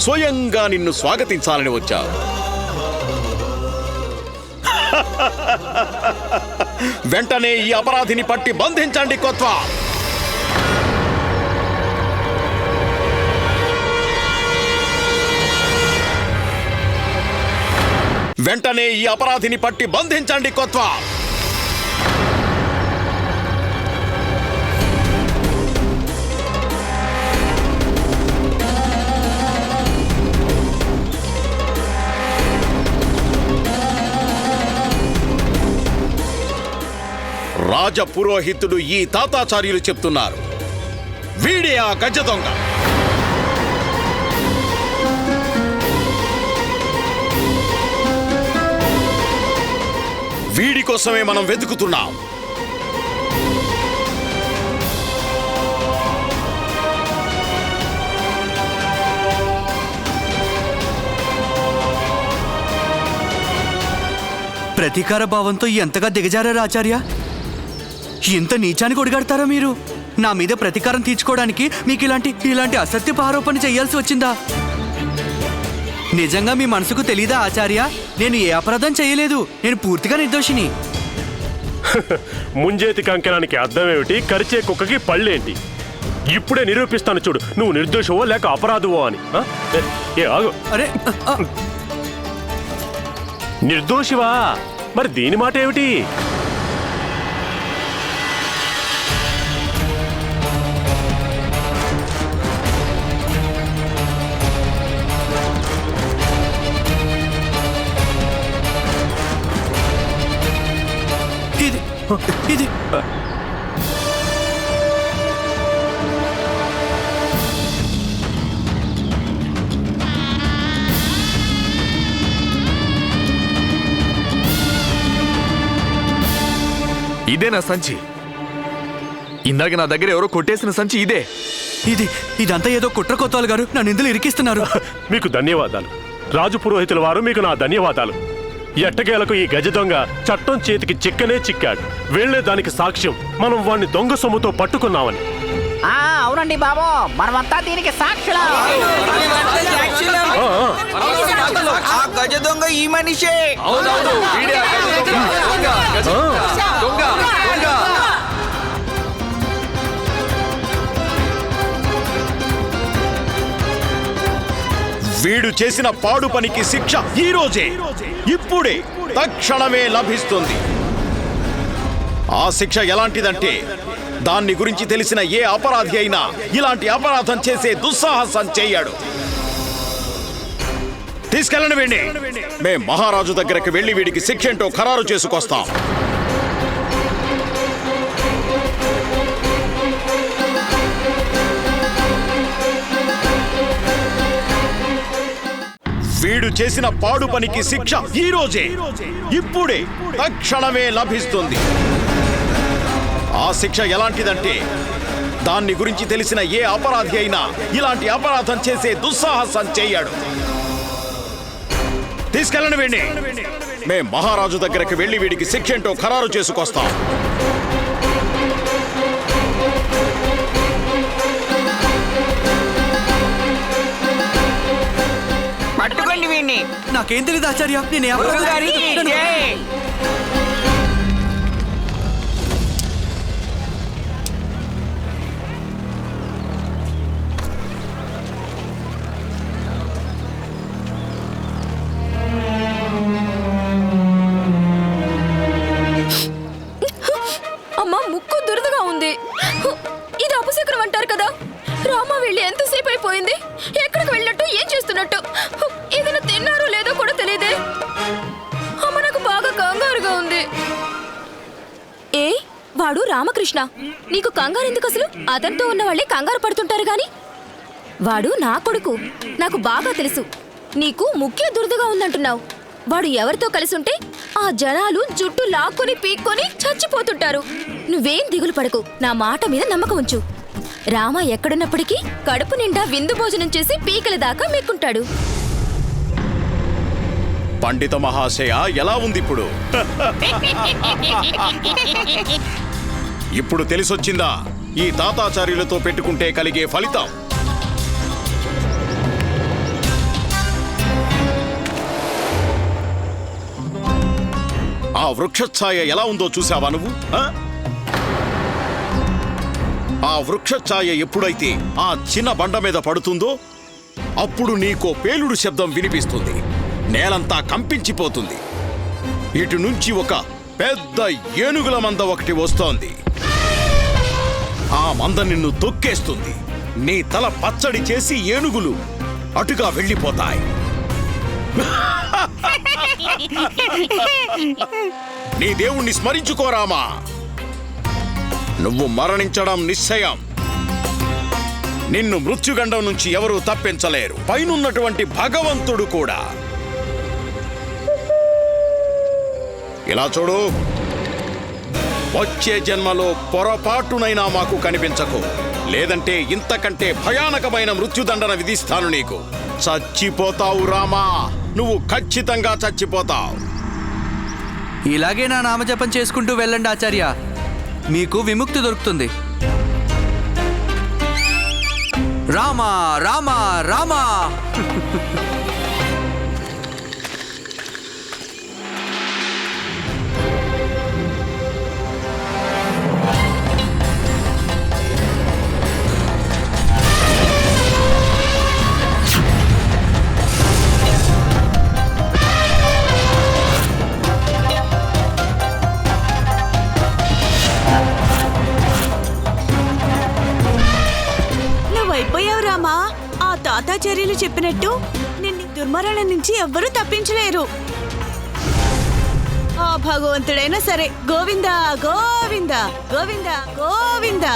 స్వయంగా నిన్ను స్వాగతించాలని వచ్చావు. వెంటనే ఈ అపరాధిని పట్టి బంధించండి కొత్వాల్. వెంటనే ఈ అపరాధిని పట్టి బంధించండి కొత్వాల్. రాజపురోహితుడు ఈ తాతాచార్యులు చెప్తున్నారు, వీడే ఆ గజ దొంగ. వీడి కోసమే మనం వెతుకుతున్నాం. ప్రతీకార భావంతో ఎంతగా దిగజారారు ఆచార్య. ఇంత నీచానికి ఒడిగడతారా మీరు? నా మీద ప్రతీకారం తీర్చుకోవడానికి మీకు ఇలాంటి అసత్యపు ఆరోపణ చేయాల్సి వచ్చిందా? నిజంగా మీ మనసుకు తెలీదా ఆచార్య? నేను ఏ అపరాధం చేయలేదు. నేను పూర్తిగా నిర్దోషిని. ముంజేతి కంకణానికి అర్థమేమిటి? కరిచే కుక్కకి పళ్ళేంటి? ఇప్పుడే నిరూపిస్తాను చూడు, నువ్వు నిర్దోషవో లేక అపరాధవో అని. ఆగు. అరే, నిర్దోషివా? మరి దీని మాట ఏమిటి? ఇది ఇదే నా సంచి. ఇందాక నా దగ్గర ఎవరో కొట్టేసిన సంచి ఇదే. ఇదంతా ఏదో కుట్ర కొత్వాల్ గారు నన్ను ఇందులో ఇరికిస్తున్నారు. మీకు ధన్యవాదాలు రాజు పురోహితుల వారు, మీకు నా ధన్యవాదాలు. ఎట్టకేలకు ఈ గజ దొంగ చట్టం చేతికి చిక్కనే చిక్కాడు. వీళ్లే దానికి సాక్ష్యం. మనం వాణ్ణి దొంగ సొమ్ముతో పట్టుకున్నామని. అవునండి, ఇవ్వండి బాబు, మనమంతా దీనికి సాక్షులం. ఆ గజ దొంగ ఈ మనిషే. వీడు చేసిన పాడు పనికి శిక్ష ఈ రోజే, ఇప్పుడే, తక్షణమే లభిస్తుంది. ఆ శిక్ష ఎలాంటిదంటే దాన్ని గురించి తెలిసిన ఏ అపరాధి అయినా ఇలాంటి అపరాధం చేసే దుస్సాహసం చెయ్యాడు. తీసుకెళ్ళండి వీడిని. మేం మహారాజు దగ్గరకు వెళ్ళి వీడికి శిక్ష ఏంటో ఖరారు చేసుకొస్తాం. వీడు చేసిన పాడు పనికి శిక్ష ఈ రోజే, ఇప్పుడే, తక్షణమే లభిస్తుంది. ఆ శిక్ష ఎలాంటిదంటే దాన్ని గురించి తెలిసిన ఏ అపరాధి అయినా ఇలాంటి అపరాధం చేసే దుస్సాహసం చెయ్యాడు. తీసుకెళ్ళండి వీడిని. మేం మహారాజు దగ్గరకు వెళ్ళి వీడికి శిక్ష ఏంటో ఖరారు చేసుకొస్తాం. పట్టుకోండి వీడిని. నాకేం తెలియదు ఆచార్య, నేను అమ్మా, ముక్కు దురదగా ఉంది. ఇది అపశకునం అంటారు కదా. రామా వెళ్ళి ఎంతసేపు అయిపోయింది? ఎక్కడికి వెళ్ళినట్టు, ఏం చేస్తున్నట్టు? ఏదైనా తిన్నారో లేదో కూడా తెలియదే. అమ్మ, నాకు బాగా కంగారుగా ఉంది. ఏ వాడు రామకృష్ణ, నీకు కంగారు ఎందుకు అసలు? అతనితో ఉన్న వాళ్ళే కంగారు పడుతుంటారు గాని వాడు నా కొడుకు, నాకు బాగా తెలుసు. నీకు ముఖ్య దురదగా ఉందంటున్నావు. వాడు ఎవరితో కలిసి ఉంటే ఆ జనాలు జుట్టు లాక్కొని పీక్కొని చచ్చిపోతుంటారు. నువ్వేం దిగులు పడకు, నా మాట మీద నమ్మకం ఉంచు. రామ ఎక్కడున్నప్పటికీ కడుపు నిండా విందు భోజనం చేసి పీకల దాకా మెక్కుంటాడు. పండిత మహాశయ, ఎలా ఉంది ఇప్పుడు? ఇప్పుడు తెలిసొచ్చిందా ఈ తాతాచార్యులతో పెట్టుకుంటే కలిగే ఫలితం? ఆ వృక్షఛాయ ఎలా ఉందో చూసావా నువ్వు? ఆ వృక్షఛాయ ఎప్పుడైతే ఆ చిన్న బండ మీద పడుతుందో అప్పుడు నీకో పేలుడు శబ్దం వినిపిస్తుంది. నేలంతా కంపించిపోతుంది. ఇటు నుంచి ఒక పెద్ద ఏనుగుల మంద ఒకటి వస్తోంది. ఆ మంద నిన్ను తొక్కేస్తుంది. నీ తల పచ్చడి చేసి ఏనుగులు అటుగా వెళ్ళిపోతాయి. నీ దేవుణ్ణి స్మరించుకోరామా. నువ్వు మరణించడం నిశ్చయం. నిన్ను మృత్యుగండం నుంచి ఎవరూ తప్పించలేరు, పైనున్నటువంటి భగవంతుడు కూడా. ఇలా చూడు, వచ్చే జన్మలో పొరపాటునైనా మాకు కనిపించకు, లేదంటే ఇంతకంటే భయానకమైన మృత్యుదండన విధిస్తాను నీకు. చచ్చిపోతావు రామా, నువ్వు ఖచ్చితంగా చచ్చిపోతావు. ఇలాగే నా నామజపం చేసుకుంటూ వెళ్ళండి ఆచార్య, మీకు విముక్తి దొరుకుతుంది. రామా రామా రామా. అయిపోయావు రామా. ఆ తాతాచార్యులు చెప్పినట్టు నిన్ను దుర్మరణం నుంచి ఎవ్వరూ తప్పించలేరు. ఆ భగవంతుడైనా సరే, గోవింద గోవింద గోవింద గోవింద.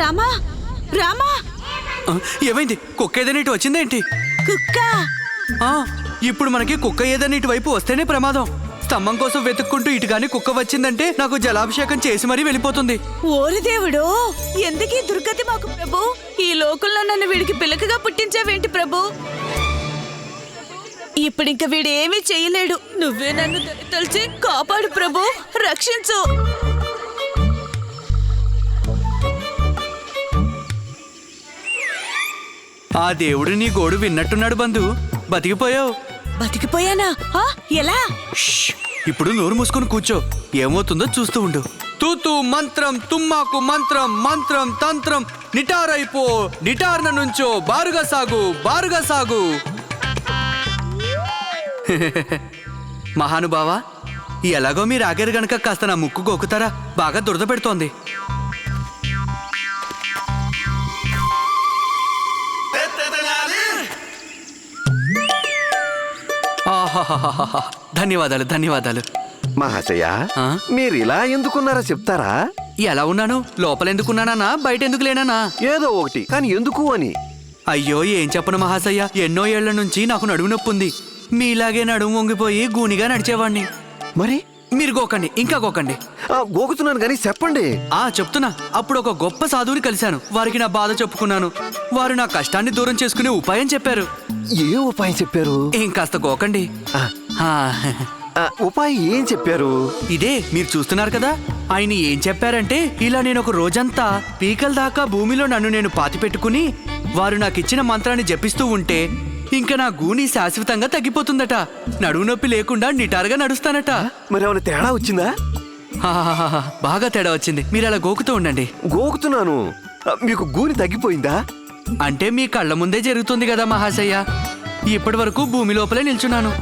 రామా రామా. ఏమైంది? కుక్క ఏదైనా ఇటు వచ్చిందేంటి? కుక్క? ఇప్పుడు మనకి కుక్క ఏదైనా ఇటువైపు వస్తేనే ప్రమాదం. స్తంభం కోసం వెతుక్కుంటూ ఇటు గాని కుక్క వచ్చిందంటే నాకు జలాభిషేకం చేసి మరీ వెళ్ళిపోతుంది. ఓరి దేవుడో, ఎందుకీ దుర్గతి మాకు ప్రభు? ఈ లోకంలో నన్ను వీడికి పిలకగా పుట్టించావేంటి ప్రభు? ఇప్పుడింక వీడేమీ చెయ్యలేడు. నువ్వే నన్ను తలిచి కాపాడు ప్రభు, రక్షించు. ఆ దేవుడు నీ గోడు విన్నట్టున్నాడు బంధు. బతికిపోయావు. బతికిపోయానా? ఎలా? ఇప్పుడు నోరు మూసుకొని కూర్చో, ఏమవుతుందో చూస్తూ ఉండు. తూతూ మంత్రం, తుమ్మాకు మంత్రం, మంత్రం తంత్రం, నిటారైపో, నిటార్న నుంచో, బారుగా సాగు, బారుగా సాగు. మహానుభావా, ఎలాగో మీరు ఆగారు గనక కాస్త నా ముక్కు గోకుతారా? బాగా దురద పెడుతోంది. ధన్యవాదాలు, ధన్యవాదాలు. మహాశయ, మీరు ఇలా ఎందుకున్నారో చెప్తారా? ఎలా ఉన్నాను? లోపల ఎందుకున్నానా, బయట ఎందుకు లేనా? ఏదో ఒకటి, కానీ ఎందుకు అని. అయ్యో, ఏం చెప్పను మహాశయ, ఎన్నో ఏళ్ల నుంచి నాకు నడుము నొప్పి ఉంది. మీలాగే నడుము వంగిపోయి గూనిగా నడిచేవాణ్ణి. మరి మీరు గోకండి, ఇంకా గోకండి. గోకుతున్నాను కానీ చెప్పండి. చెప్తున్నా. అప్పుడు ఒక గొప్ప సాధువుని కలిశాను. వారికి నా బాధ చెప్పుకున్నాను. వారు నా కష్టాన్ని దూరం చేసుకునే ఉపాయం చెప్పారు. ఏ ఉపాయం చెప్పారు? ఏం కాస్త గోకండి. ఉపాయం ఏం చెప్పారు? ఇదే మీరు చూస్తున్నారు కదా. ఆయన ఏం చెప్పారంటే, ఇలా నేను ఒక రోజంతా పీకల దాకా భూమిలో నన్ను నేను పాతి పెట్టుకుని వారు నాకిచ్చిన మంత్రాన్ని జపిస్తూ ఉంటే ఇంకా నా గూని శాశ్వతంగా తగ్గిపోతుందట. నడువు నొప్పి లేకుండా నిటారుగా నడుస్తానట. మరి ఏమైనా తేడా వచ్చిందా? బాగా తేడా వచ్చింది. మీరు అలా గోకుతూ ఉండండి. గోకుతున్నాను. మీకు గూని తగ్గిపోయిందా? అంటే మీ కళ్ళ ముందే జరుగుతుంది కదా మహాశయ్య. ఇప్పటి వరకు భూమి లోపలే నిల్చున్నాను.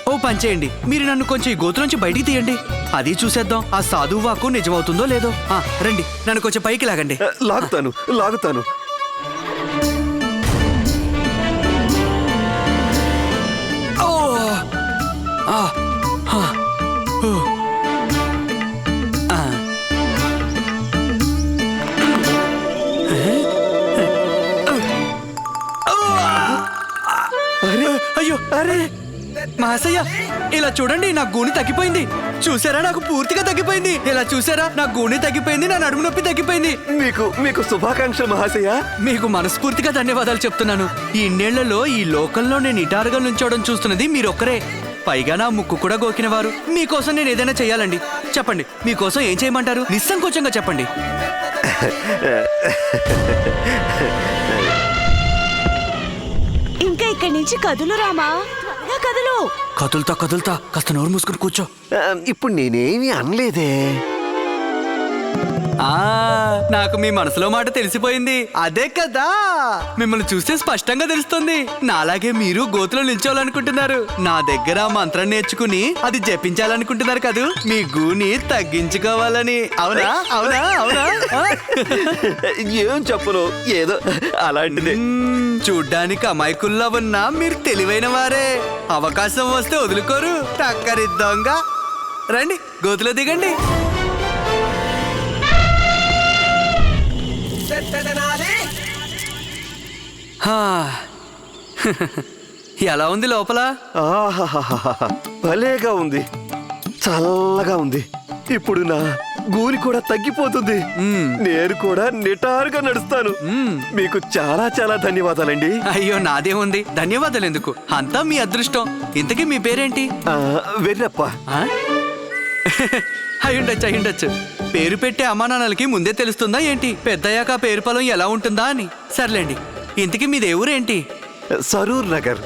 ఓ పనిచేయండి, మీరు నన్ను కొంచెం ఈ గోతులోంచి బయటికి తీయండి. అది చూసేద్దాం ఆ సాధువు వాక్కు నిజమవుతుందో లేదో. రండి, నన్ను కొంచెం పైకి లాగండి. లాగుతాను, లాగుతాను. అయ్యో, అరే మహాశయ్య, ఇలా చూడండి, నా గూని తగ్గిపోయింది. చూసారా, నాకు పూర్తిగా తగ్గిపోయింది. ఇలా చూసారా, నా గూని తగ్గిపోయింది, నా నడుము నొప్పి తగ్గిపోయింది. మీకు శుభాకాంక్షలు మహాశయ. మీకు మనస్ఫూర్తిగా ధన్యవాదాలు చెప్తున్నాను. ఈ ఇన్నేళ్లలో ఈ లోకంలో నేను ఇటారుగా నుంచోవడం చూస్తున్నది మీరొక్కరే. పైగా నా ముక్కు కూడా గోకినవారు. మీకోసం నేను ఏదైనా చెయ్యాలండి. చెప్పండి, మీకోసం ఏం చేయమంటారు? నిస్సంకోచంగా చెప్పండి. ఇంకా ఇక్కడి నుంచి కదులు రామా, కదులు. కదులుతా. కాస్త నోరు మూసుకుని కూర్చో. ఇప్పుడు నేనేమీ అనలేదే. నాకు మీ మనసులో మాట తెలిసిపోయింది. అదే కదా, మిమ్మల్ని చూస్తే స్పష్టంగా తెలుస్తుంది. నాలాగే మీరు గోతులో నిల్చోవాలనుకుంటున్నారు. నా దగ్గర మంత్రం నేర్చుకుని అది జపించాలనుకుంటున్నారు కదూ, మీ గూని తగ్గించుకోవాలని. అవునా? అవునా? అవునా? ఏం చెప్పను, ఏదో అలాంటిది. చూడ్డానికి అమాయకుల్లా ఉన్నా మీరు తెలివైన వారే. అవకాశం వస్తే వదులుకోరు. టక్కరిద్దాంగా. రండి, గోతులో దిగండి. ఎలా ఉంది లోపల? భలేగా ఉంది, చల్లగా ఉంది. ఇప్పుడు నా గూని కూడా తగ్గిపోతుంది. నేను కూడా నిటారుగా నడుస్తాను. మీకు చాలా చాలా ధన్యవాదాలండి. అయ్యో, నాదే ఉంది. ధన్యవాదాలు ఎందుకు, అంతా మీ అదృష్టం. ఇంతకీ మీ పేరేంటి? వెర్రప్ప. అయ్యుండొచ్చు. పేరు పెట్టే అమ్మానాన్నలకి ముందే తెలుస్తుందా ఏంటి, పెద్దయ్యాక పేరు పొలం ఎలా ఉంటుందా అని? సర్లేండి, ఇంతకీ మీది ఊరేంటి? సరూర్ నగర్.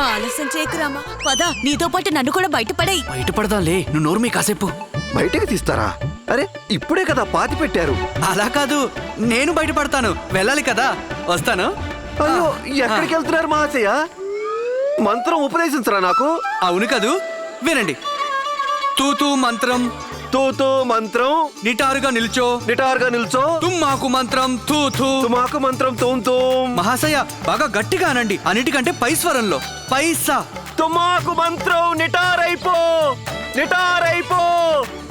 ఆలస్యం చేయకు రామా, పద. నీతో పాటు నన్ను కూడా బయటపడేయి. బయటపడదాంలే, నువ్వు నోరు మీ కాసేపు. బయటకు తీస్తారా? అరే, ఇప్పుడే కదా పాతి పెట్టారు. అలా కాదు, నేను బయటపడతాను. వెళ్ళాలి కదా, వస్తాను. అయ్యో, ఎక్కడికి వెళ్తున్నారు మహాశయ? మంత్రం ఉపదేశించరా నాకు? అవును కదూ, వినండి. తూతూ మంత్రం, తూతూ మంత్రం, నిటారుగా నిల్చో, నిటారుగా నిల్చో. తుమ్మాకు మంత్రం, తూతూ. తుమాకు మంత్రం, తూంతూ. మహాశయ, బాగా గట్టిగా అనండి, అన్నిటికంటే పై స్వరంలో. పైసా. తుమాకు మంత్రం, నిటారైపో, నిటారైపో.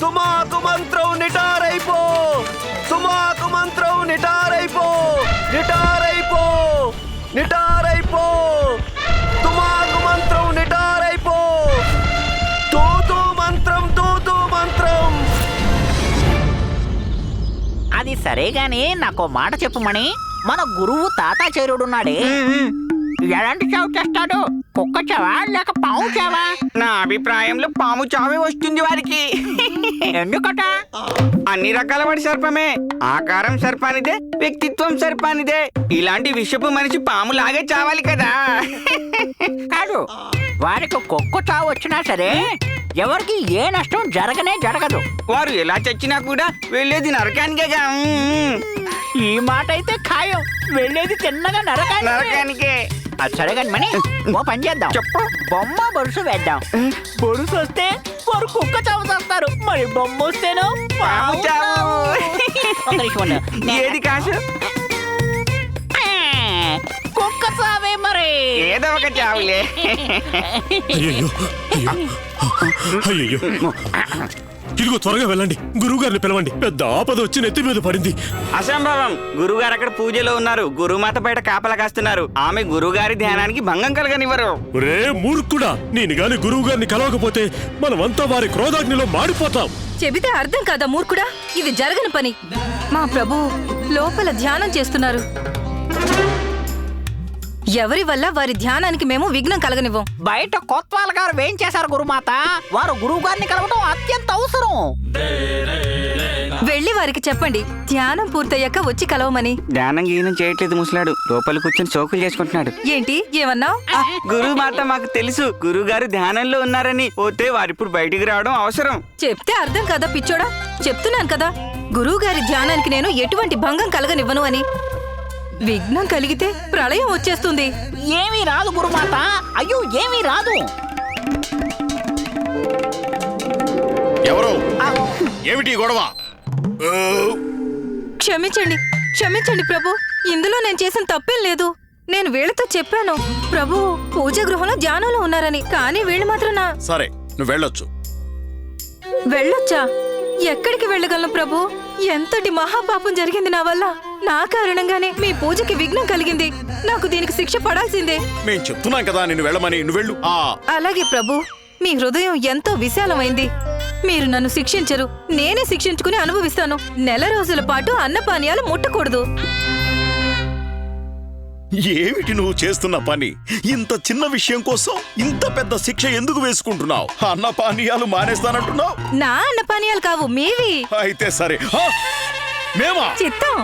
తుమాకు మంత్రం, నిటారైపో, తుమాకు మంత్రం, నిటారైపో, నిటారైపో. నిటారైపో. తుమాకు మంత్రం నిటారైపో. తూతూ మంత్రం, తూతూ మంత్రం. అది సరే గాని నాకు మాట చెప్పుమని, మన గురువు తాతాచార్యుడున్నాడే, ఎలాంటి చావు చేస్తాడు? కుక్క చావా లేక పాము చావా? నా అభిప్రాయంలో పాము చావే వస్తుంది వారికి. ఎందుకట? అన్ని రకాల వాడి సర్పమే. ఆకారం సర్పానిదే, వ్యక్తిత్వం సర్పానిదే. ఇలాంటి విషపు మనిషి పాము లాగే చావాలి కదా. కాదు, వారికి కుక్క చావు వచ్చినా సరే ఎవరికి ఏ నష్టం జరగదు. వారు ఎలా చచ్చినా కూడా వెళ్ళేది నరకానికేగా. ఈ మాట అయితే ఖాయం. వెళ్ళేది తిన్నగా నరకానికే. అది సరే కానీ మని, ఓ పని చేద్దాం. చెప్పు. బొమ్మ బొరుసు వేద్దాం. బొరుసు వస్తే వారు కుక్క చావు చేస్తారు, మరి బొమ్మ వస్తేనో పాము చావు. ఒక నిమిషం ఉండు. ఏది కాసు? కుక్క చావే మరి. ఏదో ఒక చావులే. అయ్యో ఇదిగో త్వరగా వెళ్ళండి, గురువు గారిని పిలవండి. పెద్ద ఆపద వచ్చి నెత్తి మీద పడింది. అసంభవం. గురుగారు అక్కడ పూజలో ఉన్నారు. గురుమాత బయట కాపలా కాస్తున్నారు. ఆమె గురుగారి ధ్యానానికి భంగం కలగనివ్వరు. రే మూర్ఖుడా, నేను గాని గురువు గారిని కలవకపోతే మనమంతా వారి క్రోధాగ్నిలో మాడిపోతాం. చెబితే అర్థం కాదా మూర్ఖుడా? ఇది జరగని పని. మా ప్రభు లోపల ధ్యానం చేస్తున్నారు. ఎవరి వల్ల వారి ధ్యానానికి మేము విఘ్నం కలగనివ్వం. బయట కొత్వాల గారు ఏం చేశారు గురుమాత? వారు గురువు గారిని కలవడం అత్యంత అవసరం. వెళ్ళి వారికి చెప్పండి, ధ్యానం పూర్తయ్యాక వచ్చి కలవమని. ధ్యానం గీనం చేయట్లేదు ముసలాడు. లోపల కూర్చొని చౌకులు చేసుకుంటున్నాడు. ఏంటి ఏమన్నావు? గురువు మాట మాకు తెలుసు. గురువు గారు ధ్యానంలో ఉన్నారని. పోతే వారిప్పుడు బయటికి రావడం అవసరం. చెప్తే అర్థం కదా పిచ్చోడా. చెప్తున్నాను కదా, గురువు గారి ధ్యానానికి నేను ఎటువంటి భంగం కలగనివ్వను అని. విఘ్నం కలిగితే ప్రళయం వచ్చేస్తుంది. ఏమీ రాదు గురుమాత. అయ్యో ఏమీ రాదు. ఎవరు? ఏమిటి గొడవ? క్షమించండి, క్షమించండి ప్రభు. ఇందులో నేను చేసిన తప్పేం లేదు. నేను వీళ్ళతో చెప్పాను ప్రభు పూజా గృహంలో ధ్యానంలో ఉన్నారని. కానీ వీళ్ళు మాత్రం నా... సరే, నువ్వు వెళ్ళొచ్చు. వెళ్ళొచ్చా? ఎక్కడికి వెళ్ళగలను ప్రభు? ఎంతటి మహాపాపం జరిగింది నా వల్ల. నా కారణంగానే మీ పూజకి విఘ్నం కలిగింది. నాకు దీనికి శిక్ష పడాల్సిందే. మేము చెప్తున్నాం కదా నిన్ను వెళ్ళమని. నువ్వు వెళ్ళు. అలాగే ప్రభు. మీ హృదయం ఎంతో విశాలమైంది. మీరు నన్ను శిక్షించరు, నేనే శిక్షించుకుని అనుభవిస్తాను. నెల రోజుల పాటు అన్నపానీయాలు ముట్టకూడదు. ఏమిటి నువ్వు చేస్తున్న పని? ఇంత చిన్న విషయం కోసం ఇంత పెద్ద శిక్ష ఎందుకు వేసుకుంటున్నావు? అన్నపానీయాలు మానేస్తానంటున్నావు. నా అన్నపానీయాలు కావు, మీవి. అయితే సరే. మేమా? చిత్తం.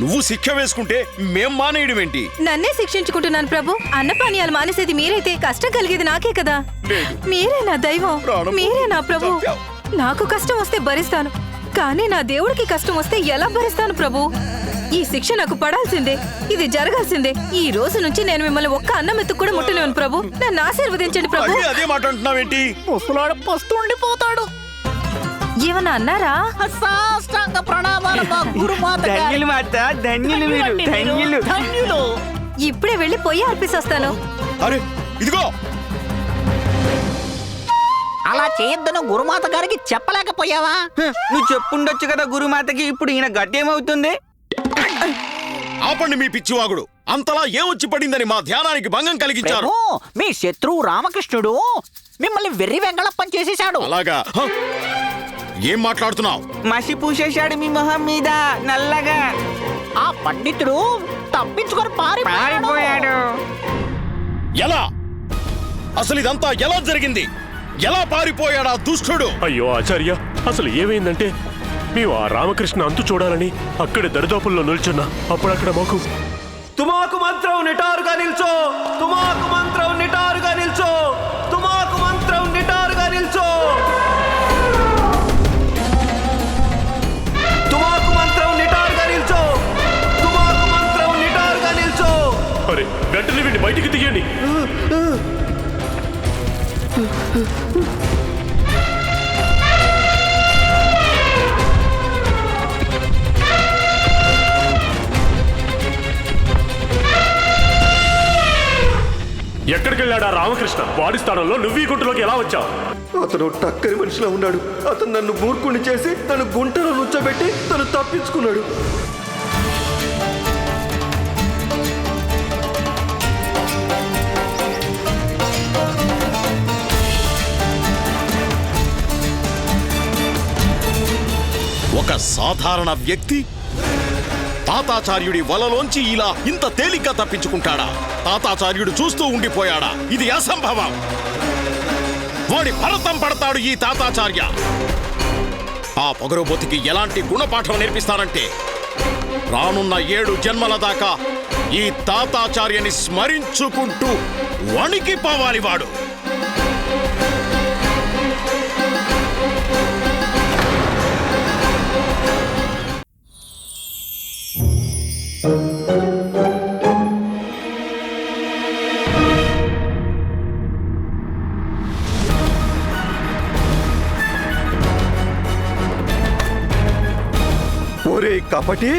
నువ్వు శిక్ష వేసుకుంటే మేం మానేయడం ఏంటి? నన్నే శిక్షించుకుంటున్నాను ప్రభు. అన్నపానీయాలు మానేసేది మీరైతే కష్టం కలిగేది నాకే కదా. మీరే నా దైవం, మీరే నా ప్రభు. నాకు కష్టం వస్తే భరిస్తాను, కానీ నా దేవుడికి కష్టం వస్తే ఎలా భరిస్తాను ప్రభు? ఈ శిక్ష నాకు పడాల్సిందే. ఇది జరగాల్సిందే. ఈ రోజు నుంచి నేను మిమ్మల్ని ఒక్క అన్నం ఎత్తుకు కూడా ముట్టలేను ప్రభు. నన్ను ఆశీర్వదించండి ప్రభు. అదే మాట అంటున్నావేంటి? ముసలాడు పస్తుండిపోతాడు. ఏమన్నా అన్నారా? సాష్టాంగ ప్రణామాలు మా గురుమాత. ధన్యులు మాత, ధన్యులు మీరు, ధన్యులు. ధన్యులు. ఇప్పుడే వెళ్ళి పొయ్యి అర్పిస్తొస్తాను. అరే ఇదిగో, అలా చేయొద్దును గురుమాత గారికి చెప్పలేకపోయావా? నువ్వు చెప్పుండొచ్చు కదా గురుమాతకి. ఇప్పుడు ఈయన గట్టేమవుతుంది? ఆపండి మీ పిచ్చివాగుడు. అంతలా ఏమొచ్చి పడిందని మా ధ్యానానికి భంగం కలిగించారు. మీ శత్రువు రామకృష్ణుడు మిమ్మల్ని వెర్రి వెంగళప్పని చేసేశాడు. అలాగా? ఏం మాట్లాడుతున్నావు? మసి పూసేశాడు మీ మొహం మీద నల్లగా. ఆ పండితుడు తప్పించుకొని పారిపోయాడు. ఎలా? అసలు ఇదంతా ఎలా జరిగింది? ఎలా పారిపోయాడా దుష్టుడు? అయ్యో ఆచార్య, అసలు ఏమైందంటే మేము ఆ రామకృష్ణ అంతు చూడాలని అక్కడే దరిదాపుల్లో నిల్చున్నా. అప్పుడక్కడ మాకు తుమాకు మంత్రం నిటారుగా నిల్చో. తుమాకు మంత్రం నిటారుగా నిల్చో. తుమాకు మంత్రం నిటారుగా నిల్చో. తుమాకు మంత్రం నిటారుగా నిల్చో. తుమాకు మంత్రం నిటారుగా నిల్చో. అరే వెంటనే వీడిని బయటికి తీయండి. ఎక్కడికి వెళ్ళాడా రామకృష్ణ? వాడి స్థానంలో నువ్వు ఈ గుంటలోకి ఎలా వచ్చావు? అతను టక్కరి మనిషిలా ఉన్నాడు. అతను నన్ను మూర్ఖుని చేసి తను గుంటలో నుంచోబెట్టి తను తప్పించుకున్నాడు. సాధారణ వ్యక్తి తాతాచార్యుడి వలలోంచి ఇలా ఇంత తేలిగ్గా తప్పించుకుంటాడా? తాతాచార్యుడు చూస్తూ ఉండిపోయాడా? ఇది అసంభవం. వాడి భరతం పడతాడు ఈ తాతాచార్య. ఆ పొగరబోతికి ఎలాంటి గుణపాఠం నేర్పిస్తానంటే రానున్న 7 జన్మల దాకా ఈ తాతాచార్యని స్మరించుకుంటూ వణికిపోవాలి వాడు. ఒరే కపటి,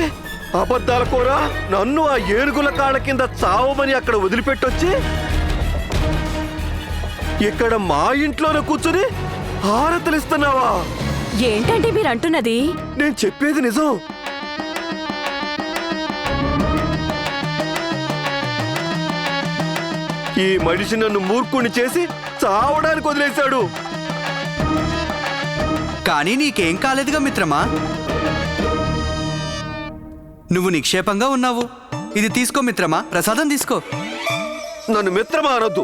అబద్ధాల కోరా, నన్ను ఆ ఏనుగుల కాళ్ళ కింద చావమని అక్కడ వదిలిపెట్టొచ్చి ఇక్కడ మా ఇంట్లోనే కూర్చుని హారతలిస్తున్నావా? ఏంటంటే మీరు అంటున్నది? నేను చెప్పేది నిజం. ఈ మనిషి నన్ను మూర్ఖుని చేసి చావడానికి వదిలేశాడు. కానీ నీకేం కాలేదుగా మిత్రమా. నువ్వు నిక్షేపంగా ఉన్నావు. ఇది తీసుకో మిత్రమా, ప్రసాదం తీసుకో. నన్ను మిత్రమా అనొద్దు.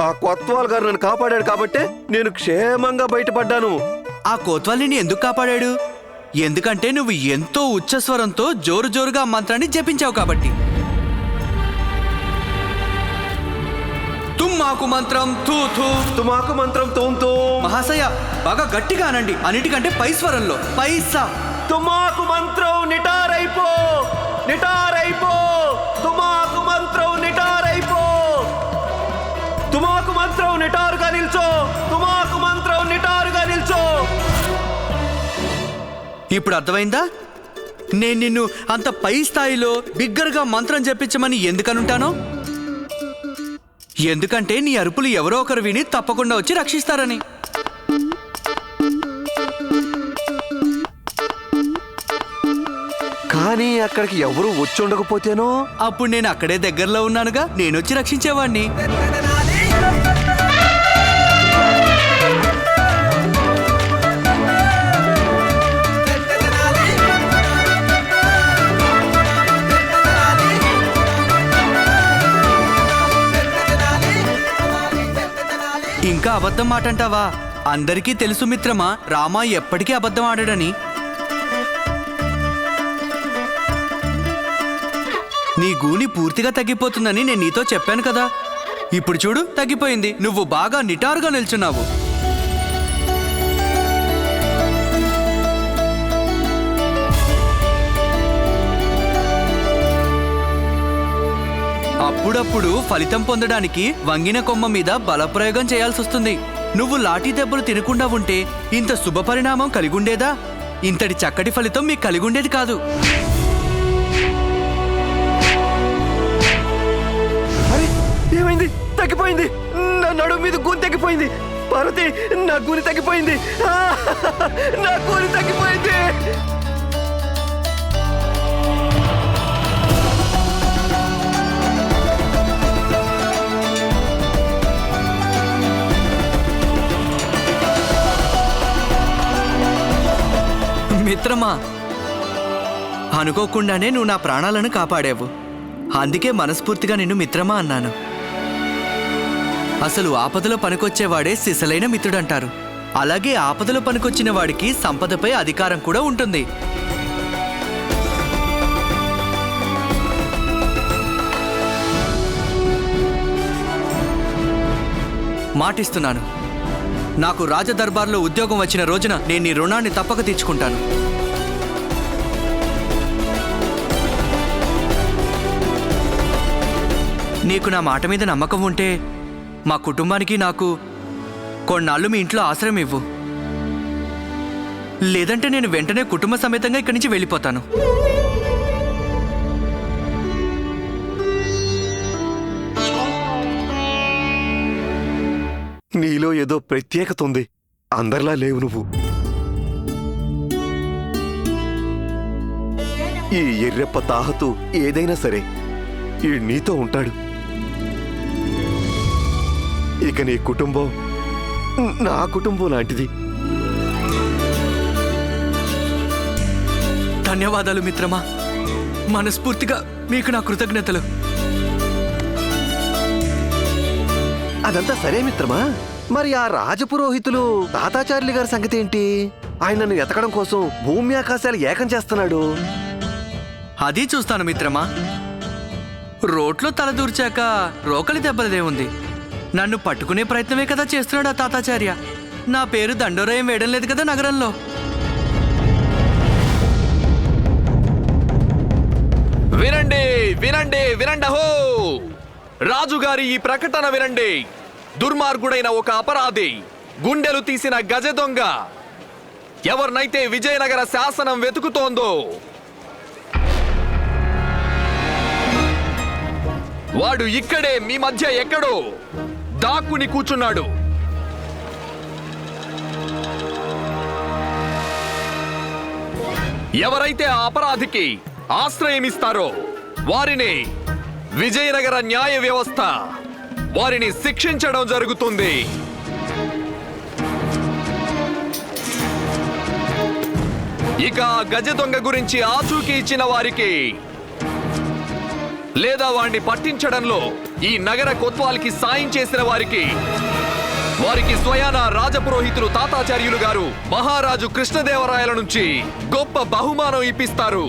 ఆ కొత్వాల్ గారు నన్ను కాపాడాడు కాబట్టే నేను క్షేమంగా బయటపడ్డాను. ఆ కోత్వాల్ని ఎందుకు కాపాడాడు? ఎందుకంటే నువ్వు ఎంతో ఉచ్చస్వరంతో జోరు జోరుగా ఆ మంత్రాన్ని జపించావు కాబట్టి. తుమ్మాకు మంత్రం తూ తూ, తుమాకు మంత్రం తోంతో. మహాశయ బాగా గట్టిగా అనండి, అన్నిటికంటే పై స్వరంలో. పైసా. తుమాకు మంత్రం నిటారైపో, నిటారైపో. తుమాకు మంత్రం నిటారైపో. తుమాకు మంత్రం నిటారుగా నిల్చో. తుమాకు మంత్రం నిటారుగా నిల్చో. ఇప్పుడు అర్థమైందా? నేను నిన్ను అంత పై స్థాయిలో బిగ్గరగా మంత్రం జపించమని ఎందుకనుంటానో? ఎందుకంటే నీ అరుపులు ఎవరో ఒకరు విని తప్పకుండా వచ్చి రక్షిస్తారని. కానీ అక్కడికి ఎవరు వచ్చి ఉండకపోతేనో? అప్పుడు నేను అక్కడే దగ్గరలో ఉన్నానుగా, నేను వచ్చి రక్షించేవాణ్ణి. ఇంకా అబద్ధం మాట అంటావా? అందరికీ తెలుసు మిత్రమా, రామ ఎప్పటికీ అబద్ధం ఆడాడని. నీ గూని పూర్తిగా తగ్గిపోతుందని నేను నీతో చెప్పాను కదా. ఇప్పుడు చూడు, తగ్గిపోయింది. నువ్వు బాగా నిటారుగా నిల్చున్నావు. అప్పుడప్పుడు ఫలితం పొందడానికి వంగిన కొమ్మ మీద బలప్రయోగం చేయాల్సి వస్తుంది. నువ్వు లాఠీ దెబ్బలు తినకుండా ఉంటే ఇంత శుభ పరిణామం కలిగుండేదా? ఇంతటి చక్కటి ఫలితం మీకు కలిగుండేది కాదు. ఏమైంది? తగ్గిపోయింది. నా నడుము మీద గూని తగ్గిపోయింది. పార్వతి, నా గూని తగ్గిపోయింది. నా గూని తగ్గిపోయింది. మిత్రమా, అనుకోకుండానే నువ్వు నా ప్రాణాలను కాపాడావు. అందుకే మనస్ఫూర్తిగా నిన్ను మిత్రమా అన్నాను. అసలు ఆపదలో పనికొచ్చేవాడే సిసలైన మిత్రుడంటారు. అలాగే ఆపదలో పనికొచ్చిన వాడికి సంపదపై అధికారం కూడా ఉంటుంది. మాటిస్తున్నాను, నాకు రాజదర్బార్లో ఉద్యోగం వచ్చిన రోజున నేను నీ రుణాన్ని తప్పక తీర్చుకుంటాను. నీకు నా మాట మీద నమ్మకం ఉంటే మా కుటుంబానికి నాకు కొన్నాళ్ళు మీ ఇంట్లో ఆశ్రయం ఇవ్వు. లేదంటే నేను వెంటనే కుటుంబ సమేతంగా ఇక్కడి నుంచి వెళ్ళిపోతాను. నీలో ఏదో ప్రత్యేకత ఉంది. అందరిలా లేవు నువ్వు. ఈ ఎర్రెప్ప తాహతు ఏదైనా సరే ఈ నీతో ఉంటాడు. ఇక నీ కుటుంబం నా కుటుంబం లాంటిది. ధన్యవాదాలు మిత్రమా. మనస్ఫూర్తిగా మీకు నా కృతజ్ఞతలు. అదంతా సరే మిత్రమా, మరి ఆ రాజపురోహితులు తాతాచార్యులు గారి సంగతి ఏంటి? ఆయనను ఎతకడం కోసం భూమి ఆకాశాలు ఏకం చేస్తున్నాడు. అది చూస్తాను మిత్రమా. రోట్లో తలదూర్చాక రోకలి దెబ్బలదే ఉంది. నన్ను పట్టుకునే ప్రయత్నమే కదా చేస్తున్నాడు ఆ తాతాచార్య. నా పేరు దండోరయం వేయడం లేదు కదా నగరంలో. వినండి వినండి వినండహో! రాజుగారి ఈ ప్రకటన వినండి. దుర్మార్గుడైన ఒక అపరాధి, గుండెలు తీసిన గజ దొంగ ఎవరినైతే విజయనగర శాసనం వెతుకుతోందో వాడు ఇక్కడే మీ మధ్య ఎక్కడో దాక్కుని కూర్చున్నాడు. ఎవరైతే ఆ అపరాధికి ఆశ్రయమిస్తారో వారిని విజయనగర న్యాయ వ్యవస్థ వారిని శిక్షించడం జరుగుతుంది. ఇక గజ దొంగ గురించి ఆచూకీ ఇచ్చిన వారికి లేదా వాడిని పట్టించడంలో ఈ నగర కొత్వాల్కి సాయం చేసిన వారికి స్వయాన రాజపురోహితులు తాతాచార్యులు గారు మహారాజు కృష్ణదేవరాయల నుంచి గొప్ప బహుమానం ఇప్పిస్తారు.